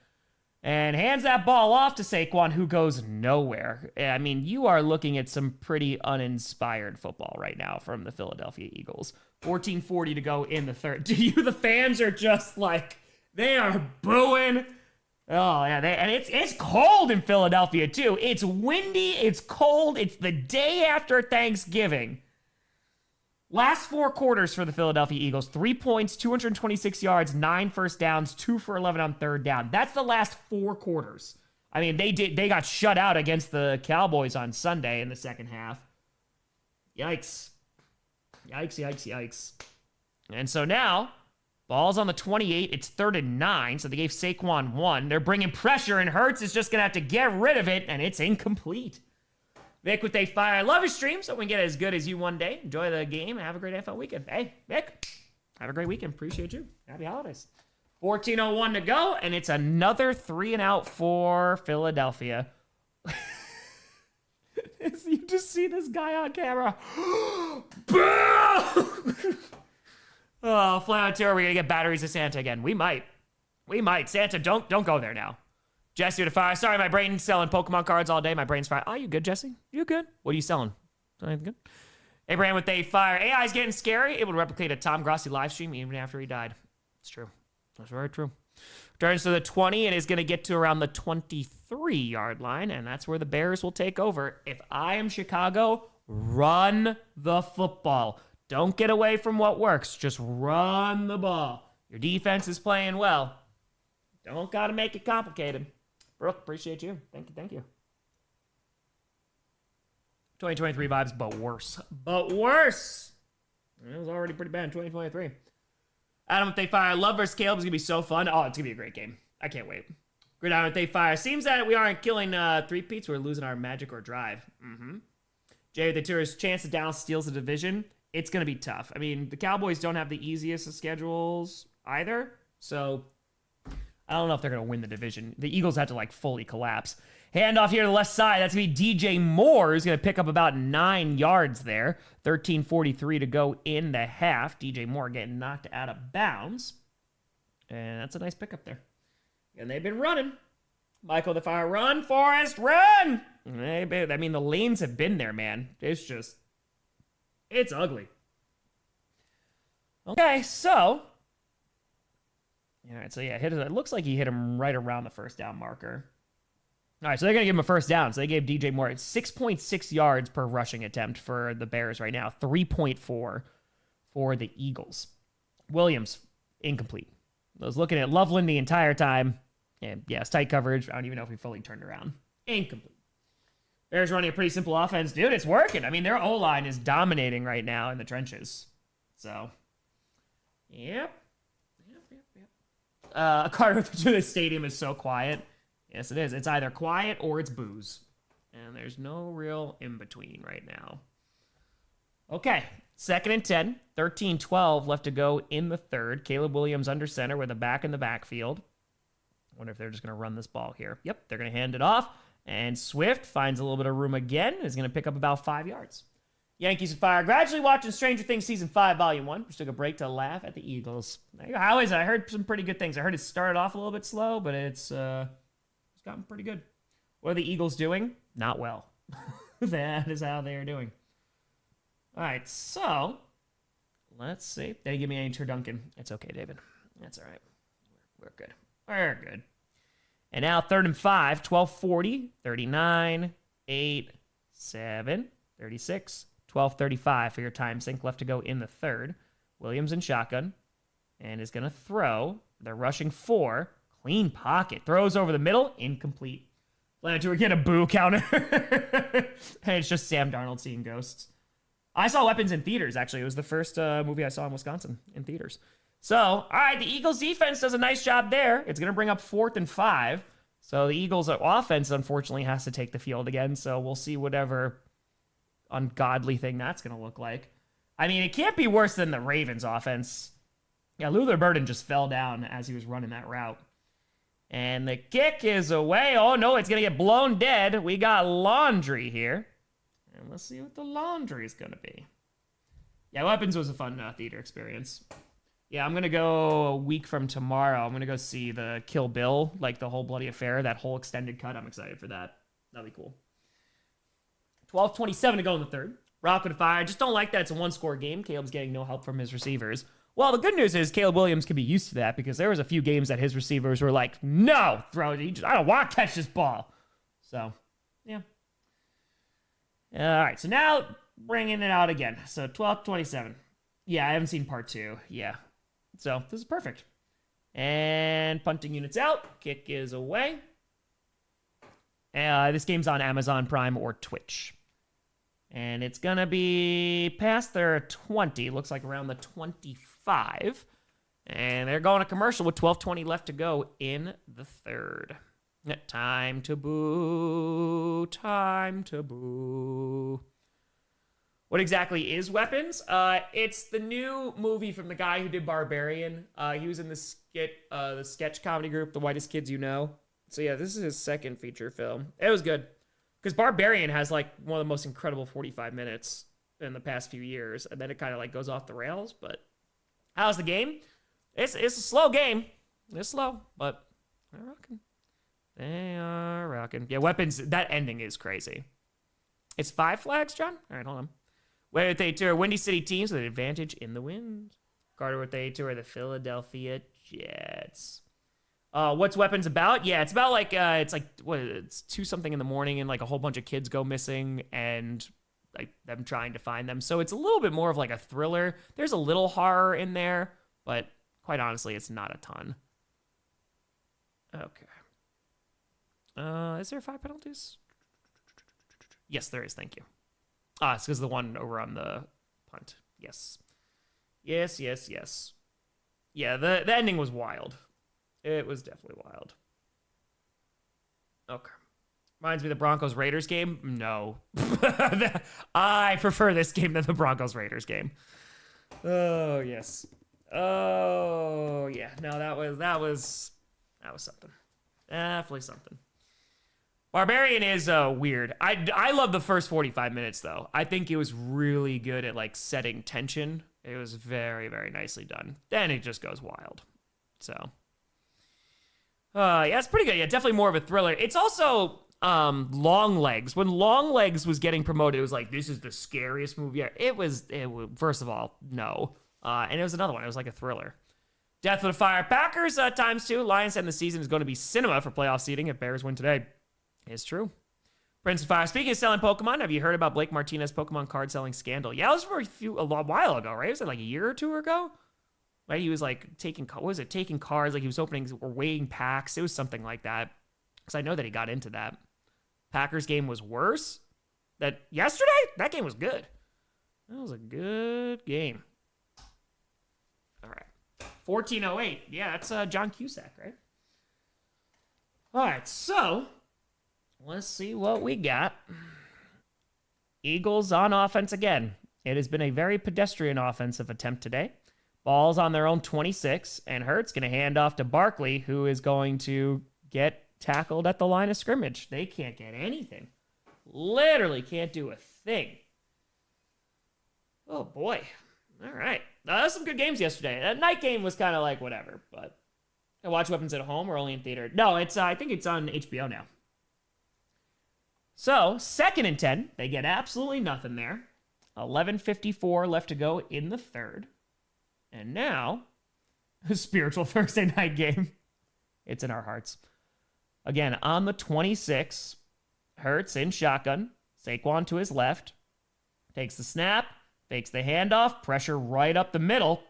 And hands that ball off to Saquon, who goes nowhere. I mean, you are looking at some pretty uninspired football right now from the Philadelphia Eagles. 14:40 to go in the third. The fans are just like, they are booing. Oh, yeah. And it's cold in Philadelphia, too. It's windy. It's cold. It's the day after Thanksgiving. Last 4 quarters for the Philadelphia Eagles, 3 points, 226 yards, 9 first downs, 2 for 11 on third down. That's the last 4 quarters. I mean, they got shut out against the Cowboys on Sunday in the second half. Yikes. Yikes. And so now, ball's on the 28. It's 3rd and 9, so they gave Saquon 1. They're bringing pressure, and Hurts is just going to have to get rid of it, and it's incomplete. Vic with a fire. I love your stream, so we can get as good as you one day. Enjoy the game and have a great NFL weekend. Hey, Vic, have a great weekend. Appreciate you. Happy holidays. 14:01 to go, and it's another 3 and out for Philadelphia. You just see this guy on camera. Oh, fly on tour. We're going to get batteries of Santa again. We might. Santa, don't go there now. Jesse with a fire. Sorry, my brain's selling Pokemon cards all day. My brain's fire. Oh, you good, Jesse? You good? What are you selling? Anything good? Abraham with a fire. AI's getting scary. Able to replicate a Tom Grossi live stream even after he died. It's true. That's very true. Turns to the 20 and is going to get to around the 23-yard line, and that's where the Bears will take over. If I am Chicago, run the football. Don't get away from what works. Just run the ball. Your defense is playing well. Don't got to make it complicated. Brooke, appreciate you. Thank you. 2023 vibes, but worse. It was already pretty bad in 2023. Adam with they fire. Love versus Caleb is going to be so fun. Oh, it's going to be a great game. I can't wait. Gridiron with they fire. Seems that we aren't killing three-peats. We're losing our magic or drive. Jay with the tour's chance that Dallas steals the division. It's going to be tough. I mean, the Cowboys don't have the easiest of schedules either. So... I don't know if they're going to win the division. The Eagles have to, fully collapse. Handoff here to the left side. That's going to be DJ Moore, who's going to pick up about 9 yards there. 13:43 to go in the half. DJ Moore getting knocked out of bounds. And that's a nice pickup there. And they've been running. Michael the Fire, run, Forrest, run! I mean, the lanes have been there, man. It's ugly. Okay, so... All right, so yeah, it looks like he hit him right around the first down marker. All right, so they're going to give him a first down. So they gave DJ Moore 6.6 yards per rushing attempt for the Bears right now, 3.4 for the Eagles. Williams, incomplete. I was looking at Loveland the entire time. And yeah, it's tight coverage. I don't even know if he fully turned around. Incomplete. Bears running a pretty simple offense. Dude, it's working. I mean, their O-line is dominating right now in the trenches. So, yep. Carter to the stadium is so quiet. Yes, it is. It's either quiet or it's booze. And there's no real in-between right now. Okay, 2nd and 10. 13-12 left to go in the third. Caleb Williams under center with a back in the backfield. I wonder if they're just going to run this ball here. Yep, they're going to hand it off. And Swift finds a little bit of room again. Is going to pick up about 5 yards. Yankees and Fire. Gradually watching Stranger Things Season 5, Volume 1. Just took a break to laugh at the Eagles. There you go. How is it? I heard some pretty good things. I heard it started off a little bit slow, but it's gotten pretty good. What are the Eagles doing? Not well. That is how they are doing. All right, so let's see. They didn't give me any turducken. It's okay, David. That's all right. We're good. We're good. And now 3rd and 5, 12:40, 39, 8, 7, 36, 12:35 for your time sync left to go in the third. Williams in shotgun and is going to throw. They're rushing 4. Clean pocket. Throws over the middle. Incomplete. Flannery get a boo counter. And it's just Sam Darnold seeing ghosts. I saw Weapons in theaters, actually. It was the first movie I saw in Wisconsin in theaters. So, all right, the Eagles defense does a nice job there. It's going to bring up 4th and 5. So the Eagles offense, unfortunately, has to take the field again. So we'll see whatever ungodly thing that's going to look like. I mean, it can't be worse than the Ravens offense. Yeah, Luther Burden just fell down as he was running that route. And the kick is away. Oh, no, it's going to get blown dead. We got laundry here. And let's see what the laundry is going to be. Yeah, Weapons was a fun theater experience. Yeah, I'm going to go a week from tomorrow. I'm going to go see the Kill Bill, like the whole bloody affair, that whole extended cut. I'm excited for that. That'll be cool. 12:27 to go in the third. Rocket Fire. I just don't like that it's a one-score game. Caleb's getting no help from his receivers. Well, the good news is Caleb Williams can be used to that because there was a few games that his receivers were like, no, throw it. I don't want to catch this ball. So, yeah. All right, so now bringing it out again. So 12:27. Yeah, I haven't seen part 2. Yeah. So this is perfect. And punting units out. Kick is away. This game's on Amazon Prime or Twitch. And it's going to be past their 20. Looks like around the 25. And they're going to commercial with 12:20 left to go in the third. Time to boo. Time to boo. What exactly is Weapons? It's the new movie from the guy who did Barbarian. He was in the sketch comedy group, The Whitest Kids You Know. So yeah, this is his second feature film. It was good. Because Barbarian has like one of the most incredible 45 minutes in the past few years. And then it kind of like goes off the rails. But how's the game? It's a slow game. It's slow, but they're rocking. They are rocking. Yeah, Weapons, that ending is crazy. It's 5 flags, John? All right, hold on. Where they two are Windy City teams with an advantage in the wind. Carter with they two are the Philadelphia Jets. What's Weapons about? Yeah, it's about like it's 2 something in the morning and like a whole bunch of kids go missing and like them trying to find them. So it's a little bit more of like a thriller. There's a little horror in there, but quite honestly, it's not a ton. Okay. Is there 5 penalties? Yes, there is. Thank you. It's because the one over on the punt. Yes. Yes. Yeah, the ending was wild. It was definitely wild. Okay. Reminds me of the Broncos-Raiders game? No. I prefer this game than the Broncos-Raiders game. Oh, yes. Oh, yeah. No, that was something. Definitely something. Barbarian is weird. I love the first 45 minutes, though. I think it was really good at, like, setting tension. It was very, very nicely done. Then it just goes wild. So, yeah, it's pretty good. Yeah, definitely more of a thriller. It's also Longlegs. When Longlegs was getting promoted, it was like, this is the scariest movie ever. It was first of all, no. And it was another one. It was like a thriller. Death with a Fire. Packers ×2. Lions end the season is going to be cinema for playoff seeding if Bears win today. It's true. Prince of Fire. Speaking of selling Pokemon, have you heard about Blake Martinez Pokemon card selling scandal? Yeah, it was a while ago, right? Was it like a year or 2 ago? Right? He was like taking cards, like he was opening or weighing packs. It was something like that. Because I know that he got into that. Packers game was worse. Yesterday? That game was good. That was a good game. All right. 1408. Yeah, that's John Cusack, right? All right, so let's see what we got. Eagles on offense again. It has been a very pedestrian offensive attempt today. Ball's on their own 26, and Hurts going to hand off to Barkley, who is going to get tackled at the line of scrimmage. They can't get anything. Literally can't do a thing. Oh, boy. All right. That was some good games yesterday. That night game was kind of like whatever, but I watch Weapons at Home or only in theater. No, it's I think it's on HBO now. So, 2nd and 10. They get absolutely nothing there. 11:54 left to go in the third. And now, a spiritual Thursday night game. It's in our hearts. Again, on the 26, Hurts in shotgun. Saquon to his left. Takes the snap. Fakes the handoff. Pressure right up the middle.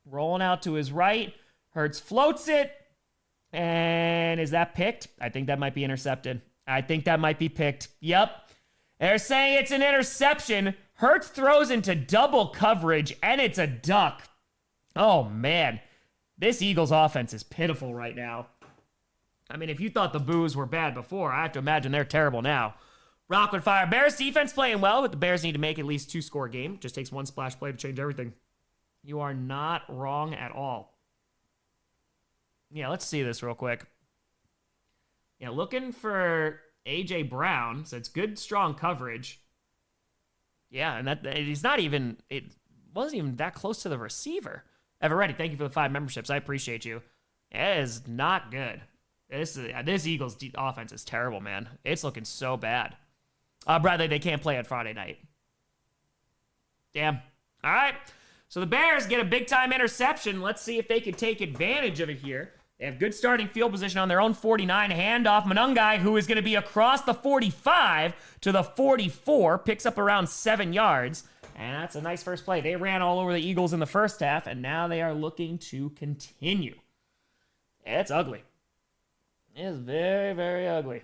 Rolling out to his right. Hurts floats it. And is that picked? I think that might be intercepted. I think that might be picked. Yep. They're saying it's an interception. Hurts throws into double coverage, and it's a duck. Oh, man. This Eagles offense is pitiful right now. I mean, if you thought the boos were bad before, I have to imagine they're terrible now. Rockwood Fire. Bears defense playing well, but the Bears need to make at least 2-score game. Just takes one splash play to change everything. You are not wrong at all. Yeah, let's see this real quick. Yeah, looking for A.J. Brown. So it's good, strong coverage. Yeah, and that he's not even, it wasn't even that close to the receiver. Eveready, thank you for the 5 memberships. I appreciate you. It is not good. This Eagles offense is terrible, man. It's looking so bad. Bradley, they can't play on Friday night. Damn. All right. So the Bears get a big-time interception. Let's see if they can take advantage of it here. They have good starting field position on their own 49. Handoff Monungai, who is going to be across the 45 to the 44. Picks up around 7 yards. And that's a nice first play. They ran all over the Eagles in the first half, and now they are looking to continue. It's ugly. It is very, very ugly.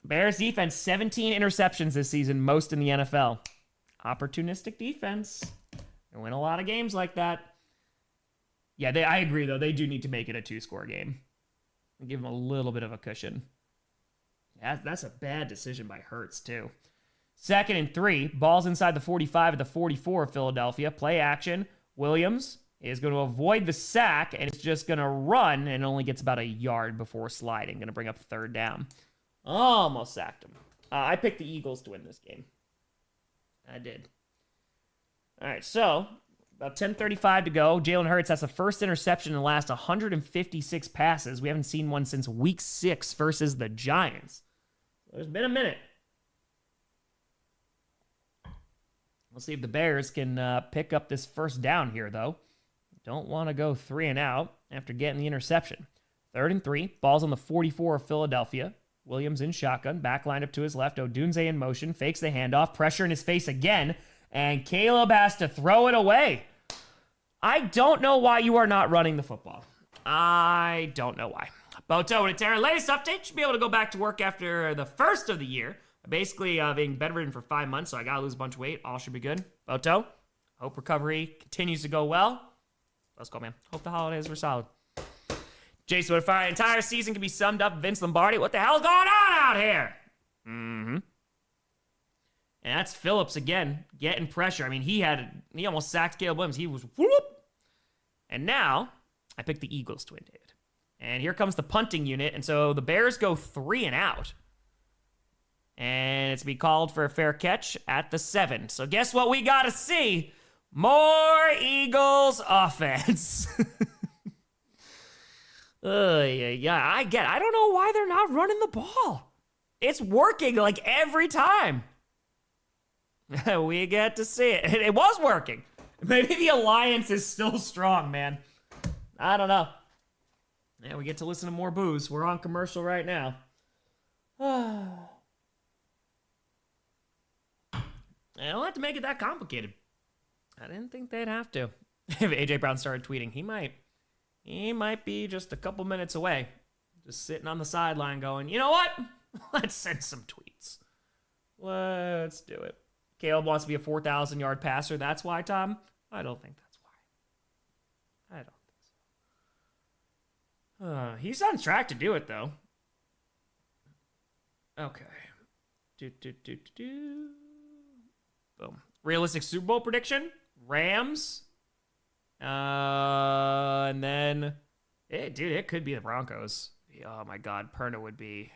Bears defense, 17 interceptions this season, most in the NFL. Opportunistic defense. They win a lot of games like that. Yeah, I agree, though. They do need to make it a 2-score game. Give them a little bit of a cushion. Yeah, that's a bad decision by Hurts, too. 2nd and 3. Ball's inside the 45 at the 44 of Philadelphia. Play action. Williams is going to avoid the sack, and it's just going to run, and only gets about a yard before sliding. Going to bring up 3rd down. Almost sacked him. I picked the Eagles to win this game. I did. All right, so about 10:35 to go. Jalen Hurts has the first interception in the last 156 passes. We haven't seen one since week 6 versus the Giants. There's been a minute. We'll see if the Bears can pick up this first down here, though. Don't want to go 3 and out after getting the interception. 3rd and 3. Ball's on the 44 of Philadelphia. Williams in shotgun. Back lined up to his left. Odunze in motion. Fakes the handoff. Pressure in his face again. And Caleb has to throw it away. I don't know why you are not running the football. I don't know why. Boto and Terra, latest update. Should be able to go back to work after the first of the year. Basically being bedridden for 5 months, so I got to lose a bunch of weight. All should be good. Boto, hope recovery continues to go well. Let's go, man. Hope the holidays were solid. Jason, if our entire season can be summed up, Vince Lombardi, what the hell's going on out here? Mm-hmm. And that's Phillips again, getting pressure. I mean, he almost sacked Caleb Williams. He was whoop. And now, I picked the Eagles to win, David. And here comes the punting unit. And so the Bears go 3 and out. And it's to be called for a fair catch at the 7. So guess what we got to see? More Eagles offense. I don't know why they're not running the ball. It's working like every time. We get to see it. It was working. Maybe the alliance is still strong, man. I don't know. Yeah, we get to listen to more boos. We're on commercial right now. I don't have to make it that complicated. I didn't think they'd have to. If A.J. Brown started tweeting, he might be just a couple minutes away. Just sitting on the sideline going, you know what? Let's send some tweets. Let's do it. Caleb wants to be a 4,000-yard passer. That's why, Tom? I don't think that's why. I don't think so. He's on track to do it, though. Okay. Boom. Realistic Super Bowl prediction? Rams And then, it could be the Broncos. Oh my God, Perna would be.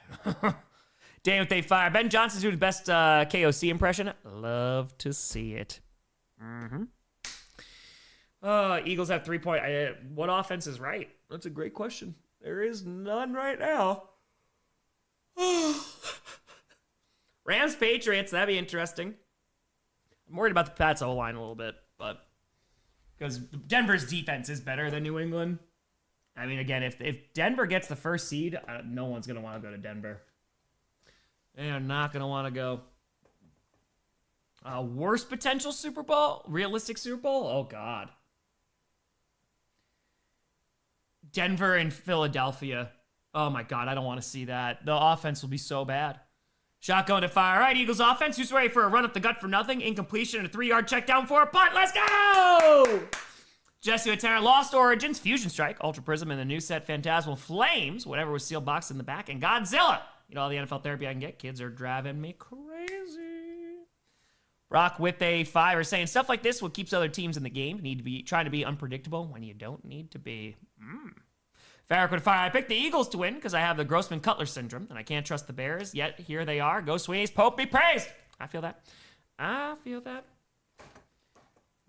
Damn if they fire. Ben Johnson's doing his best KOC impression. Love to see it. Eagles have 3 point. What offense is right? That's a great question. There is none right now. Rams Patriots, that'd be interesting. I'm worried about the Pats O-line a little bit, but because Denver's defense is better than New England. I mean, again, if Denver gets the first seed, no one's going to want to go to Denver. They are not going to want to go. Worst potential Super Bowl? Realistic Super Bowl? Oh, God. Denver and Philadelphia. Oh, my God, I don't want to see that. The offense will be so bad. Shotgun to fire. All right, Eagles offense. Who's ready for a run up the gut for nothing? Incompletion and a 3-yard check down for a punt. Let's go! Jesse Atara, Lost Origins, Fusion Strike, Ultra Prism, and the new set Phantasmal Flames, whatever was sealed box in the back, and Godzilla. You know, all the NFL therapy I can get. Kids are driving me crazy. Rock with a 5 or saying stuff like this what keeps other teams in the game. Need to be trying to be unpredictable when you don't need to be. Farrick with a 5. I picked the Eagles to win because I have the Grossman-Cutler syndrome, and I can't trust the Bears, yet here they are. Go Sweeney's, Pope be praised. I feel that. I feel that.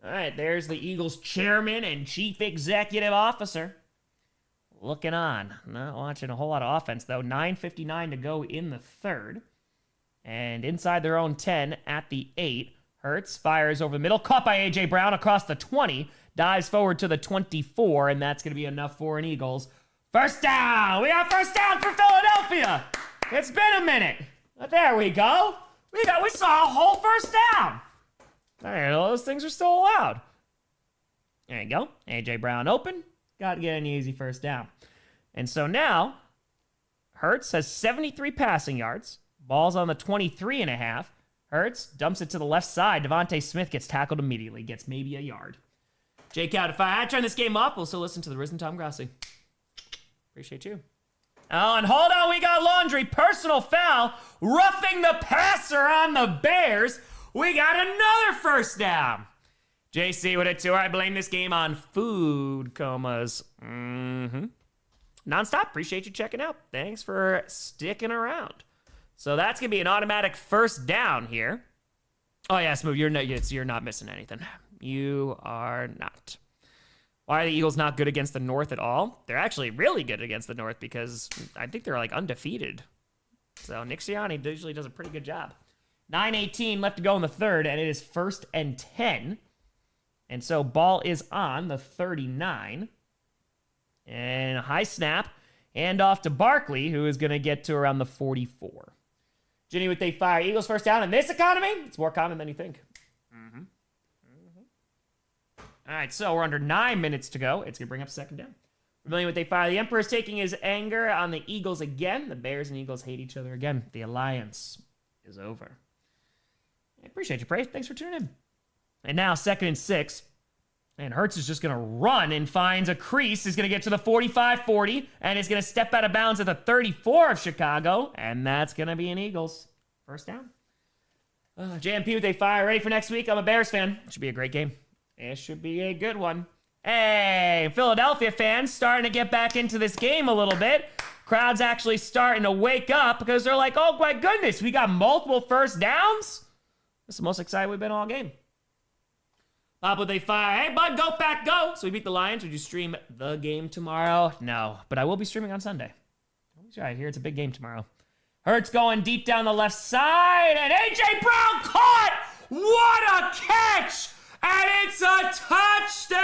All right, there's the Eagles chairman and chief executive officer. Looking on. Not watching a whole lot of offense, though. 9:59 to go in the third. And inside their own 10 at the 8. Hurts fires over the middle. Caught by A.J. Brown across the 20. Dives forward to the 24, and that's going to be enough for an Eagles. First down! We got first down for Philadelphia! It's been a minute. But there we go. We saw a whole first down. All right, those things are still allowed. There you go. A.J. Brown open. Got to get an easy first down. And so now, Hurts has 73 passing yards. Ball's on the 23.5. Hurts dumps it to the left side. Devontae Smith gets tackled immediately. Gets maybe a yard. Jake out of 5. I turn this game up. We'll still listen to the Risen Tom Grossi. Appreciate you. Oh, and hold on. We got laundry. Personal foul. Roughing the passer on the Bears. We got another first down. JC with it too. I blame this game on food comas. Nonstop. Appreciate you checking out. Thanks for sticking around. So that's going to be an automatic first down here. Oh, yeah, Smooth. You're not missing anything. You are not. Why are the Eagles not good against the North at all? They're actually really good against the North because I think they're like undefeated. So Nick Sirianni usually does a pretty good job. 9:18 left to go in the third, and it is 1st and 10. And so ball is on the 39. And a high snap. Hand off to Barkley, who is going to get to around the 44. Ginny with a fire. Eagles first down in this economy. It's more common than you think. All right, so we're under 9 minutes to go. It's going to bring up second down. Vermillion with a fire. The Emperor is taking his anger on the Eagles again. The Bears and Eagles hate each other again. The alliance is over. I appreciate you, Praise. Thanks for tuning in. And now 2nd and 6. And Hurts is just going to run and finds a crease. He's going to get to the 45-40 and is going to step out of bounds at the 34 of Chicago. And that's going to be an Eagles. First down. JMP with a fire. Ready for next week? I'm a Bears fan. It should be a great game. It should be a good one. Hey, Philadelphia fans starting to get back into this game a little bit. Crowd's actually starting to wake up because they're like, oh my goodness, we got multiple first downs? This is the most excited we've been all game. Pop with a fire. Hey, bud, go pack, go. So we beat the Lions. Would you stream the game tomorrow? No, but I will be streaming on Sunday. I hear it's a big game tomorrow. Hurts going deep down the left side, and A.J. Brown caught! What a catch! And it's a touchdown!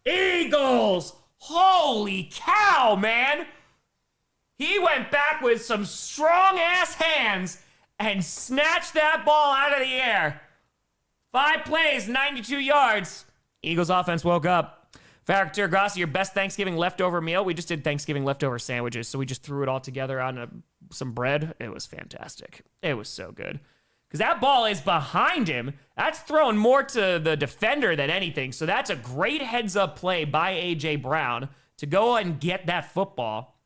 Eagles! Holy cow, man! He went back with some strong-ass hands and snatched that ball out of the air. 5 plays, 92 yards. Eagles offense woke up. Farrick Grossi, your best Thanksgiving leftover meal. We just did Thanksgiving leftover sandwiches, so we just threw it all together on some bread. It was fantastic. It was so good. Because that ball is behind him. That's thrown more to the defender than anything. So that's a great heads-up play by A.J. Brown to go and get that football.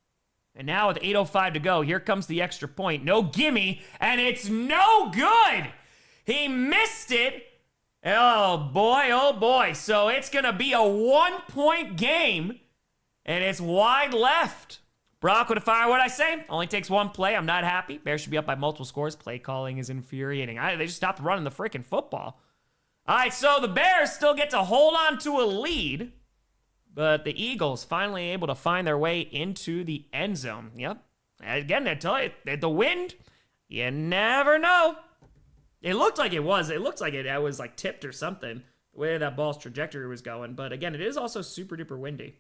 And now with 8:05 to go, here comes the extra point. No gimme, and it's no good. He missed it, Oh boy. So it's going to be a 1-point game, and it's wide left. Brock with a fire. What'd I say? Only takes one play. I'm not happy. Bears should be up by multiple scores. Play calling is infuriating. They just stopped running the freaking football. All right, so the Bears still get to hold on to a lead, but the Eagles finally able to find their way into the end zone. Yep. Again, I tell you, the wind, you never know. It looked like it was. It looked like it was like tipped or something, the way that ball's trajectory was going. But again, it is also super duper windy.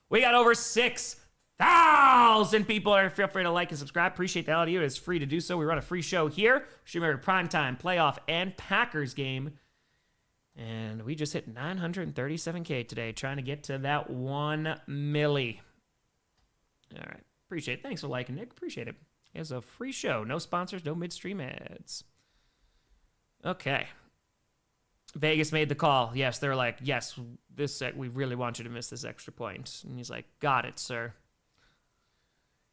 We got over 6,000 people. Feel free to like and subscribe. Appreciate the hell out of you. It's free to do so. We run a free show here. Should be a primetime playoff and Packers game. And we just hit 937K today, trying to get to that 1 milli. All right. Appreciate it. Thanks for liking, Nick. Appreciate it. It's a free show. No sponsors, no midstream ads. Okay. Vegas made the call. Yes, they're like, yes, we really want you to miss this extra point. And he's like, got it, sir.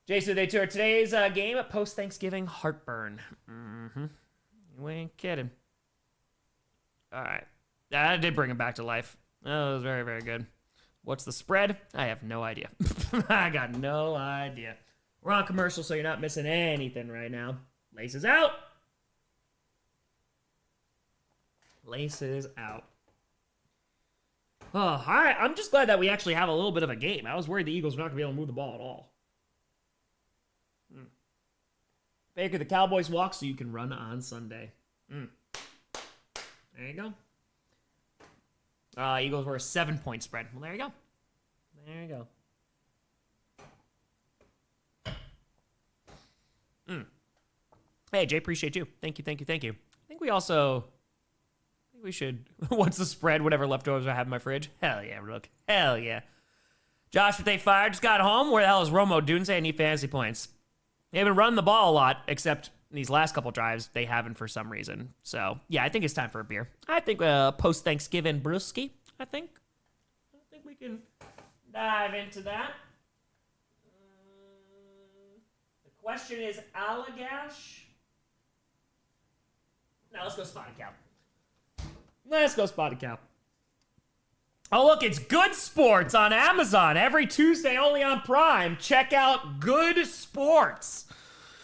Jason, they tour today's game at post-Thanksgiving heartburn. You ain't kidding. All right. I did bring him back to life. Oh, it was very, very good. What's the spread? I have no idea. I got no idea. We're on commercial, so you're not missing anything right now. Laces out. Laces out. Oh, all right. I'm just glad that we actually have a little bit of a game. I was worried the Eagles were not going to be able to move the ball at all. Baker, the Cowboys walk so you can run on Sunday. There you go. Eagles were a 7-point spread. Well, there you go. There you go. Hey, Jay, appreciate you. Thank you. I think we should. What's the spread? Whatever leftovers I have in my fridge. Hell yeah, Rook. Hell yeah. Josh, if they fired, just got home. Where the hell is Romo Dunze? I need fantasy points. They haven't run the ball a lot, except these last couple drives, they haven't for some reason. So, yeah, I think it's time for a beer. I think post-Thanksgiving brewski, I think we can dive into that. The question is Allagash. Now let's go Spotted Cow. Oh, look, it's Good Sports on Amazon. Every Tuesday, only on Prime. Check out Good Sports.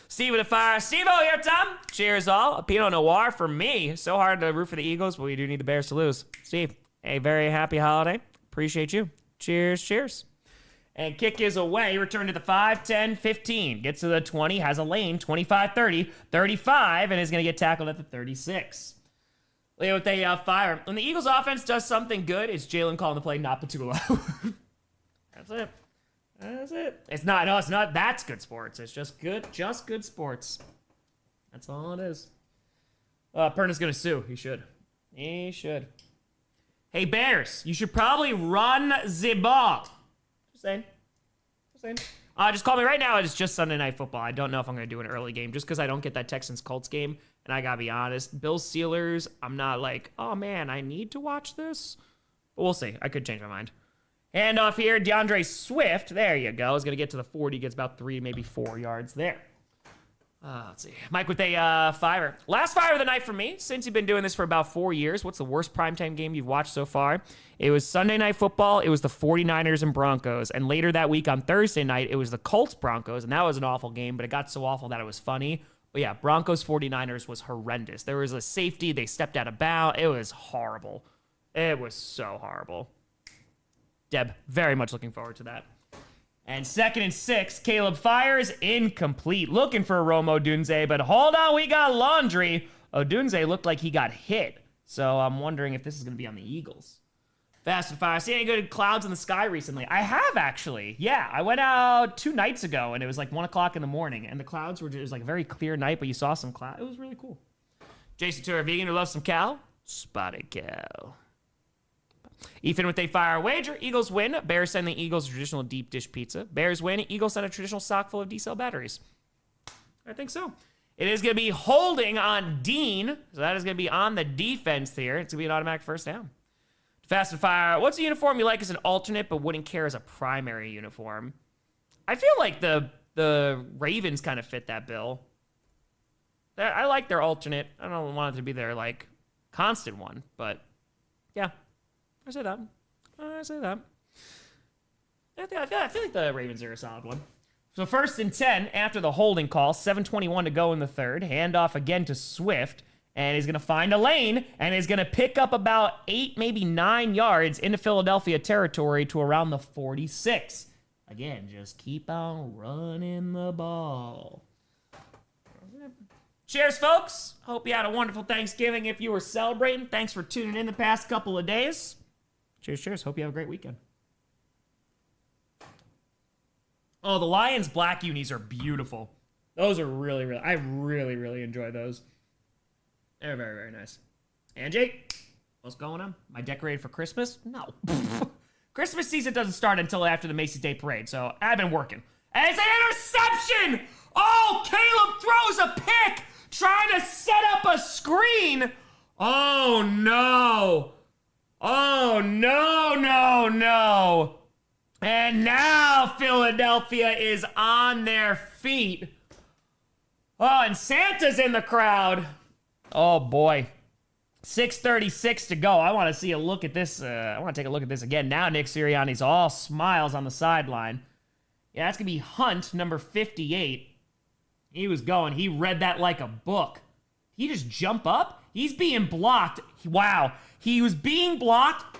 Steve with a fire. Steve-O here, Tom. Cheers, all. A Pinot Noir for me. So hard to root for the Eagles, but we do need the Bears to lose. Steve, a very happy holiday. Appreciate you. Cheers. And kick is away. Return to the 5, 10, 15. Gets to the 20, has a lane. 25, 30, 35, and is going to get tackled at the 36. Leo with a fire. When the Eagles offense does something good, it's Jalen calling the play, not Patullo. That's it. It's not. That's Good Sports. It's just good sports. That's all it is. Perna's going to sue. He should. Hey, Bears, you should probably run the ball. Just saying. Just call me right now. It's just Sunday Night Football. I don't know if I'm going to do an early game just because I don't get that Texans-Colts game. And I got to be honest, Bills-Steelers, I'm not like, oh, man, I need to watch this. But we'll see. I could change my mind. Hand off here, DeAndre Swift. There you go. Is going to get to the 40. Gets about 3, maybe 4 yards there. Let's see. Mike with a fire. Last fire of the night for me. Since you've been doing this for about 4 years, what's the worst primetime game you've watched so far? It was Sunday Night Football. It was the 49ers and Broncos. And later that week on Thursday night, it was the Colts-Broncos. And that was an awful game, but it got so awful that it was funny. But yeah, Broncos-49ers was horrendous. There was a safety. They stepped out of bounds. It was horrible. It was so horrible. Deb, very much looking forward to that. And 2nd and 6, Caleb fires, incomplete. Looking for Romo Dunze, but hold on, we got laundry. Odunze looked like he got hit, so I'm wondering if this is going to be on the Eagles. Fast and fire. See any good clouds in the sky recently? I have, actually. Yeah, I went out 2 nights ago, and it was like 1 o'clock in the morning, and the clouds were just like a very clear night, but you saw some clouds. It was really cool. Jason Tour, vegan who loves some cow? Spotted cow. Ethan with a fire wager. Eagles win. Bears send the Eagles a traditional deep dish pizza. Bears win. Eagles send a traditional sock full of D-cell batteries. I think so. It is going to be holding on Dean. So that is going to be on the defense here. It's going to be an automatic first down. Fast and fire. What's a uniform you like as an alternate but wouldn't care as a primary uniform? I feel like the Ravens kind of fit that bill. I like their alternate. I don't want it to be their, like, constant one, but yeah, I say that. I feel like the Ravens are a solid one. So 1st and 10 after the holding call, 7:21 to go in the third. Handoff again to Swift, and he's going to find a lane, and he's going to pick up about 8, maybe 9 yards into Philadelphia territory to around the 46. Again, just keep on running the ball. Cheers, folks. Hope you had a wonderful Thanksgiving if you were celebrating. Thanks for tuning in the past couple of days. Cheers. Hope you have a great weekend. Oh, the Lions black unis are beautiful. Those are really, I really enjoy those. They're very, very nice. Angie, what's going on? Am I decorated for Christmas? No. Christmas season doesn't start until after the Macy's Day Parade, so I've been working. And it's an interception! Oh, Caleb throws a pick, trying to set up a screen. Oh, no. Oh, no. And now Philadelphia is on their feet. Oh, and Santa's in the crowd. Oh, boy. 6:36 to go. I want to see a look at this. I want to take a look at this again. Now Nick Sirianni's all smiles on the sideline. Yeah, that's going to be Hunt, number 58. He was going. He read that like a book. He just jump up? He's being blocked. Wow. He was being blocked,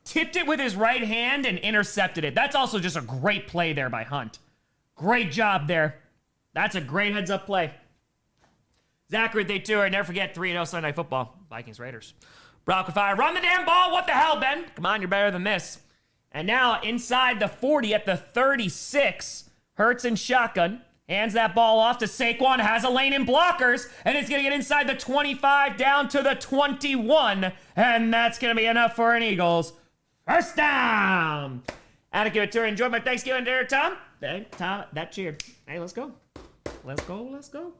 tipped it with his right hand, and intercepted it. That's also just a great play there by Hunt. Great job there. That's a great heads-up play. Zachary, they too are. Never forget 3-0 Sunday Night Football. Vikings, Raiders. Brock with fire. Run the damn ball. What the hell, Ben? Come on, you're better than this. And now inside the 40 at the 36, Hurts in shotgun. Hands that ball off to Saquon. Has a lane in blockers. And it's going to get inside the 25 down to the 21. And that's going to be enough for an Eagles first down. Had to give it to her. Enjoyed my Thanksgiving dinner, Tom. Hey, Tom, that cheered. Hey, let's go. Let's go.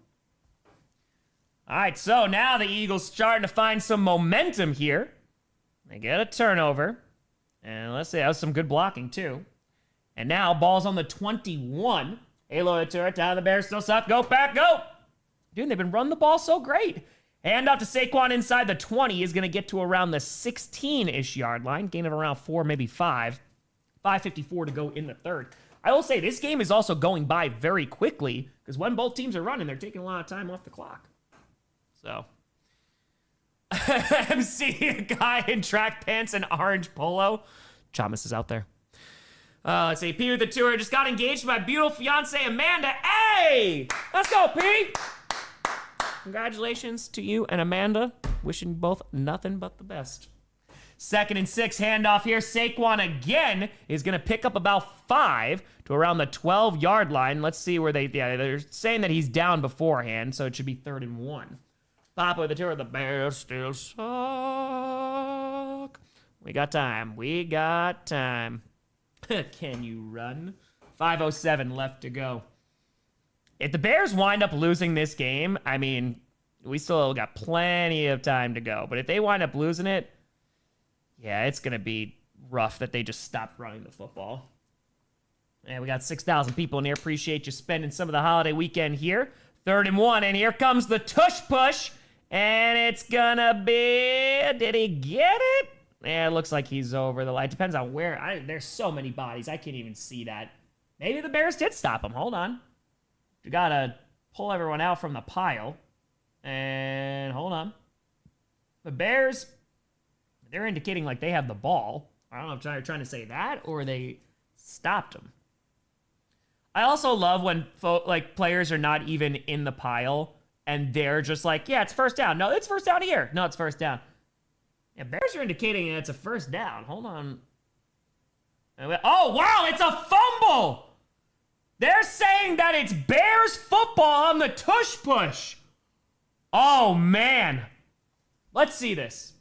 All right, so now the Eagles starting to find some momentum here. They get a turnover. And let's see, that was some good blocking, too. And now, ball's on the 21. Halo to it, down the Bears, still suck. Go, back, go! Dude, they've been running the ball so great. Hand off to Saquon inside the 20. Is going to get to around the 16-ish yard line. Gain of around 4, maybe 5. 5:54 to go in the third. I will say, this game is also going by very quickly, because when both teams are running, they're taking a lot of time off the clock. So, I'm seeing a guy in track pants and orange polo. Chamas is out there. Let's see, P with the tour just got engaged to my beautiful fiance Amanda. Hey, let's go, P. Congratulations to you and Amanda. Wishing you both nothing but the best. 2nd and 6, handoff here. Saquon again is going to pick up about 5 to around the 12-yard line. Let's see where they're saying that he's down beforehand, so it should be 3rd and 1. Papa with the tour. The Bears still suck. We got time. Can you run? 5:07 left to go. If the Bears wind up losing this game, I mean, we still got plenty of time to go. But if they wind up losing it, yeah, it's going to be rough that they just stopped running the football. And we got 6,000 people in here. Appreciate you spending some of the holiday weekend here. 3rd and 1, and here comes the tush push. And it's going to be... Did he get it? Yeah, it looks like he's over the line. Depends on where. There's so many bodies. I can't even see that. Maybe the Bears did stop him. Hold on. We got to pull everyone out from the pile. And hold on. The Bears, they're indicating like they have the ball. I don't know if they're trying to say that or they stopped him. I also love when players are not even in the pile and they're just like, yeah, it's first down. No, it's first down here. No, it's first down. Yeah, Bears are indicating that it's a first down. Hold on. Oh, wow, it's a fumble. They're saying that it's Bears football on the tush push. Oh, man. Let's see this.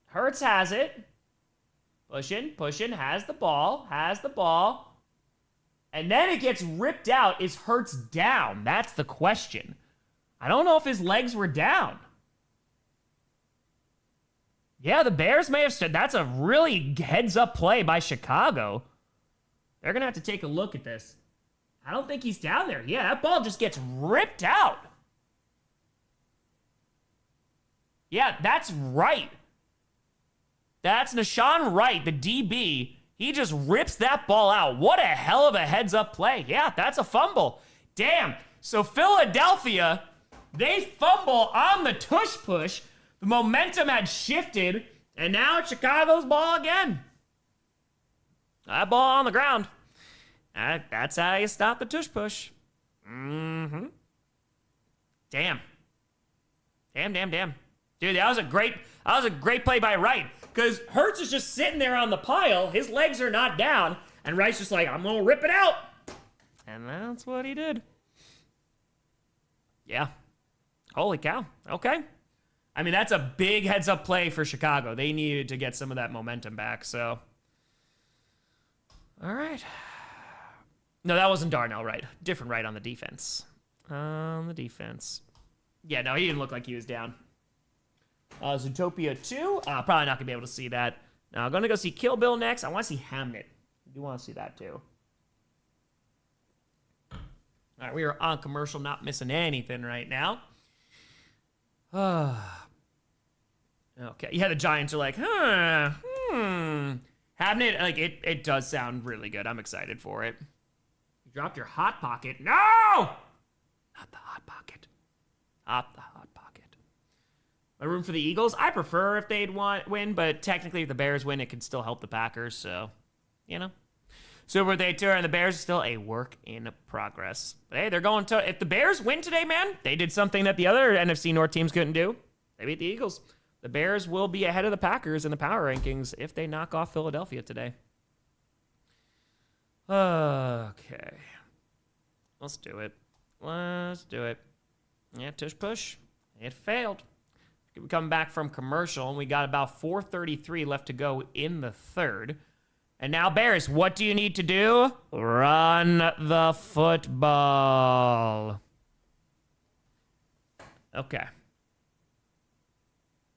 Hurts has it. Pushing, has the ball. And then it gets ripped out. Is Hurts down? That's the question. I don't know if his legs were down. Yeah, the Bears may have stood. That's a really heads-up play by Chicago. They're going to have to take a look at this. I don't think he's down there. Yeah, that ball just gets ripped out. Yeah, that's right. That's Nashawn Wright, the DB. He just rips that ball out. What a hell of a heads-up play. Yeah, that's a fumble. Damn. So Philadelphia, they fumble on the tush push. The momentum had shifted, and now it's Chicago's ball again. That ball on the ground. That's how you stop the tush push. Mm-hmm. Damn. Damn. Dude, that was a great play by Wright. Because Hurts is just sitting there on the pile. His legs are not down. And Wright's just like, I'm going to rip it out. And that's what he did. Yeah. Holy cow. Okay. I mean, that's a big heads-up play for Chicago. They needed to get some of that momentum back, so. All right. No, that wasn't Darnell Wright. Different Wright on the defense. Yeah, no, he didn't look like he was down. Zootopia 2. Probably not going to be able to see that. Now, I'm going to go see Kill Bill next. I want to see Hamnet. I do want to see that, too. All right, we are on commercial, not missing anything right now. Okay, yeah, the Giants are like, Hamnet, like, it does sound really good. I'm excited for it. You dropped your Hot Pocket. No! Not the Hot Pocket. Not the Hot Pocket. My room for the Eagles? I prefer if they'd win, but technically if the Bears win, it can still help the Packers, so, you know. Super Birthday Tour and the Bears are still a work in progress. But hey, they're going to, if the Bears win today, man, they did something that the other NFC North teams couldn't do. They beat the Eagles. The Bears will be ahead of the Packers in the power rankings if they knock off Philadelphia today. Okay. Let's do it. Yeah, tush push. It failed. We come back from commercial, and we got about 4:33 left to go in the third. And now, Bears, what do you need to do? Run the football. Okay.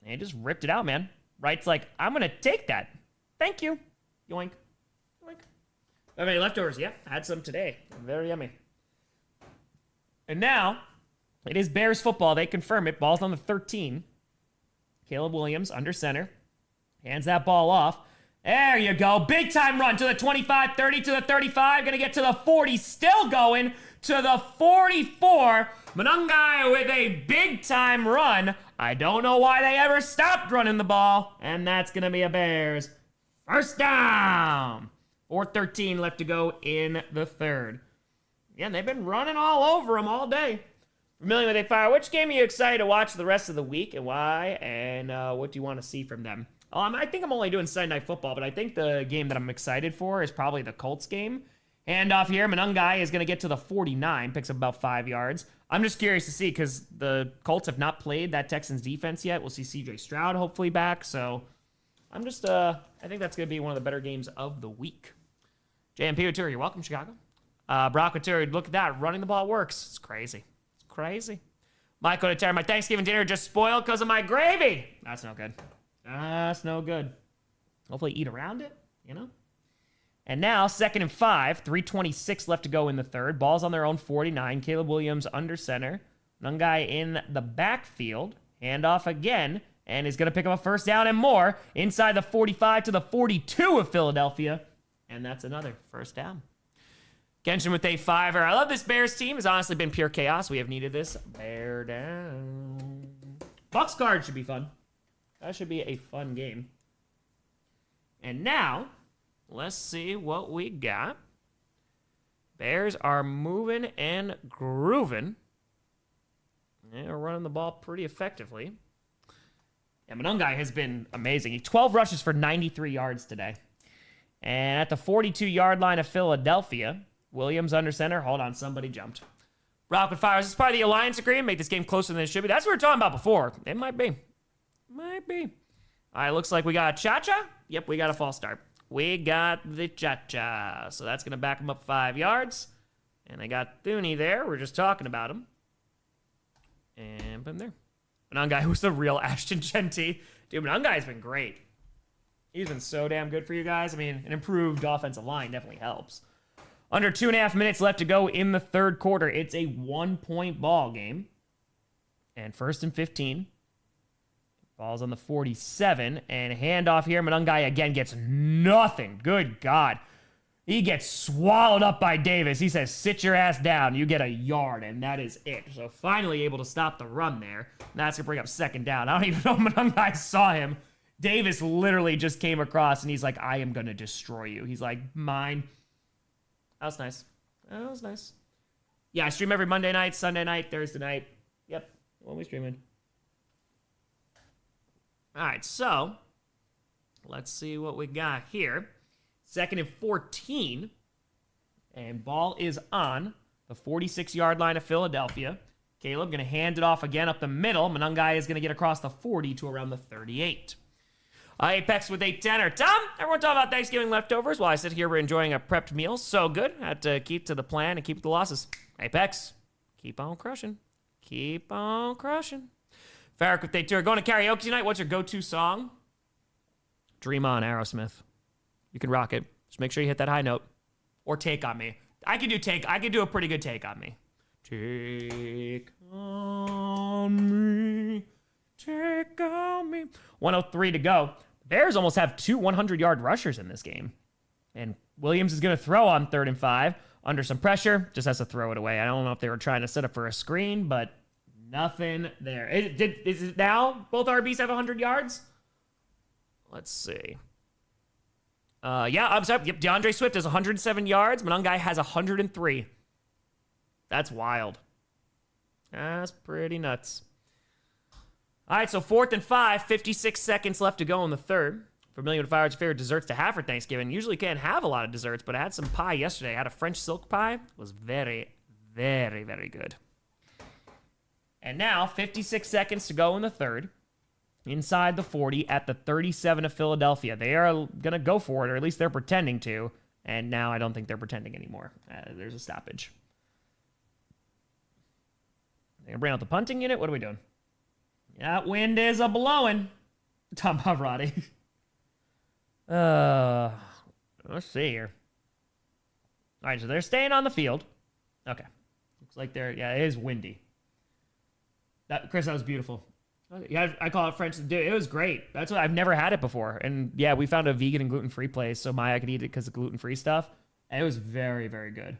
And he just ripped it out, man. Wright's like, I'm going to take that. Thank you. Yoink. Yoink. Okay, leftovers. Yeah, I had some today. Very yummy. And now, it is Bears football. They confirm it. Ball's on the 13. Caleb Williams under center. Hands that ball off. There you go. Big time run to the 25, 30 to the 35. Going to get to the 40. Still going to the 44. Monangai with a big time run. I don't know why they ever stopped running the ball. And that's going to be a Bears first down. 4:13 left to go in the third. Yeah, they've been running all over them all day. Familiar with Fire, which game are you excited to watch the rest of the week and why? And what do you want to see from them? I think I'm only doing Sunday Night Football, but I think the game that I'm excited for is probably the Colts game. Handoff here. Monangai is going to get to the 49, picks up about 5 yards. I'm just curious to see because the Colts have not played that Texans defense yet. We'll see C.J. Stroud hopefully back. So I'm just, I think that's going to be one of the better games of the week. JMP Couture, you're welcome, Chicago. Brock Couture, look at that. Running the ball works. It's crazy. It's crazy. Michael Couture, my Thanksgiving dinner just spoiled because of my gravy. That's no good. That's no good. Hopefully eat around it, you know? And now, 2nd and 5, 3:26 left to go in the third. Ball's on their own 49. Caleb Williams under center. Nungai in the backfield. Handoff again. And is going to pick up a first down and more. Inside the 45 to the 42 of Philadelphia. And that's another first down. Genshin with a 5er. I love this Bears team. It's honestly been pure chaos. We have needed this. Bear down. Bucks card should be fun. That should be a fun game. And now, let's see what we got. Bears are moving and grooving. They're running the ball pretty effectively. And Monangai has been amazing. He 12 rushes for 93 yards today. And at the 42-yard line of Philadelphia, Williams under center. Hold on, somebody jumped. Rocket Fires. This is part of the alliance agreement. Make this game closer than it should be. That's what we were talking about before. It might be. Might be. All right, looks like we got a cha-cha. Yep, we got a false start. We got the cha-cha. So that's going to back them up 5 yards. And they got Thuney there. We're just talking about him. And put him there. Monangai was the real Ashton Genty. Dude, Monangai's been great. He's been so damn good for you guys. I mean, an improved offensive line definitely helps. Under 2.5 minutes left to go in the third quarter. It's a 1-point ball game. And 1st and 15. Ball's on the 47, and handoff here. Monungai again gets nothing. Good God. He gets swallowed up by Davis. He says, sit your ass down. You get a yard, and that is it. So finally able to stop the run there. Now that's going to bring up second down. I don't even know if Monungai saw him. Davis literally just came across, and he's like, I am going to destroy you. He's like, mine. That was nice. That was nice. Yeah, I stream every Monday night, Sunday night, Thursday night. Yep, when we streaming. All right, so let's see what we got here. 2nd and 14, and ball is on the 46-yard line of Philadelphia. Caleb going to hand it off again up the middle. Monungai is going to get across the 40 to around the 38. Apex with 8-10. Tom, everyone talking about Thanksgiving leftovers while I sit here enjoying a prepped meal. So good. Had to keep to the plan and keep the losses. Apex, keep on crushing. Keep on crushing. Farrick with 8-2. Going to karaoke tonight. What's your go-to song? Dream On, Aerosmith. You can rock it. Just make sure you hit that high note. Or Take On Me. I could do a pretty good Take On Me. Take on me. Take on me. 1:03 to go. The Bears almost have 2 100-yard rushers in this game. And Williams is going to throw on 3rd and 5. Under some pressure. Just has to throw it away. I don't know if they were trying to set up for a screen, but nothing there. Is it now? Both RBs have 100 yards? Let's see. Yeah, I'm sorry. Yep, DeAndre Swift has 107 yards. Monungai has 103. That's wild. That's pretty nuts. All right, so 4th and 5, 56 seconds left to go in the third. Familiar with Fire's favorite desserts to have for Thanksgiving. Usually can't have a lot of desserts, but I had some pie yesterday. I had a French silk pie. It was very, very, very good. And now, 56 seconds to go in the third. Inside the 40 at the 37 of Philadelphia. They are going to go for it, or at least they're pretending to. And now I don't think they're pretending anymore. There's a stoppage. They're going to bring out the punting unit? What are we doing? That wind is a-blowing. Tom Pavarotti. Let's see here. All right, so they're staying on the field. Okay. Looks like they're, yeah, it is windy. Chris, that was beautiful. Yeah, I call it French. Dude, it was great. That's what I've never had it before. And yeah, we found a vegan and gluten-free place, so Maya could eat it because of gluten-free stuff. And it was very, very good.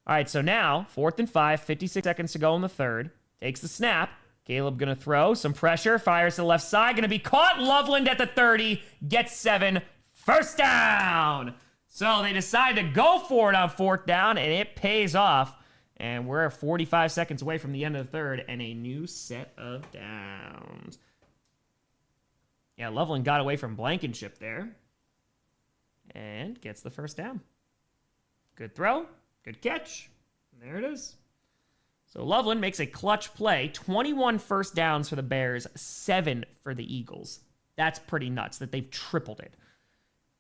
All right, so now, 4th and 5, 56 seconds to go in the third. Takes the snap. Caleb going to throw. Some pressure. Fires to the left side. Going to be caught. Loveland at the 30. Gets 7. First down. So they decide to go for it on 4th down, and it pays off. And we're 45 seconds away from the end of the third and a new set of downs. Yeah, Loveland got away from Blankenship there. And gets the first down. Good throw. Good catch. And there it is. So Loveland makes a clutch play. 21 first downs for the Bears, 7 for the Eagles. That's pretty nuts that they've tripled it.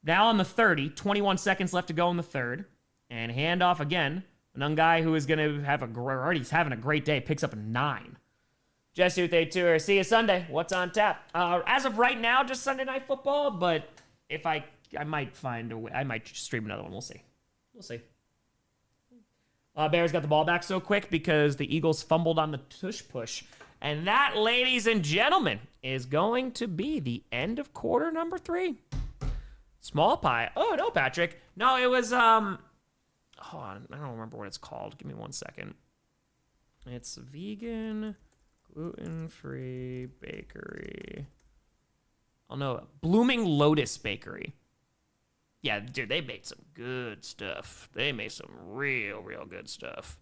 Now on the 30, 21 seconds left to go in the third. And handoff again. Another guy who is going to have already having a great day, picks up a 9. Jesse with A2, see you Sunday. What's on tap? As of right now, just Sunday Night Football, but if I might find a way, I might stream another one. We'll see. We'll see. Bears got the ball back so quick because the Eagles fumbled on the tush push. And that, ladies and gentlemen, is going to be the end of quarter number 3. Small pie. Oh, no, Patrick. No, it was, hold on. I don't remember what it's called. Give me 1 second. It's vegan, gluten-free bakery. Oh, no. Blooming Lotus Bakery. Yeah, dude, they made some good stuff. They made some real, real good stuff.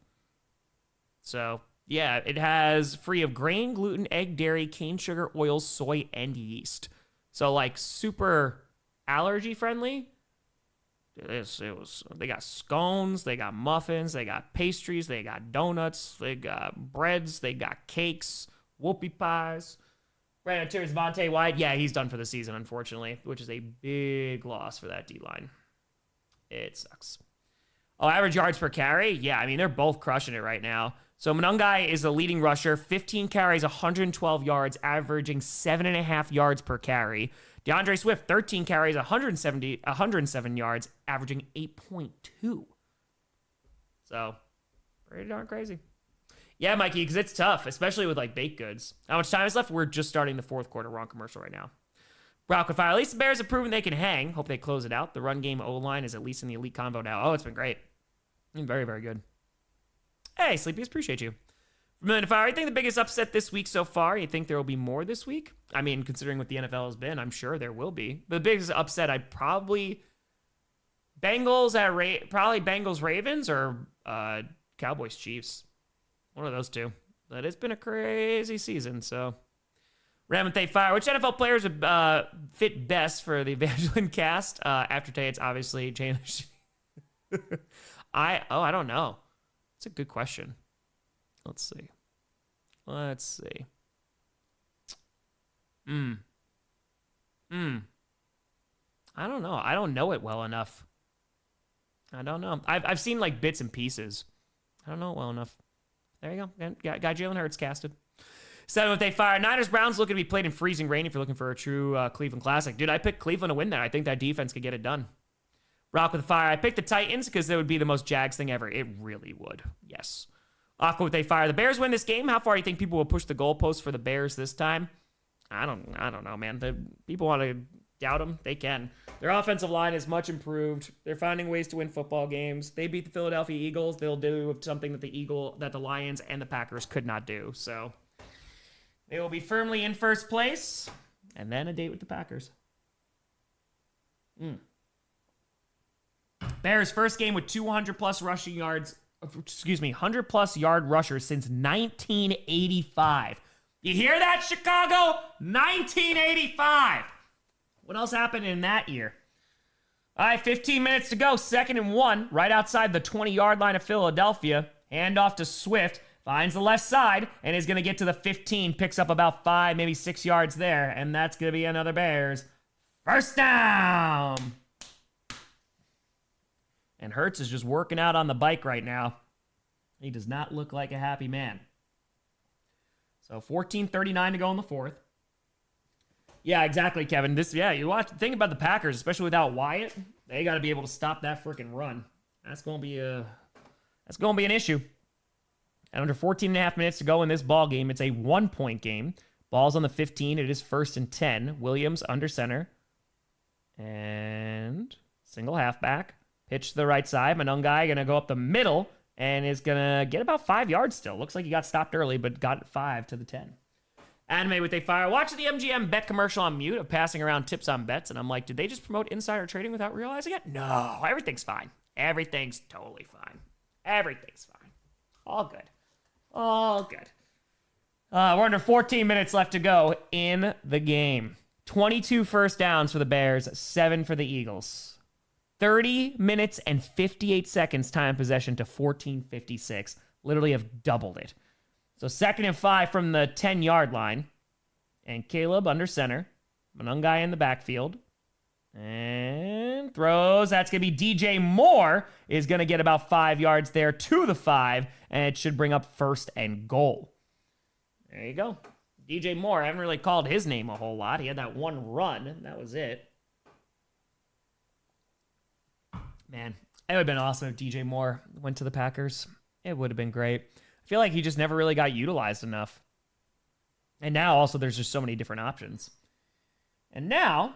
So, yeah, it has free of grain, gluten, egg, dairy, cane sugar, oils, soy, and yeast. So, like, super allergy-friendly. They got scones, they got muffins, they got pastries, they got donuts, they got breads, they got cakes, whoopie pies. Brandon Tears, Vontae White, yeah, he's done for the season, unfortunately, which is a big loss for that D-line. It sucks. Oh, average yards per carry? Yeah, I mean, they're both crushing it right now. So Monungai is the leading rusher, 15 carries, 112 yards, averaging 7.5 yards per carry. DeAndre Swift, 13 carries, 107 yards, averaging 8.2. So, pretty darn crazy. Yeah, Mikey, because it's tough, especially with like baked goods. How much time is left? We're just starting the fourth quarter. We're on commercial right now. Brock with fire. At least the Bears have proven they can hang. Hope they close it out. The run game O-line is at least in the elite combo now. Oh, it's been great. Very, very good. Hey, Sleepiest, appreciate you. From Million to Fire, I think the biggest upset this week so far. You think there will be more this week? I mean, considering what the NFL has been, I'm sure there will be. But the biggest upset, I'd probably probably Bengals Ravens or Cowboys Chiefs. One of those two. But it's been a crazy season, so. Ramanthe Fire. Which NFL players would fit best for the Evangeline cast? After today, it's obviously Jalen. I don't know. It's a good question. Let's see. I don't know. I don't know it well enough. I don't know. I've seen like bits and pieces. I don't know it well enough. There you go. Got Jalen Hurts casted. 7 with a fire. Niners Browns looking to be played in freezing rain if you're looking for a true Cleveland classic. Dude, I picked Cleveland to win that. I think that defense could get it done. Rock with fire. I picked the Titans because it would be the most Jags thing ever. It really would. Yes. Aqua with a fire. The Bears win this game. How far do you think people will push the goalpost for the Bears this time? I don't know, man. The people want to doubt them. They can. Their offensive line is much improved. They're finding ways to win football games. They beat the Philadelphia Eagles. They'll do something that the Lions and the Packers could not do. So they will be firmly in first place, and then a date with the Packers. Bears first game with 200-plus rushing yards. 100-plus yard rushers since 1985. You hear that, Chicago? 1985. What else happened in that year? All right, 15 minutes to go. 2nd and 1, right outside the 20-yard line of Philadelphia. Handoff to Swift. Finds the left side and is going to get to the 15. Picks up about 5, maybe 6 yards there. And that's going to be another Bears first down. And Hurts is just working out on the bike right now. He does not look like a happy man. So 14:39 to go in the fourth. Yeah, exactly, Kevin. Think about the Packers, especially without Wyatt. They got to be able to stop that freaking run. That's going to be an issue. And under 14 and a half minutes to go in this ball game, it's a 1-point game. Ball's on the 15. It is 1st and 10. Williams under center. And single halfback. Pitch to the right side. Manungai going to go up the middle and is going to get about 5 yards still. Looks like he got stopped early, but got 5 to the 10. Anime with a fire. Watching the MGM bet commercial on mute of passing around tips on bets, and I'm like, did they just promote insider trading without realizing it? No, everything's fine. Everything's totally fine. Everything's fine. All good. All good. We're under 14 minutes left to go in the game. 22 first downs for the Bears, 7 for the Eagles. 30 minutes and 58 seconds time possession to 14:56. Literally have doubled it. So 2nd and 5 from the 10-yard line. And Caleb under center. Manungai in the backfield. And throws. That's going to be DJ Moore is going to get about 5 yards there to the 5. And it should bring up 1st and goal. There you go. DJ Moore. I haven't really called his name a whole lot. He had that one run. And that was it. Man, it would have been awesome if DJ Moore went to the Packers. It would have been great. I feel like he just never really got utilized enough. And now also there's just so many different options. And now,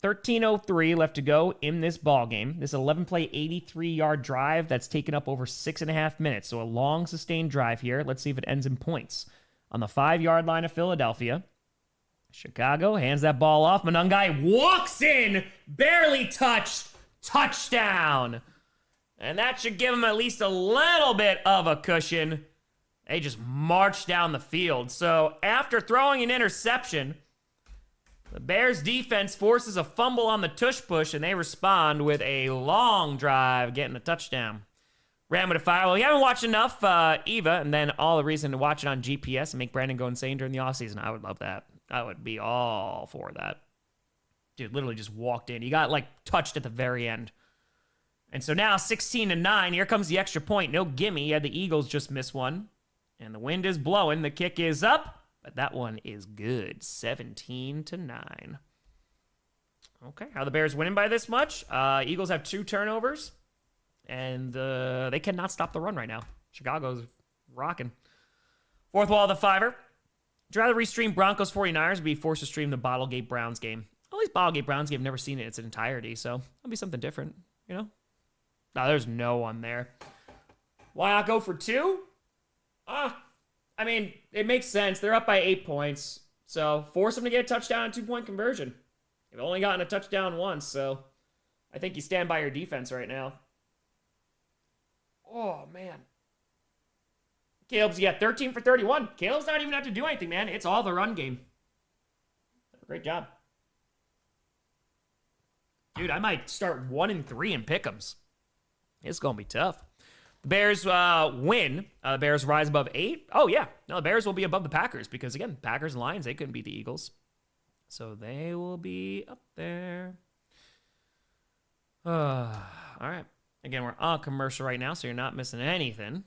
13:03 left to go in this ball game. This 11-play, 83-yard drive that's taken up over 6.5 minutes. So a long, sustained drive here. Let's see if it ends in points. On the 5-yard line of Philadelphia, Chicago hands that ball off. Manungai walks in, barely touched. Touchdown. And that should give him at least a little bit of a cushion. They just marched down the field. So after throwing an interception, the Bears defense forces a fumble on the tush push, and they respond with a long drive, getting a touchdown. Ram with a fire. Well, you haven't watched enough Eva, and then all the reason to watch it on GPS and make Brandon go insane during the offseason. I would love that. I would be all for that. Dude, literally just walked in. He got, touched at the very end. And so now, 16-9. Here comes the extra point. No gimme. Yeah, the Eagles just missed one. And the wind is blowing. The kick is up. But that one is good. 17-9. Okay, how are the Bears winning by this much? Eagles have 2 turnovers. And they cannot stop the run right now. Chicago's rocking. Fourth wall of the fiver. Would you rather restream Broncos 49ers or be forced to stream the Bottlegate Browns game? At least Bottlegate Browns game, I've never seen it in its entirety, so that'll be something different, you know? No, there's no one there. Why not go for 2? I mean, it makes sense. They're up by 8 points, so force them to get a touchdown and 2-point conversion. You've only gotten a touchdown once, so I think you stand by your defense right now. Oh, man. Caleb's, 13 for 31. Caleb's not even have to do anything, man. It's all the run game. Great job. Dude, I might start 1-3 in pick'ems. It's going to be tough. The Bears win. The Bears rise above 8. Oh, yeah. No, the Bears will be above the Packers because, again, Packers and Lions, they couldn't beat the Eagles. So they will be up there. All right. Again, we're on commercial right now, so you're not missing anything.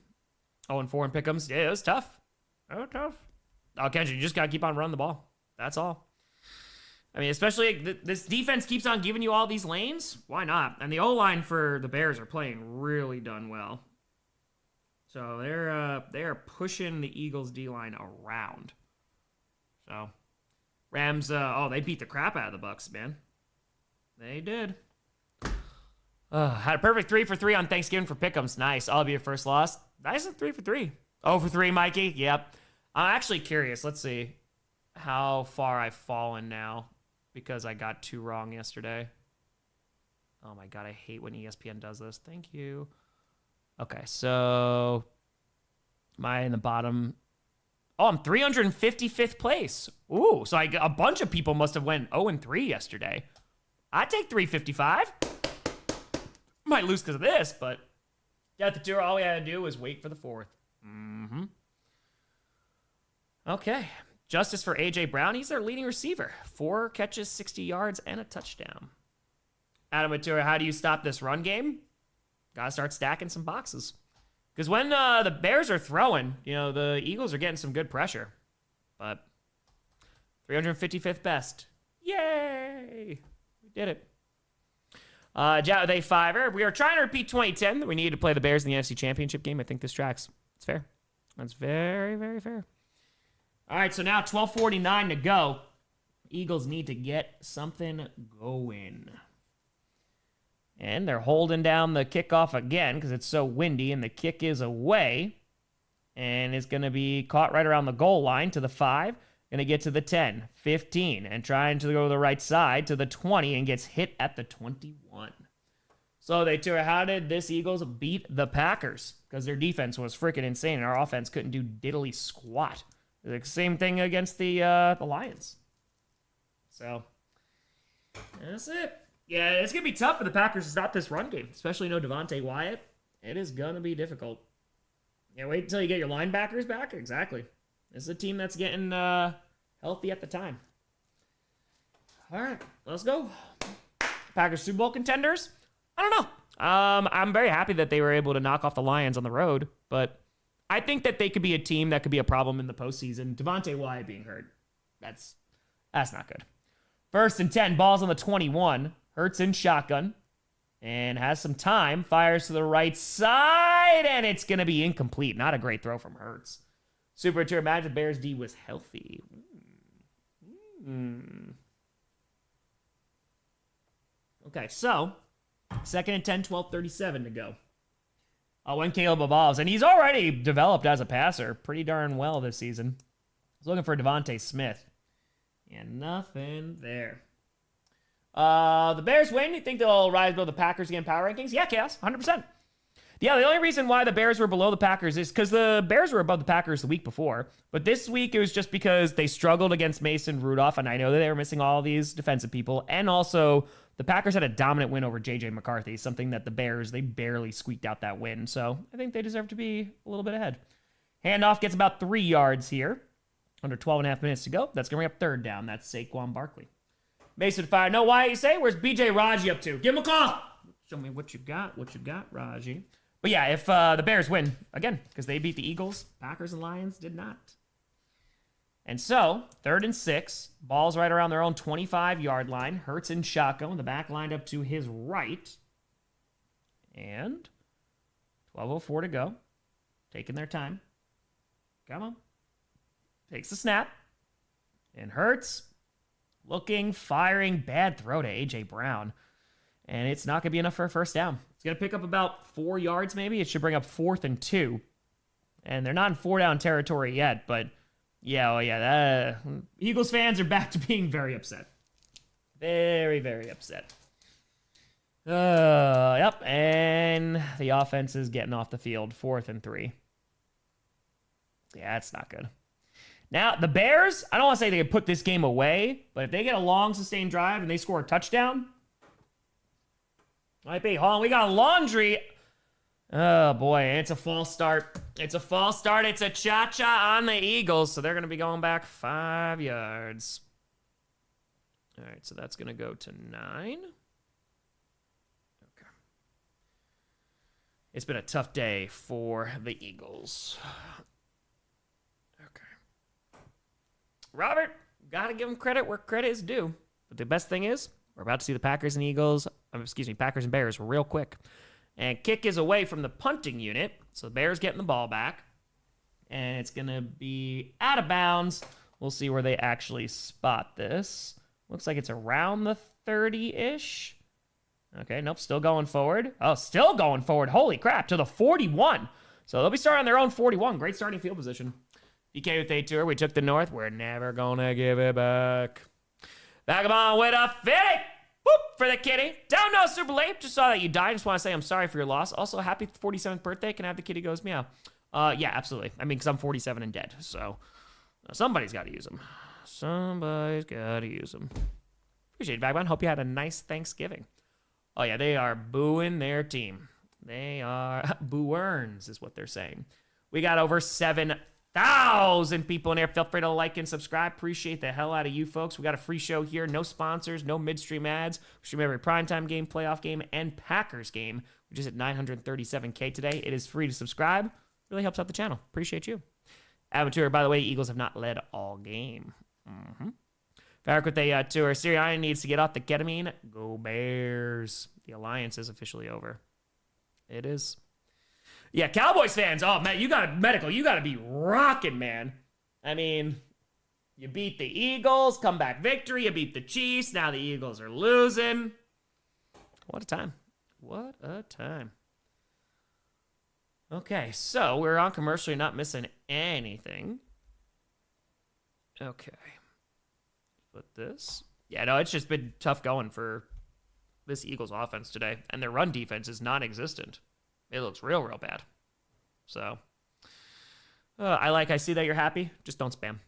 0-4 in pick'ems. Yeah, it was tough. Oh, tough. Oh, Kendrick, you just got to keep on running the ball. That's all. I mean, especially this defense keeps on giving you all these lanes. Why not? And the O-line for the Bears are playing really done well. So they are pushing the Eagles D-line around. So Rams, they beat the crap out of the Bucks, man. They did. Had a perfect 3 for 3 on Thanksgiving for pick'ems. Nice. I'll be your first loss. Nice at 3 for 3. 0 for 3, Mikey. Yep. I'm actually curious. Let's see how far I've fallen now because I got 2 wrong yesterday. Oh my God, I hate when ESPN does this. Thank you. Okay, so am I in the bottom? Oh, I'm 355th place. Ooh, so a bunch of people must have went 0-3 yesterday. I'd take 355. Might lose because of this, but at the tour, all we had to do was wait for the 4th. Mm-hmm. Okay. Justice for A.J. Brown. He's their leading receiver. 4 catches, 60 yards, and a touchdown. Adam Matura, how do you stop this run game? Got to start stacking some boxes. Because when the Bears are throwing, the Eagles are getting some good pressure. But 355th best. Yay! We did it. Jat with a 5er. We are trying to repeat 2010. We needed to play the Bears in the NFC Championship game. I think this tracks. It's fair. That's very, very fair. All right, so now 12:49 to go. Eagles need to get something going. And they're holding down the kickoff again because it's so windy, and the kick is away. And it's going to be caught right around the goal line to the 5. Going to get to the 10, 15, and trying to go to the right side to the 20 and gets hit at the 21. So how did this Eagles beat the Packers? Because their defense was freaking insane, and our offense couldn't do diddly squat. The same thing against the Lions. So that's it. Yeah, it's going to be tough for the Packers to stop this run game, especially no Devontae Wyatt. It is going to be difficult. Yeah, wait until you get your linebackers back. Exactly. This is a team that's getting healthy at the time. All right, let's go. Packers Super Bowl contenders? I don't know. I'm very happy that they were able to knock off the Lions on the road, but I think that they could be a team that could be a problem in the postseason. Devontae Wyatt being hurt, that's not good. 1st and 10, balls on the 21. Hurts in shotgun and has some time. Fires to the right side, and it's going to be incomplete. Not a great throw from Hurts. Super Tour, imagine Bears D was healthy. Okay, so 2nd and 10, 12:37 to go. When Caleb evolves, and he's already developed as a passer pretty darn well this season. I was looking for Devontae Smith. And nothing there. The Bears win. You think they'll rise above the Packers again power rankings? Yeah, Chaos, 100%. Yeah, the only reason why the Bears were below the Packers is because the Bears were above the Packers the week before. But this week, it was just because they struggled against Mason Rudolph, and I know that they were missing all these defensive people. And also, the Packers had a dominant win over J.J. McCarthy, something that the Bears, they barely squeaked out that win. So I think they deserve to be a little bit ahead. Handoff gets about 3 yards here. Under 12 and a half minutes to go. That's going to bring up 3rd down. That's Saquon Barkley. Mason fire. No, why you say? Where's BJ Raji up to? Give him a call. Show me what you got. What you got, Raji. But yeah, if the Bears win, again, because they beat the Eagles, Packers and Lions did not. And so, 3rd and 6. Ball's right around their own 25-yard line. Hurts in shotgun. The back lined up to his right. And 12:04 to go. Taking their time. Come on. Takes the snap. And Hurts. Looking, firing. Bad throw to A.J. Brown. And it's not going to be enough for a first down. It's going to pick up about 4 yards maybe. It should bring up 4th and 2. And they're not in 4-down territory yet, but yeah, Eagles fans are back to being very upset. Very, very upset. Yep, and the offense is getting off the field, 4th and 3. Yeah, that's not good. Now, the Bears, I don't want to say they can put this game away, but if they get a long, sustained drive and they score a touchdown, might be. Hold on, we got laundry. Oh, boy, it's a false start. It's a false start. It's a cha-cha on the Eagles, so they're going to be going back 5 yards. All right, so that's going to go to 9. Okay. It's been a tough day for the Eagles. Okay. Robert, got to give him credit where credit is due. But the best thing is, we're about to see the Packers and Bears real quick. And kick is away from the punting unit. So the Bears getting the ball back. And it's going to be out of bounds. We'll see where they actually spot this. Looks like it's around the 30-ish. Okay, nope, still going forward. Oh, still going forward. Holy crap, to the 41. So they'll be starting on their own 41. Great starting field position. DK with A tour. We took the North. We're never going to give it back. Vagabond with a fitty. Whoop for the kitty. Down no super late. Just saw that you died. Just want to say I'm sorry for your loss. Also, happy 47th birthday. Can I have the kitty goes meow? Yeah, absolutely. I mean, because I'm 47 and dead. So somebody's got to use them. Somebody's got to use them. Appreciate it, Vagabond. Hope you had a nice Thanksgiving. Oh, yeah, they are booing their team. They are boo-earns is what they're saying. We got over 7,000 people in here. Feel free to like and subscribe. Appreciate the hell out of you folks. We got a free show here. No sponsors, no midstream ads. We stream every primetime game, playoff game, and Packers game, which is at 937K today. It is free to subscribe. Really helps out the channel. Appreciate you. Avatar, by the way, Eagles have not led all game. Back with a tour. Sirianni needs to get off the ketamine. Go Bears. The alliance is officially over. It is. Yeah, Cowboys fans. Oh, man, you got medical. You got to be rocking, man. I mean, you beat the Eagles. Comeback victory. You beat the Chiefs. Now the Eagles are losing. What a time. What a time. Okay, so we're on commercial. You're not missing anything. Okay. Put this. Yeah, no, it's just been tough going for this Eagles offense today. And their run defense is non-existent. It looks real, real bad. So, I see that you're happy. Just don't spam.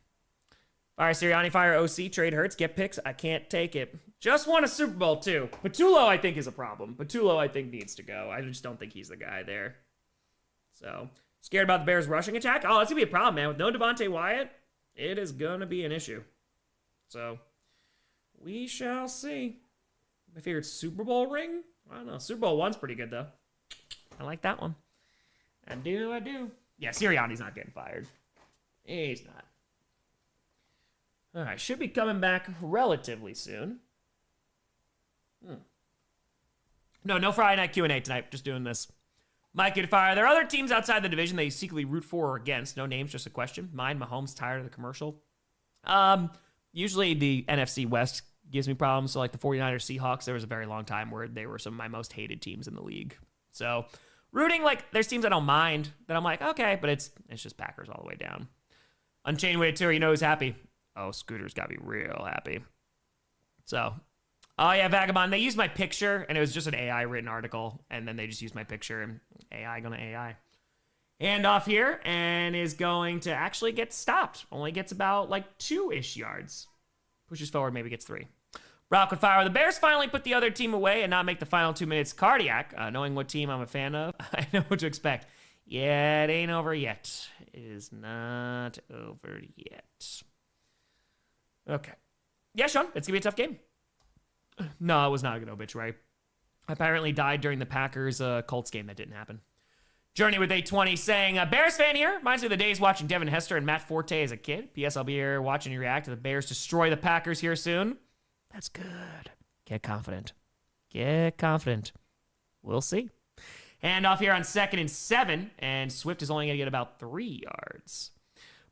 Fire Sirianni, fire OC, trade Hurts, get picks. I can't take it. Just won a Super Bowl, too. Patullo, I think, is a problem. Patullo, I think, needs to go. I just don't think he's the guy there. So, scared about the Bears' rushing attack? Oh, that's going to be a problem, man. With no Devontae Wyatt, it is going to be an issue. So, we shall see. My favorite Super Bowl ring? I don't know. Super Bowl one's pretty good, though. I like that one. I do. Yeah, Sirianni's not getting fired. He's not. All right, should be coming back relatively soon. No Friday night Q&A tonight. Just doing this. Mike, good fire. There are other teams outside the division that you secretly root for or against. No names, just a question. Mine, Mahomes, tired of the commercial. Usually the NFC West gives me problems. So like the 49ers, Seahawks, there was a very long time where they were some of my most hated teams in the league. So rooting, like, there's teams I don't mind that I'm like, okay, but it's just Packers all the way down. Unchained Way Tour, you know who's happy? Oh, Scooter's got to be real happy. So, oh yeah, Vagabond, they used my picture, and it was just an AI written article, and then they just used my picture, and AI gonna AI. Hand off here, and is going to actually get stopped. Only gets about, like, 2-ish yards. Pushes forward, maybe gets 3. Rock with fire. The Bears finally put the other team away and not make the final 2 minutes cardiac. Knowing what team I'm a fan of, I know what to expect. Yeah, it ain't over yet. It is not over yet. Okay. Yeah, Sean, it's going to be a tough game. No, it was not a good obituary. I apparently died during the Packers Colts game. That didn't happen. Journey with 820 saying, Bears fan here. Reminds me of the days watching Devin Hester and Matt Forte as a kid. P.S. I'll be here watching you react to the Bears destroy the Packers here soon. That's good. Get confident. Get confident. We'll see. Hand off here on 2nd and 7, and Swift is only going to get about 3 yards.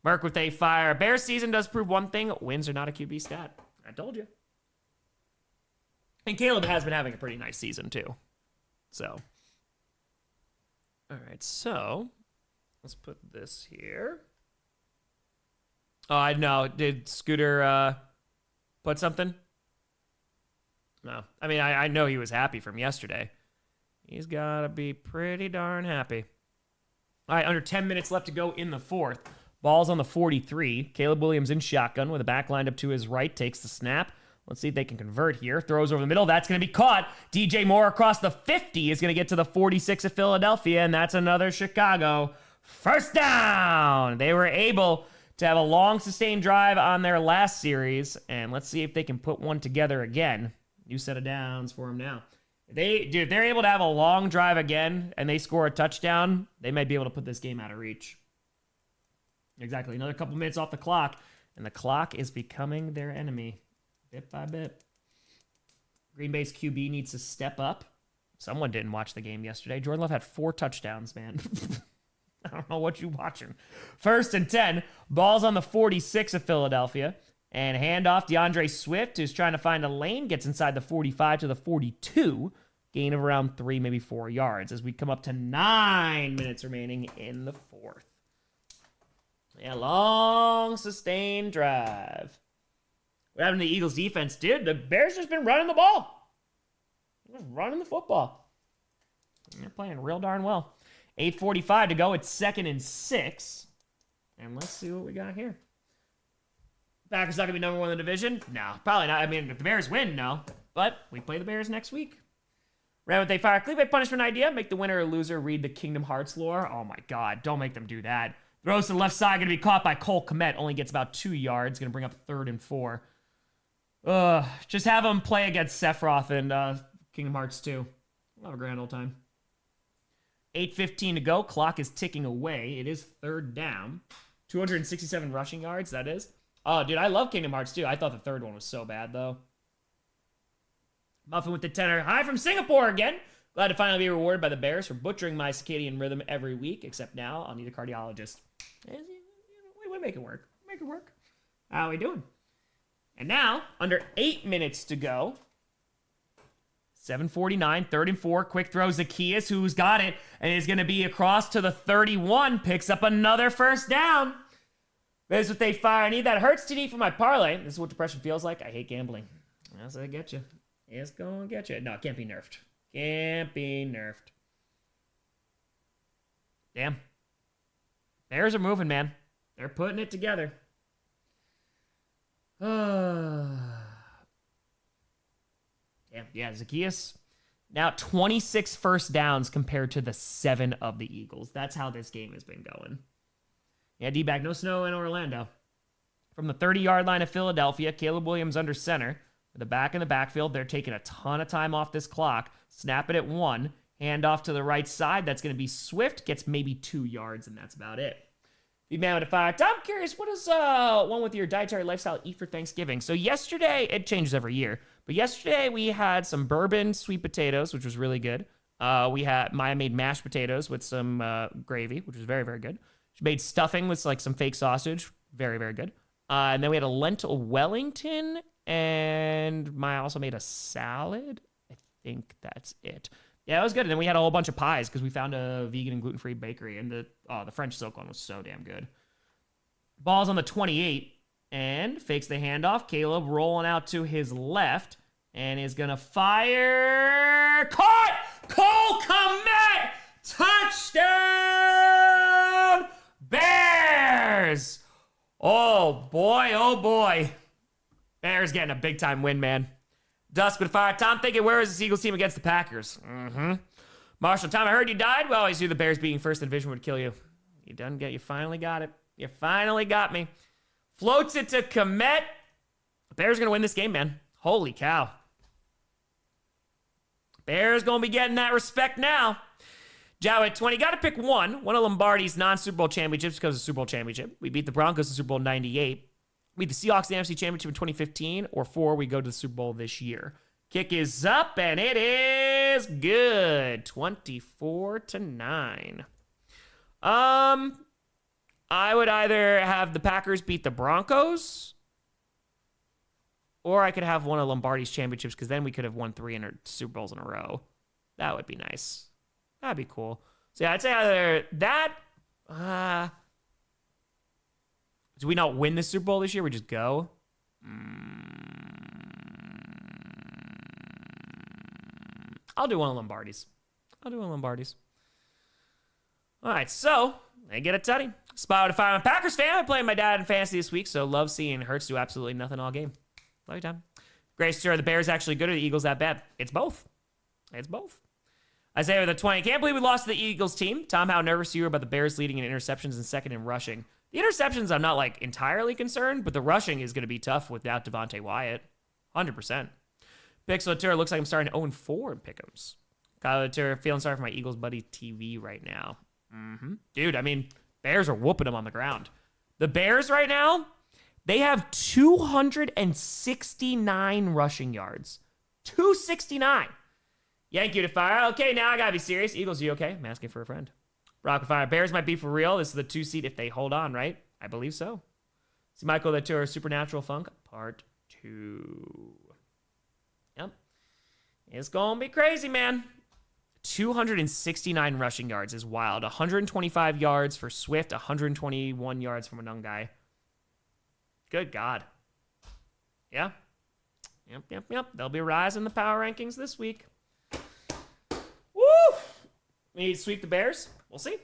Merc with a fire. Bears season does prove one thing. Wins are not a QB stat. I told you. And Caleb has been having a pretty nice season, too. So. All right, so. Let's put this here. Oh, I know. Did Scooter put something? No. I mean, I know he was happy from yesterday. He's got to be pretty darn happy. All right, under 10 minutes left to go in the fourth. Ball's on the 43. Caleb Williams in shotgun with a back lined up to his right. Takes the snap. Let's see if they can convert here. Throws over the middle. That's going to be caught. DJ Moore across the 50 is going to get to the 46 of Philadelphia, and that's another Chicago first down. They were able to have a long sustained drive on their last series, and let's see if they can put one together again. New set of downs for them now. If they're able to have a long drive again and they score a touchdown, they might be able to put this game out of reach. Exactly. Another couple minutes off the clock, and the clock is becoming their enemy bit by bit. Green Bay's QB needs to step up. Someone didn't watch the game yesterday. Jordan Love had 4 touchdowns, man. I don't know what you're watching. 1st and 10. Ball's on the 46 of Philadelphia. And handoff, DeAndre Swift is trying to find a lane. Gets inside the 45 to the 42. Gain of around 3, maybe 4 yards as we come up to 9 minutes remaining in the fourth. Yeah, long, sustained drive. What happened to the Eagles defense? Dude, the Bears just been running the ball. Just running the football. They're playing real darn well. 8:45 to go. It's 2nd and 6. And let's see what we got here. Packers not going to be number 1 in the division? No, probably not. I mean, if the Bears win, no. But we play the Bears next week. Round with they fire. Cleveland punishment idea. Make the winner or loser read the Kingdom Hearts lore. Oh my God, don't make them do that. Throws to the left side. Going to be caught by Cole Kmet. Only gets about 2 yards. Going to bring up 3rd and 4. Just have them play against Sephiroth and Kingdom Hearts 2. We'll have a grand old time. 8:15 to go. Clock is ticking away. It is 3rd down. 267 rushing yards, that is. Oh, dude, I love Kingdom Hearts 2. I thought the 3rd one was so bad, though. Muffin with the tenor. Hi from Singapore again. Glad to finally be rewarded by the Bears for butchering my circadian rhythm every week, except now I'll need a cardiologist. We make it work. Make it work. How are we doing? And now, under 8 minutes to go. 7:49, 3rd and 4. Quick throw, Zacchaeus, who's got it, and is going to be across to the 31. Picks up another first down. This is what they fire. I need that Hurts TD for my parlay. This is what depression feels like. I hate gambling. That's what I get you. It's going to get you. No, it can't be nerfed. Can't be nerfed. Damn. Bears are moving, man. They're putting it together. Yeah, Zacchaeus. Now 26 first downs compared to the 7 of the Eagles. That's how this game has been going. Yeah, D-back, no snow in Orlando. From the 30-yard line of Philadelphia, Caleb Williams under center. With the back in the backfield, they're taking a ton of time off this clock. Snap it at 1. Hand off to the right side. That's going to be Swift. Gets maybe 2 yards, and that's about it. Big man with a fire. Tom, I'm curious, what does one with your dietary lifestyle eat for Thanksgiving? So yesterday, it changes every year, but yesterday we had some bourbon sweet potatoes, which was really good. Maya made mashed potatoes with some gravy, which was very, very good. She made stuffing with like some fake sausage, very, very good. And then we had a lentil Wellington, and Maya also made a salad. I think that's it. Yeah, it was good. And then we had a whole bunch of pies because we found a vegan and gluten-free bakery, and the French silk one was so damn good. Ball's on the 28 and fakes the handoff. Caleb rolling out to his left and is going to fire. Caught! Cole Kmet! Touchdown! Bears! Oh, boy, oh, boy. Bears getting a big-time win, man. Dusk with fire. Tom thinking, where is this Eagles team against the Packers? Marshall, Tom, I heard you died. We always knew the Bears being first in division would kill you. You finally got it. You finally got me. Floats it to Kmet. The Bears are going to win this game, man. Holy cow. Bears going to be getting that respect now. Joe at 20. Got to pick one. One of Lombardi's non-Super Bowl championships because of the Super Bowl championship. We beat the Broncos in Super Bowl 98. We beat the Seahawks in the NFC Championship in 2015. Or 4, we go to the Super Bowl this year. Kick is up, and it is good. 24-9. I would either have the Packers beat the Broncos, or I could have one of Lombardi's championships, because then we could have won 3 Super Bowls in a row. That would be nice. That'd be cool. So yeah, I'd say either that. Do we not win the Super Bowl this year? We just go? I'll do one of Lombardi's. All right, so I get a tutty. Spot if I'm a Packers fan. I'm playing my dad in fantasy this week, so love seeing Hurts do absolutely nothing all game. Love you, Tom. Grace, are the Bears actually good or the Eagles that bad? It's both. Isaiah with a 20. Can't believe we lost to the Eagles team. Tom, how nervous you were about the Bears leading in interceptions and second in rushing? The interceptions, I'm not like entirely concerned, but the rushing is going to be tough without Devontae Wyatt. 100%. Pixel Tour looks like I'm starting 0-4 in pick'ems. Kyle Tour, feeling sorry for my Eagles buddy TV right now. Dude, I mean, Bears are whooping them on the ground. The Bears right now, they have 269 rushing yards. 269. Yank you to fire. Okay, now I gotta be serious. Eagles, you okay? I'm asking for a friend. Rock fire. Bears might be for real. This is the 2 seed if they hold on, right? I believe so. See Michael the Tour, Supernatural Funk, Part 2. Yep. It's gonna be crazy, man. 269 rushing yards is wild. 125 yards for Swift, 121 yards from a young guy. Good God. Yeah. Yep. They'll be rising the power rankings this week. Woo! We need to sweep the Bears. We'll see.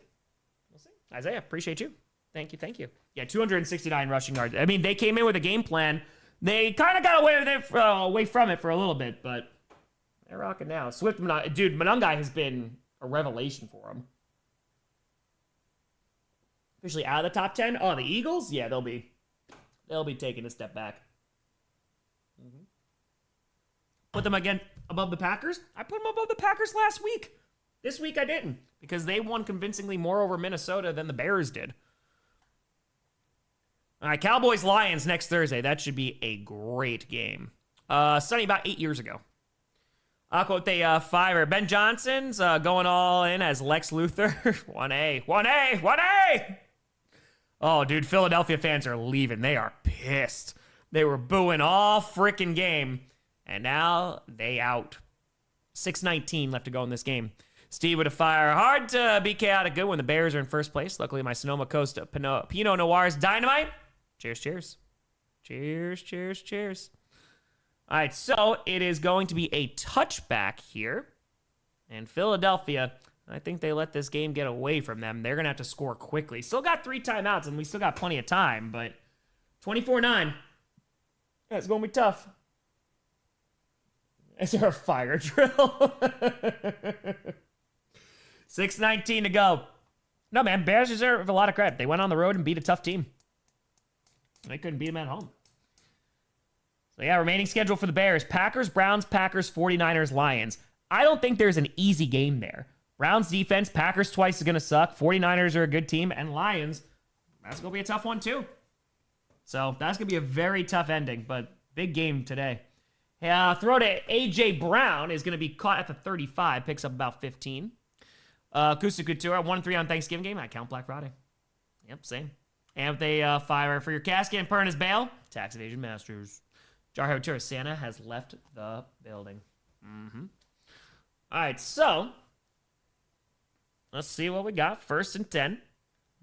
Isaiah, appreciate you. Thank you. Yeah, 269 rushing yards. I mean, they came in with a game plan. They kind of got away from it for a little bit, but they're rocking now. Swift, dude, Monangai has been a revelation for him. Officially out of the top 10. Oh, the Eagles? Yeah, they'll be taking a step back. Put them again above the Packers? I put them above the Packers last week. This week I didn't, because they won convincingly more over Minnesota than the Bears did. All right, Cowboys-Lions next Thursday. That should be a great game. Sunny about 8 years ago. I'll quote the fiver. Ben Johnson's going all in as Lex Luthor. 1A. Oh, dude, Philadelphia fans are leaving. They are pissed. They were booing all freaking game, and now they out. 6:19 left to go in this game. Steve with a fire. Hard to be chaotic good when the Bears are in first place. Luckily, my Sonoma Coast Pinot Noir is dynamite. Cheers. All right, so it is going to be a touchback here. And Philadelphia, I think they let this game get away from them. They're going to have to score quickly. Still got 3 timeouts, and we still got plenty of time, but 24-9. That's going to be tough. Is there a fire drill? 6:19 to go. No, man, Bears deserve a lot of credit. They went on the road and beat a tough team. They couldn't beat them at home. So, yeah, remaining schedule for the Bears. Packers, Browns, Packers, 49ers, Lions. I don't think there's an easy game there. Browns defense, Packers twice is going to suck. 49ers are a good team. And Lions, that's going to be a tough one, too. So, that's going to be a very tough ending, but big game today. Throw to A.J. Brown is going to be caught at the 35. Picks up about 15. Kusa Couture, 1-3 on Thanksgiving game. I count Black Friday. Yep, same. And if they fire for your casket and Pernas bail, tax evasion masters. Jarhead Tour, Santa has left the building. All right, so let's see what we got. 1st and 10.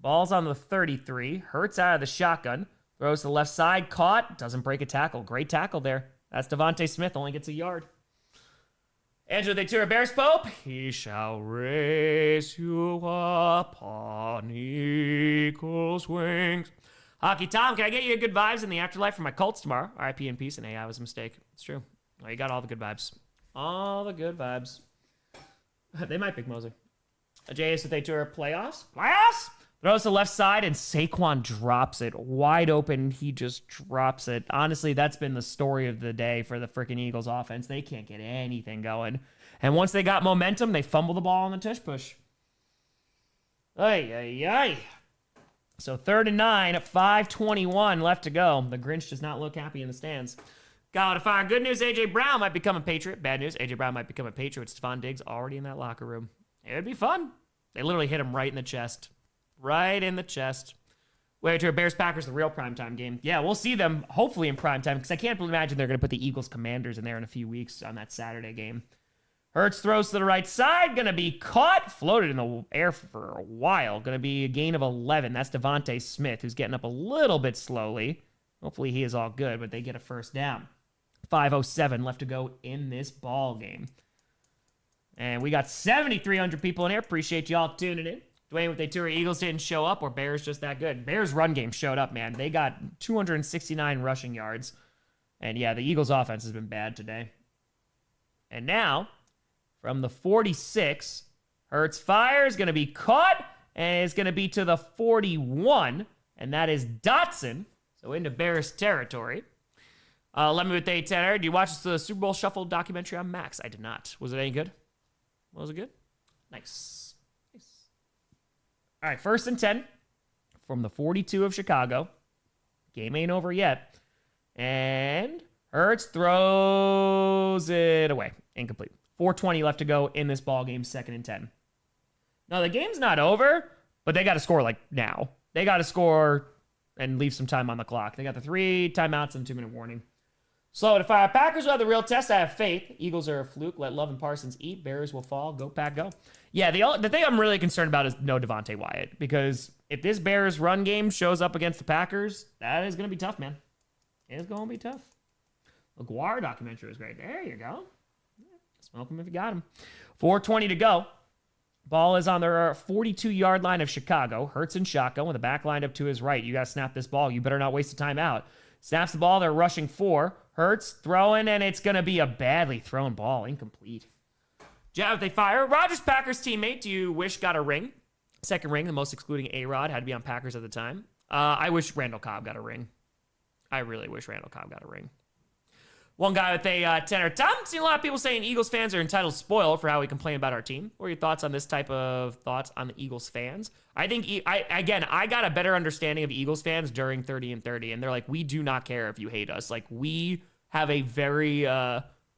Ball's on the 33. Hurts out of the shotgun. Throws to the left side. Caught. Doesn't break a tackle. Great tackle there. That's Devontae Smith. Only gets a yard. Andrew the Tour, Bears Pope. He shall raise you up on eagle's wings. Hockey Tom, can I get you good vibes in the afterlife for my Colts tomorrow? RIP in peace, and hey, I was a mistake. It's true. Well, you got all the good vibes. All the good vibes. They might pick Moser. JS with a tour playoffs. Throws to the left side, and Saquon drops it. Wide open, he just drops it. Honestly, that's been the story of the day for the freaking Eagles offense. They can't get anything going. And once they got momentum, they fumble the ball on the tush push. Ay. So 3rd and 9, 5:21 left to go. The Grinch does not look happy in the stands. Got to fire. Good news, A.J. Brown might become a Patriot. Bad news, A.J. Brown might become a Patriot with Stephon Diggs already in that locker room. It would be fun. They literally hit him right in the chest. Right in the chest. Wait to Bears-Packers, the real primetime game. Yeah, we'll see them hopefully in primetime because I can't imagine they're going to put the Eagles-Commanders in there in a few weeks on that Saturday game. Hurts throws to the right side, going to be caught, floated in the air for a while. Going to be a gain of 11. That's Devontae Smith, who's getting up a little bit slowly. Hopefully he is all good, but they get a first down. 5:07 left to go in this ball game. And we got 7,300 people in here. Appreciate y'all tuning in. Dwayne with the Tour Eagles didn't show up, or Bears just that good. Bears run game showed up, man. They got 269 rushing yards. And yeah, the Eagles offense has been bad today. And now, from the 46, Hurts fires, going to be caught, and it's going to be to the 41, and that is Dotson. So into Bears territory. Let me with a tenor. Do you watch the Super Bowl Shuffle documentary on Max? I did not. Was it any good? Was it good? Nice. All right, 1st and 10 from the 42 of Chicago. Game ain't over yet. And Hurts throws it away. Incomplete. 4:20 left to go in this ball game, 2nd and 10. Now, the game's not over, but they got to score like now. They got to score and leave some time on the clock. They got the 3 timeouts and 2-minute warning. Slow to fire. Packers will have the real test. I have faith. Eagles are a fluke. Let Love and Parsons eat. Bears will fall. Go, Pack, go. Yeah, the thing I'm really concerned about is no Devontae Wyatt. Because if this Bears run game shows up against the Packers, that is going to be tough, man. It is going to be tough. The Guar documentary was great. There you go. Smoke him if you got him. 4:20 to go. Ball is on their 42-yard line of Chicago. Hurts in shotgun with a back lined up to his right. You got to snap this ball. You better not waste a timeout. Snaps the ball. They're rushing 4. Hurts throwing, and it's going to be a badly thrown ball. Incomplete. Jab, they fire. Rodgers, Packers teammate, do you wish got a ring? 2nd ring, the most excluding A-Rod. Had to be on Packers at the time. I wish Randall Cobb got a ring. I really wish Randall Cobb got a ring. One guy with a tenor. Tom, seen a lot of people saying Eagles fans are entitled to spoil for how we complain about our team. What are your thoughts on this type of thoughts on the Eagles fans? I think, I got a better understanding of Eagles fans during 30 and 30, and they're like, we do not care if you hate us. Like, we have a very,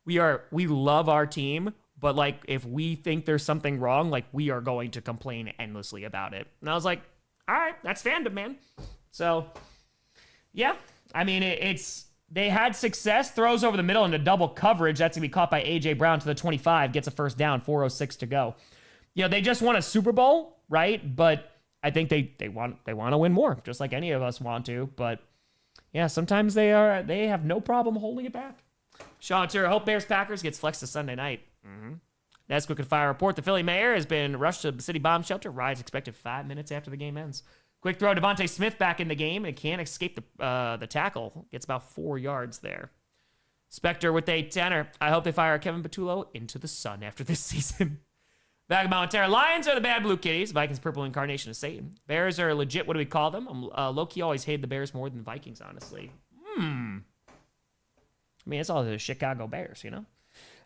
we love our team, but like, if we think there's something wrong, like, we are going to complain endlessly about it. And I was like, all right, that's fandom, man. So, yeah, I mean, they had success, throws over the middle into double coverage. That's going to be caught by A.J. Brown to the 25, gets a first down, 4:06 to go. You know, they just won a Super Bowl, right? But I think they want to win more, just like any of us want to. But yeah, sometimes they have no problem holding it back. Sean Turner, hope Bears-Packers gets flexed to Sunday night. That's quick and fire report. The Philly mayor has been rushed to the city bomb shelter. Rides expected 5 minutes after the game ends. Quick throw, Devontae Smith back in the game and can't escape the tackle. Gets about 4 yards there. Spectre with a tenor. I hope they fire Kevin Patullo into the sun after this season. Vagabond Terror. Lions are the bad blue kitties. Vikings purple incarnation of Satan. Bears are legit. What do we call them? Low-key always hated the Bears more than the Vikings, honestly. I mean, it's all the Chicago Bears, you know?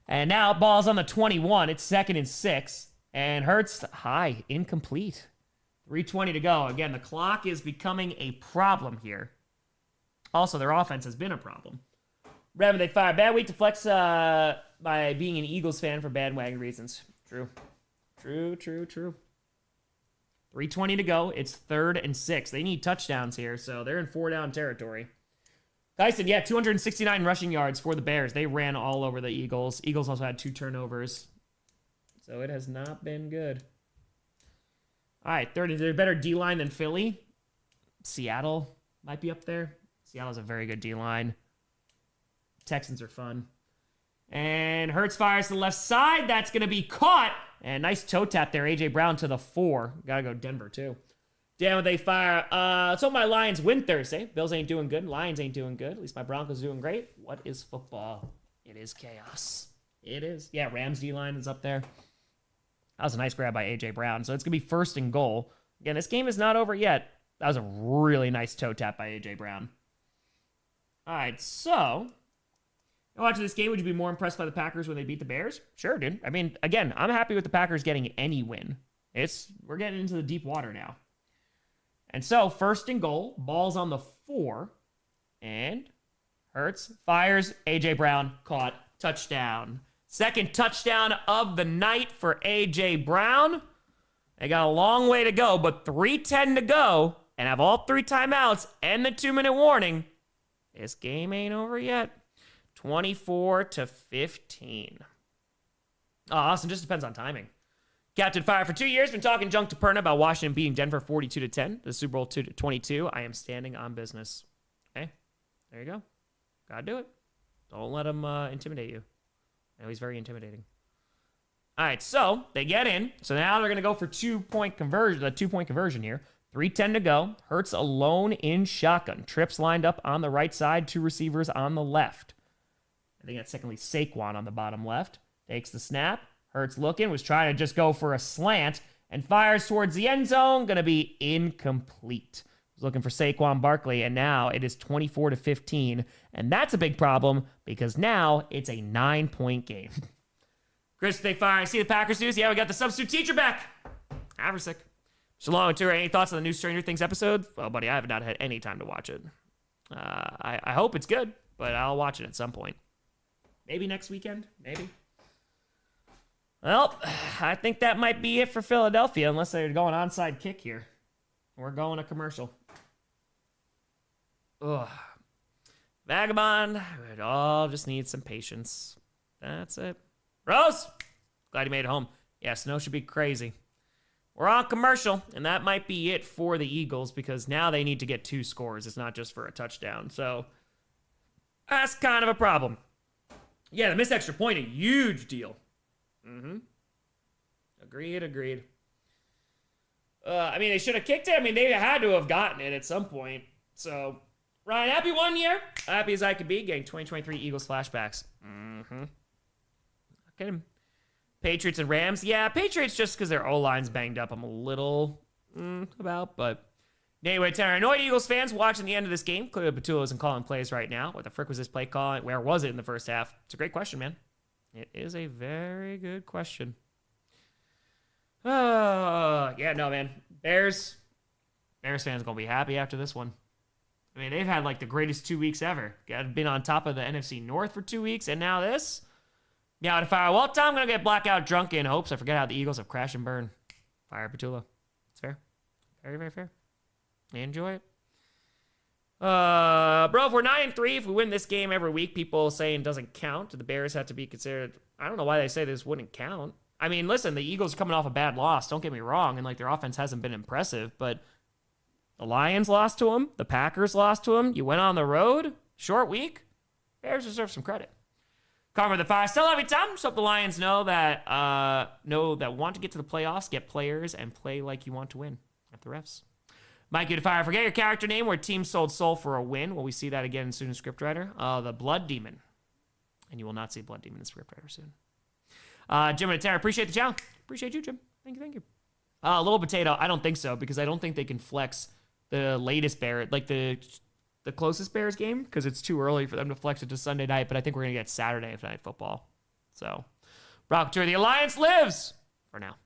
And now ball's on the 21. It's 2nd and 6. And Hurts high, incomplete. 3:20 to go. Again, the clock is becoming a problem here. Also, their offense has been a problem. Revan, they fire. Bad week to flex by being an Eagles fan for bandwagon reasons. True. 3:20 to go. It's 3rd and 6. They need touchdowns here, so they're in 4-down territory. Tyson, yeah, 269 rushing yards for the Bears. They ran all over the Eagles. Eagles also had 2 turnovers. So it has not been good. All right, 30. They're better D-line than Philly. Seattle might be up there. Seattle's a very good D-line. Texans are fun. And Hurts fires to the left side. That's going to be caught. And nice toe tap there. A.J. Brown to the 4. Got to go Denver, too. Damn, they fire. So my Lions win Thursday. Bills ain't doing good. Lions ain't doing good. At least my Broncos are doing great. What is football? It is chaos. It is. Yeah, Rams D-line is up there. That was a nice grab by A.J. Brown. So it's going to be 1st and goal. Again, this game is not over yet. That was a really nice toe tap by A.J. Brown. All right, so watching this game, would you be more impressed by the Packers when they beat the Bears? Sure, dude. I mean, again, I'm happy with the Packers getting any win. We're getting into the deep water now. And so, 1st and goal. Ball's on the 4. And Hurts fires. A.J. Brown caught. Touchdown. 2nd touchdown of the night for A.J. Brown. They got a long way to go, but 3:10 to go. and have all 3 timeouts and the 2-minute warning, this game ain't over yet. 24-15. Oh, Austin, just depends on timing. Captain Fire for 2 years, been talking junk to Perna about Washington beating Denver 42-10, the Super Bowl 22. I am standing on business. Okay, there you go. Gotta do it. Don't let him intimidate you. I know he's very intimidating. All right, so they get in. So now they're gonna go for 2-point conversion. A 2-point conversion here. 3:10 to go. Hurts alone in shotgun. Trips lined up on the right side. 2 receivers on the left. I think that's secondly Saquon on the bottom left. Takes the snap. Hurts looking, was trying to just go for a slant, and fires towards the end zone. Going to be incomplete. Was looking for Saquon Barkley, and now it is 24-15. And that's a big problem because now it's a 9-point game. Chris, they fire. See the Packers news? Yeah, we got the substitute teacher back. Haversick. Shalom, Tour. Any thoughts on the new Stranger Things episode? Well, buddy, I have not had any time to watch it. I hope it's good, but I'll watch it at some point. Maybe next weekend. Maybe. Well, I think that might be it for Philadelphia, unless they're going onside kick here. We're going to commercial. Ugh. Vagabond, it all just needs some patience. That's it. Rose, glad you made it home. Yeah, snow should be crazy. We're on commercial, and that might be it for the Eagles because now they need to get 2 scores. It's not just for a touchdown. So that's kind of a problem. Yeah, the missed extra point, a huge deal. Agreed. I mean, they should have kicked it. I mean, they had to have gotten it at some point. So, Ryan, happy 1 year. Happy as I could be getting 2023 Eagles flashbacks. Okay. Patriots and Rams. Yeah, Patriots just because their O-line's banged up. I'm a little about, but anyway, to our annoyed Eagles fans watching the end of this game, clearly Batula isn't calling plays right now. What the frick was this play calling? Where was it in the first half? It's a great question, man. It is a very good question. Yeah, no, man. Bears fans are going to be happy after this one. I mean, they've had like the greatest 2 weeks ever. Been on top of the NFC North for 2 weeks, and now this. Yeah, to fire. Well, Tom, I'm going to get blackout drunk in hopes I forget how the Eagles have crashed and burned. Fire Patula. It's fair. Very, very fair. Enjoy it. Bro, if we're 9-3, if we win this game every week, people saying doesn't count. The Bears have to be considered. I don't know why they say this wouldn't count. I mean, listen, the Eagles are coming off a bad loss. Don't get me wrong. And like their offense hasn't been impressive, but the Lions lost to them. The Packers lost to them. You went on the road. Short week. Bears deserve some credit. Cover the fire. Still every time. So the Lions know that want to get to the playoffs, get players, and play like you want to win at the refs. Mike, you to fire. Forget your character name where team sold soul for a win. Will we see that again soon in scriptwriter? The Blood Demon. And you will not see Blood Demon in scriptwriter soon. Jim and Tara, appreciate the channel. Appreciate you, Jim. Thank you. Little Potato, I don't think so because I don't think they can flex the latest Bear, like the closest Bears game because it's too early for them to flex it to Sunday night, but I think we're going to get Saturday Night Football. So, Brock Tour, the Alliance lives for now.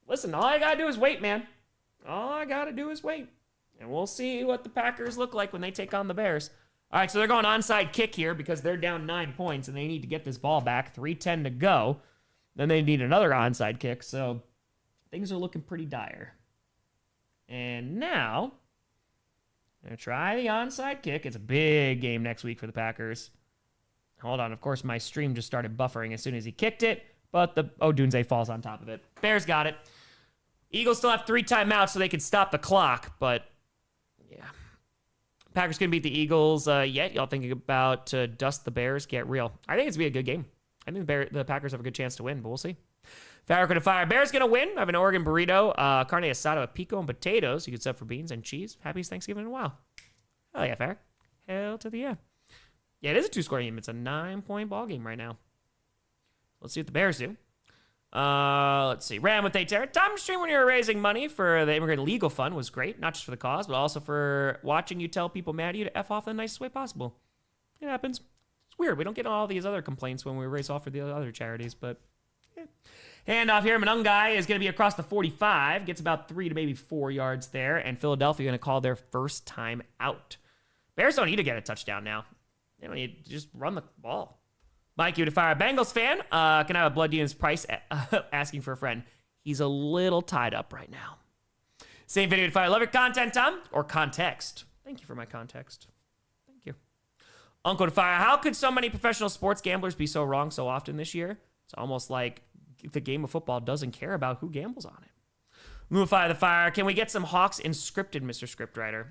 Listen, all I got to do is wait, man. All I got to do is wait. And we'll see what the Packers look like when they take on the Bears. All right, so they're going onside kick here because they're down 9 points and they need to get this ball back. 3:10 to go. Then they need another onside kick, so things are looking pretty dire. And now, I'm going to try the onside kick. It's a big game next week for the Packers. Hold on, of course, my stream just started buffering as soon as he kicked it, but the Odunze falls on top of it. Bears got it. Eagles still have 3 timeouts so they can stop the clock, but yeah. Packers can beat the Eagles yet. Y'all thinking about dust the Bears? Get real. I think it's going to be a good game. I think the Packers have a good chance to win, but we'll see. Farrah going to fire. Bears going to win. I have an Oregon burrito, carne asada with pico and potatoes. You can sub for beans and cheese. Happiest Thanksgiving in a while. Hell yeah, Farrah. Hell to the yeah. Yeah, it is a 2-score game. It's a 9-point ball game right now. Let's see what the Bears do. Let's see. Ram with Terra. Time stream when you were raising money for the Immigrant Legal Fund was great. Not just for the cause, but also for watching you tell people mad at you to F off in the nicest way possible. It happens. It's weird. We don't get all these other complaints when we race off for the other charities, but yeah. Handoff here. Manungai is going to be across the 45. Gets about 3 to maybe 4 yards there. And Philadelphia going to call their first time out. Bears don't need to get a touchdown now. They don't need to just run the ball. Mike, you to fire a Bengals fan. Can I have a Blood Demon's price asking for a friend? He's a little tied up right now. Same video to fire. Love your content, Tom. Or context. Thank you for my context. Thank you. Uncle to fire. How could so many professional sports gamblers be so wrong so often this year? It's almost like the game of football doesn't care about who gambles on it. Moonfire the fire. Can we get some Hawks in scripted, Mr. Scriptwriter?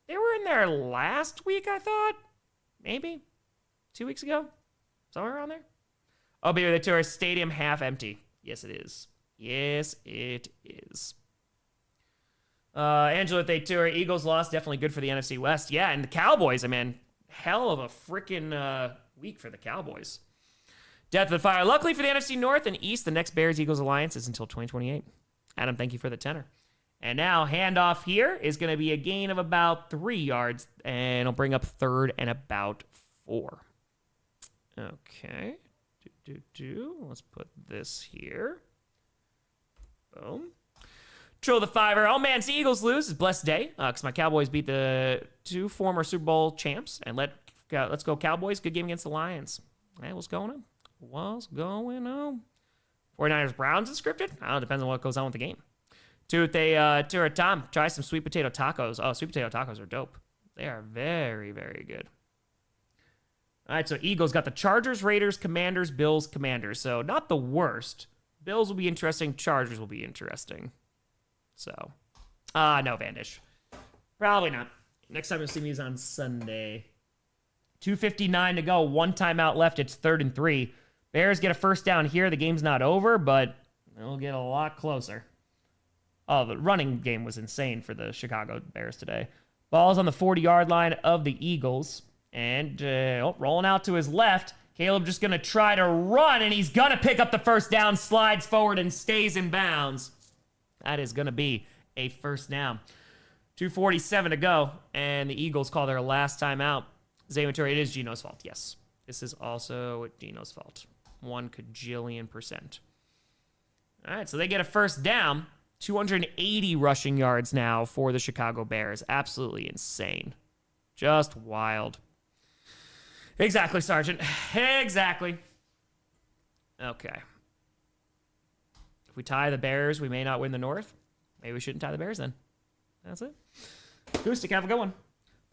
They were in there last week, I thought. Maybe 2 weeks ago. Somewhere around there. Oh, but the tour stadium half empty. Yes, it is. Yes, it is. Angela, they tour. Eagles lost. Definitely good for the NFC West. Yeah, and the Cowboys, I mean, hell of a freaking week for the Cowboys. Death of the fire. Luckily for the NFC North and East, the next Bears-Eagles alliance is until 2028. Adam, thank you for the tenor. And now, handoff here is going to be a gain of about 3 yards, and it'll bring up third and about 4. Okay. Let's put this here. Boom. Troll the fiver. Oh man, see Eagles lose. It's a blessed day because my Cowboys beat the 2 former Super Bowl champs. And let's go Cowboys. Good game against the Lions. Hey, what's going on? What's going on? 49ers Browns is scripted? I don't know. Depends on what goes on with the game. To Tom, try some sweet potato tacos. Oh, sweet potato tacos are dope. They are very, very good. All right, so Eagles got the Chargers, Raiders, Commanders, Bills, Commanders. So not the worst. Bills will be interesting. Chargers will be interesting. So, no, Vandish. Probably not. Next time you'll see me is on Sunday. 2:59 to go. 1 timeout left. It's 3rd and 3. Bears get a first down here. The game's not over, but it'll get a lot closer. Oh, the running game was insane for the Chicago Bears today. Ball's on the 40-yard line of the Eagles. And rolling out to his left. Caleb just going to try to run, and he's going to pick up the first down, slides forward, and stays in bounds. That is going to be a first down. 2:47 to go, and the Eagles call their last timeout. Zamaturi, it is Gino's fault, yes. This is also Gino's fault. 1 kajillion%. All right, so they get a first down. 280 rushing yards now for the Chicago Bears. Absolutely insane. Just wild. Exactly, Sergeant. Exactly. Okay. If we tie the Bears, we may not win the North. Maybe we shouldn't tie the Bears then. That's it. Acoustic, have a good one.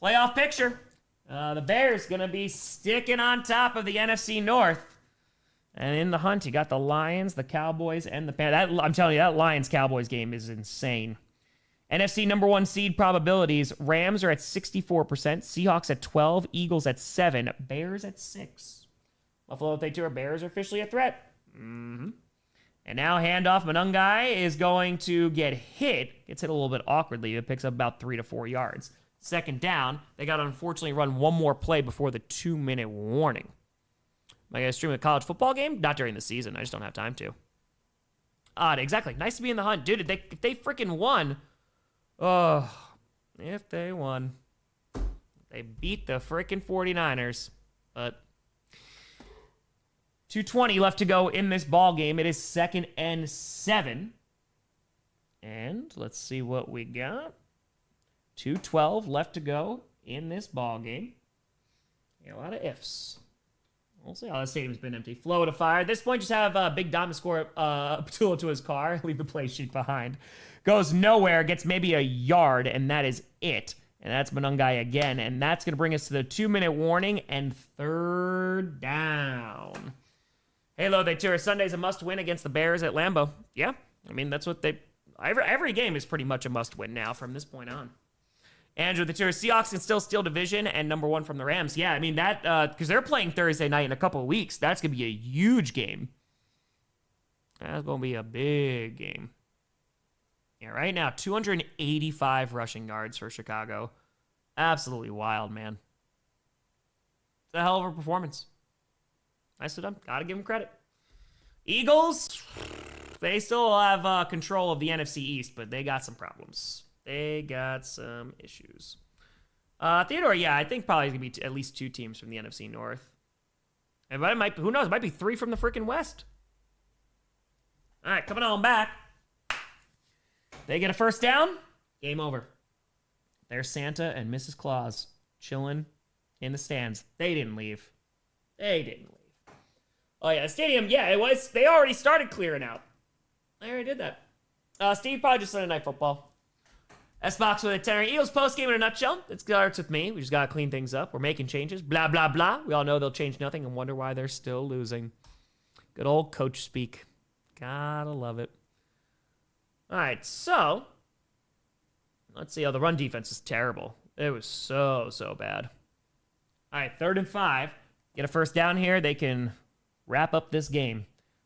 Playoff picture. The Bears going to be sticking on top of the NFC North. And in the hunt, you got the Lions, the Cowboys, and the Panthers. I'm telling you, that Lions-Cowboys game is insane. NFC number 1 seed probabilities. Rams are at 64%. Seahawks at 12%. Eagles at 7%. Bears at 6%. Buffalo, they tour. Bears are officially a threat. Mm-hmm. And now handoff. Manungai is going to get hit. Gets hit a little bit awkwardly. It picks up about 3 to 4 yards. Second down. They got to unfortunately run one more play before the 2-minute warning. Am I going to stream a college football game? Not during the season. I just don't have time to. Exactly. Nice to be in the hunt. Dude, if they freaking won... Oh, if they won. They beat the freaking 49ers. But 2:20 left to go in this ball game. It is 2nd and 7. And let's see what we got. 2:12 left to go in this ball game. A lot of ifs. We'll see how the stadium's been empty. Flow to fire. At this point, just have Big Dom score Patullo to his car. Leave the play sheet behind. Goes nowhere. Gets maybe a yard, and that is it. And that's Manungai again. And that's going to bring us to the 2-minute warning and 3rd down. Halo, they tour. Sunday's a must-win against the Bears at Lambeau. Yeah, I mean, that's what they... Every game is pretty much a must-win now from this point on. Andrew, the tour. Seahawks can still steal division and number 1 from the Rams. Yeah, I mean, that... Because they're playing Thursday night in a couple of weeks. That's going to be a huge game. That's going to be a big game. Yeah, right now, 285 rushing yards for Chicago. Absolutely wild, man. It's a hell of a performance. Nicely done. Gotta give them credit. Eagles, they still have control of the NFC East, but they got some problems. They got some issues. Theodore, yeah, I think probably going to be at least 2 teams from the NFC North. And but it might, who knows, it might be 3 from the freaking West. All right, coming on back. They get a first down. Game over. There's Santa and Mrs. Claus chilling in the stands. They didn't leave. Oh, yeah, the stadium, yeah, it was. They already started clearing out. They already did that. Steve, probably just Sunday Night Football. S-Box with a 10. Eagles postgame in a nutshell. It starts with me. We just got to clean things up. We're making changes. Blah, blah, blah. We all know they'll change nothing and wonder why they're still losing. Good old coach speak. Gotta love it. All right, so let's see. Oh, the run defense is terrible. It was so bad. All right, 3rd and 5. Get a first down here. They can wrap up this game.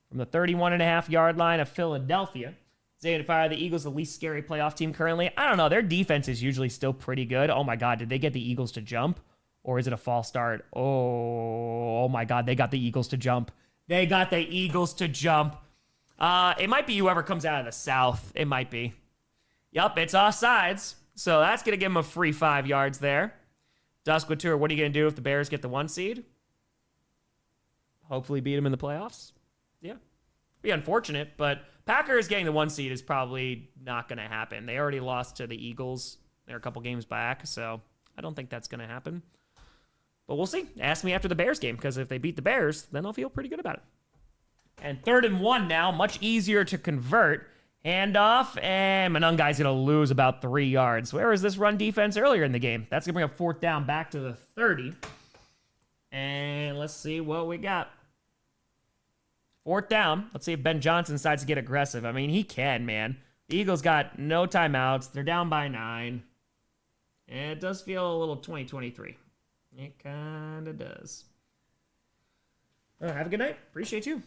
From the 31.5-yard line of Philadelphia. Zay fire the Eagles, the least scary playoff team currently. I don't know. Their defense is usually still pretty good. Oh, my God. Did they get the Eagles to jump? Or is it a false start? Oh my God. They got the Eagles to jump. They got the Eagles to jump. It might be whoever comes out of the South. It might be. Yup, it's offsides. So that's going to give them a free 5 yards there. Duskwatur, what are you going to do if the Bears get the 1 seed? Hopefully beat them in the playoffs. Yeah. Be unfortunate, but Packers getting the 1 seed is probably not going to happen. They already lost to the Eagles. They're a couple games back, so I don't think that's going to happen. But we'll see. Ask me after the Bears game, because if they beat the Bears, then I'll feel pretty good about it. And 3rd and 1 now, much easier to convert. Handoff, and Manungai's going to lose about 3 yards. Where was this run defense earlier in the game? That's going to bring up 4th down back to the 30. And let's see what we got. 4th down. Let's see if Ben Johnson decides to get aggressive. I mean, he can, man. The Eagles got no timeouts. They're down by 9. And it does feel a little 2023. It kind of does. Have a good night. Appreciate you.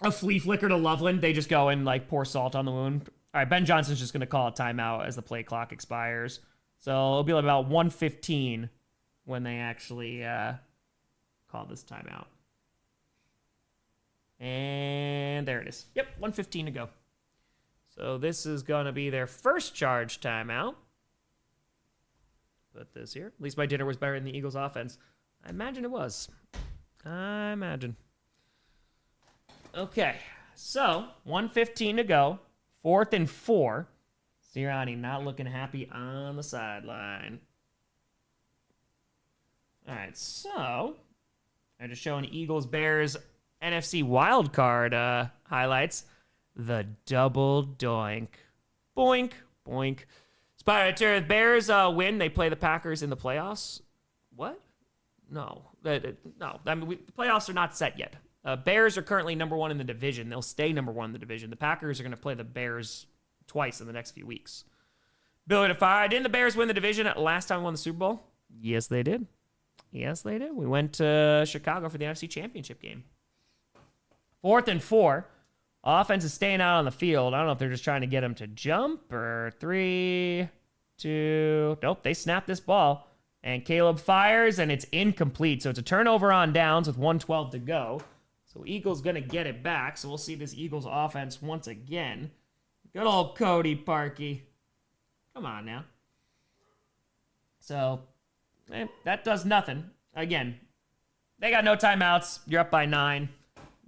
A flea flicker to Loveland. They just go and, like, pour salt on the wound. All right, Ben Johnson's just going to call a timeout as the play clock expires. So it'll be about 1:15 when they actually call this timeout. And there it is. Yep, 1:15 to go. So this is going to be their first charge timeout. Put this here. At least my dinner was better than the Eagles offense. I imagine it was. I imagine. Okay, so 1:15 to go. 4th and 4. Sirianni not looking happy on the sideline. All right, so I'm just showing Eagles-Bears NFC wildcard highlights. The double doink. Boink, boink. Spider Bears win. They play the Packers in the playoffs. What? No. No. I mean, the playoffs are not set yet. Bears are currently number 1 in the division. They'll stay number 1 in the division. The Packers are going to play the Bears twice in the next few weeks. Billy to fire. Didn't the Bears win the division last time we won the Super Bowl? Yes, they did. Yes, they did. We went to Chicago for the NFC Championship game. 4th and 4. Offense is staying out on the field. I don't know if they're just trying to get him to jump or 3, 2. Nope, they snapped this ball. And Caleb fires, and it's incomplete. So it's a turnover on downs with 1:12 to go. So Eagles going to get it back. So we'll see this Eagles offense once again. Good old Cody Parkey. Come on now. So that does nothing. Again, they got no timeouts. You're up by 9.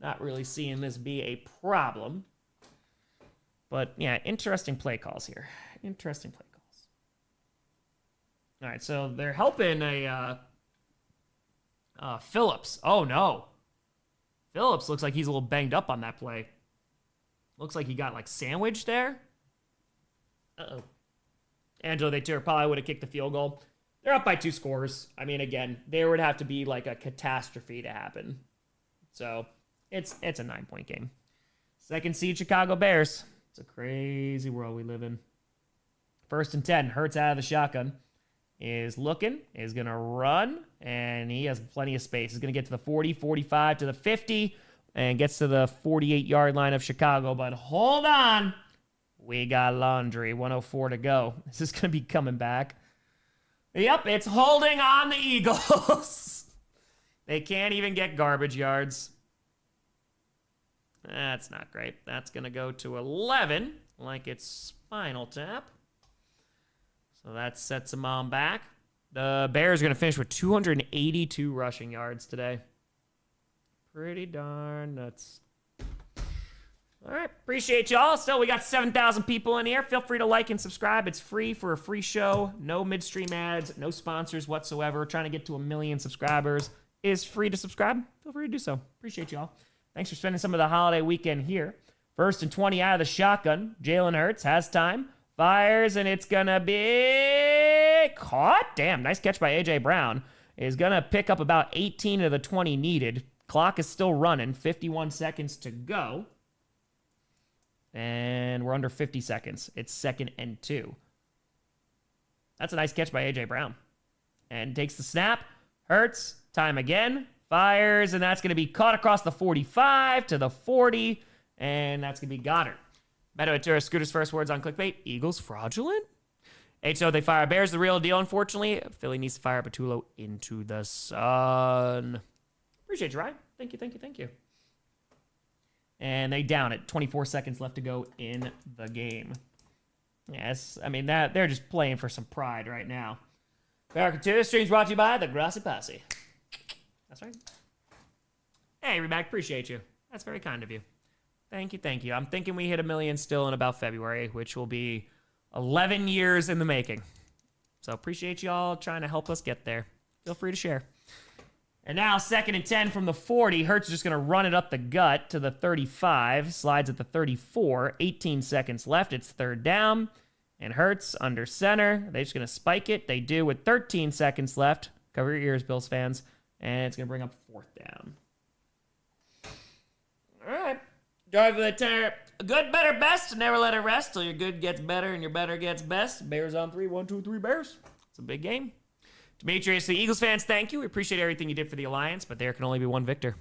Not really seeing this be a problem. But, yeah, interesting play calls here. Interesting play calls. All right, so they're helping a Phillips. Oh, no. Phillips looks like he's a little banged up on that play. Looks like he got, like, sandwiched there. Uh-oh. Angelo, they probably would have kicked the field goal. They're up by 2 scores. I mean, again, there would have to be, like, a catastrophe to happen. So it's a 9-point game. 2nd seed Chicago Bears. It's a crazy world we live in. 1st and 10. Hurts out of the shotgun. Is looking. Is going to run. And he has plenty of space. He's going to get to the 40, 45, to the 50. And gets to the 48-yard line of Chicago. But hold on. We got laundry. 1:04 to go. This is going to be coming back. Yep, it's holding on the Eagles. They can't even get garbage yards. That's not great. That's going to go to 11, like it's Spinal Tap. So that sets them on back. The Bears are going to finish with 282 rushing yards today. Pretty darn nuts. All right, appreciate y'all. Still, we got 7,000 people in here. Feel free to like and subscribe. It's free for a free show. No midstream ads, no sponsors whatsoever. We're trying to get to 1 million subscribers. It's free to subscribe. Feel free to do so. Appreciate y'all. Thanks for spending some of the holiday weekend here. 1st and 20 out of the shotgun. Jalen Hurts has time. Fires, and it's going to be caught. Damn, nice catch by A.J. Brown. Is going to pick up about 18 of the 20 needed. Clock is still running. 51 seconds to go. And we're under 50 seconds. It's 2nd and 2. That's a nice catch by A.J. Brown. And takes the snap. Hurts. Time again. Fires, and that's going to be caught across the 45 to the 40. And that's going to be Goddard. Beto Atura, Scooter's first words on clickbait. Eagles fraudulent? HO, they fire Bears, the real deal, unfortunately. Philly needs to fire Patulo into the sun. Appreciate you, Ryan. Thank you. And they down it. 24 seconds left to go in the game. Yes, I mean, that they're just playing for some pride right now. Barracuda 2 streams brought to you by the Grossi Posse. That's right. Hey, Reback, appreciate you. That's very kind of you. Thank you. I'm thinking we hit 1 million still in about February, which will be 11 years in the making. So appreciate y'all trying to help us get there. Feel free to share. And now 2nd and 10 from the 40. Hurts is just going to run it up the gut to the 35. Slides at the 34. 18 seconds left. It's 3rd down. And Hurts under center. They're just going to spike it. They do with 13 seconds left. Cover your ears, Bills fans. And it's going to bring up 4th down. All right. Drive the tire. Good, better, best. Never let it rest till your good gets better and your better gets best. Bears on 3. 1, 2, 3 Bears. It's a big game. Demetrius, the Eagles fans, thank you. We appreciate everything you did for the Alliance, but there can only be one victor.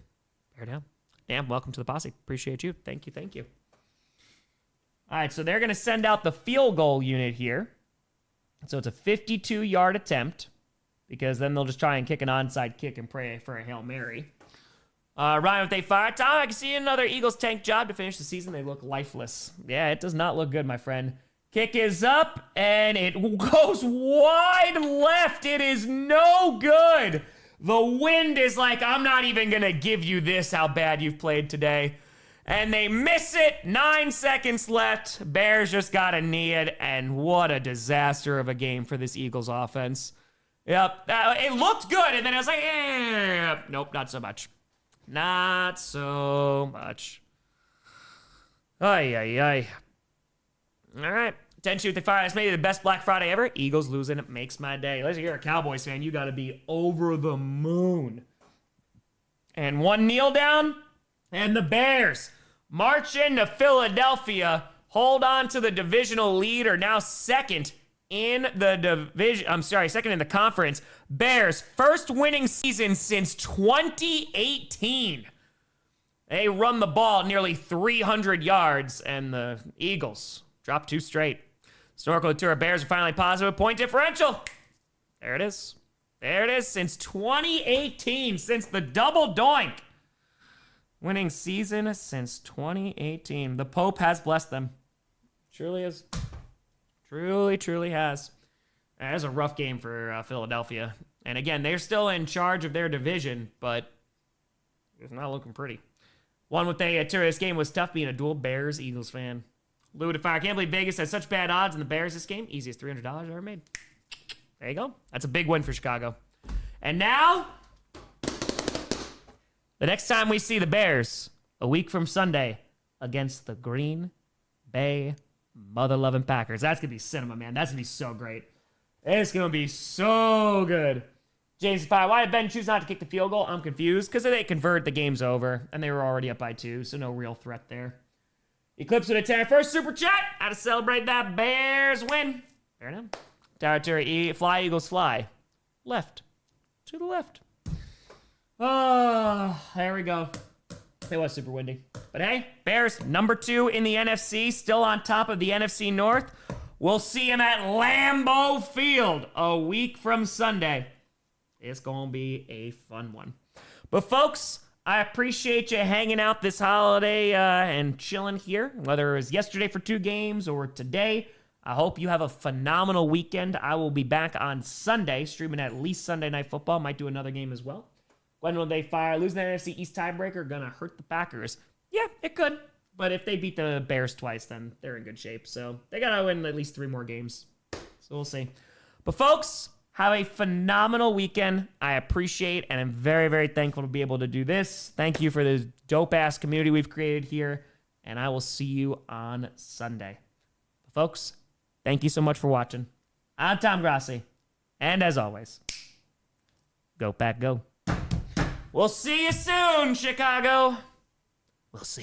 Bear down. Dan, welcome to the posse. Appreciate you. Thank you. All right, so they're going to send out the field goal unit here. So it's a 52-yard attempt because then they'll just try and kick an onside kick and pray for a Hail Mary. Ryan, if they fire, Tom, I can see another Eagles tank job to finish the season. They look lifeless. Yeah, it does not look good, my friend. Kick is up, and it goes wide left. It is no good. The wind is like, I'm not even going to give you this, how bad you've played today. And they miss it. 9 seconds left. Bears just got to knee it, and what a disaster of a game for this Eagles offense. Yep, it looked good, and then I was like, nope, not so much. Not so much. Ay. All right. 10 shoot, they fire. That's maybe the best Black Friday ever. Eagles losing, it makes my day. Listen, you're a Cowboys fan. You got to be over the moon. And one kneel down, and the Bears march into Philadelphia, hold on to the divisional lead, are now 2nd in the division. I'm sorry, 2nd in the conference. Bears, first winning season since 2018. They run the ball nearly 300 yards, and the Eagles drop 2 straight. Snorkel Tour Bears are finally positive point differential. There it is. Since 2018, since the double doink. Winning season since 2018. The Pope has blessed them. Truly is. Truly has. That is a rough game for Philadelphia. And again, they're still in charge of their division, but it's not looking pretty. One with this game was tough being a dual Bears-Eagles fan. Lou to fire. I can't believe Vegas has such bad odds in the Bears this game. Easiest $300 ever made. There you go. That's a big win for Chicago. And now, the next time we see the Bears, a week from Sunday, against the Green Bay mother-loving Packers. That's going to be cinema, man. That's going to be so great. It's going to be so good. James Fire, why did Ben choose not to kick the field goal? I'm confused. Because if they convert, the game's over. And they were already up by 2, so no real threat there. Eclipse with a 10. First super chat. How to celebrate that Bears win. Fair enough. Territory, fly, Eagles, fly. Left. To the left. Oh, there we go. It was super windy. But hey, Bears, number 2 in the NFC, still on top of the NFC North. We'll see him at Lambeau Field a week from Sunday. It's going to be a fun one. But folks, I appreciate you hanging out this holiday and chilling here, whether it was yesterday for 2 games or today. I hope you have a phenomenal weekend. I will be back on Sunday, streaming at least Sunday Night Football. Might do another game as well. When will they fire? Losing the NFC East tiebreaker gonna hurt the Packers. Yeah, it could. But if they beat the Bears twice, then they're in good shape. So they gotta win at least 3 more games. So we'll see. But folks, have a phenomenal weekend. I appreciate and I'm very, very thankful to be able to do this. Thank you for the dope-ass community we've created here. And I will see you on Sunday. Folks, Thank you so much for watching. I'm Tom Grossi. And as always, go Pack Go. We'll see you soon, Chicago. We'll see you.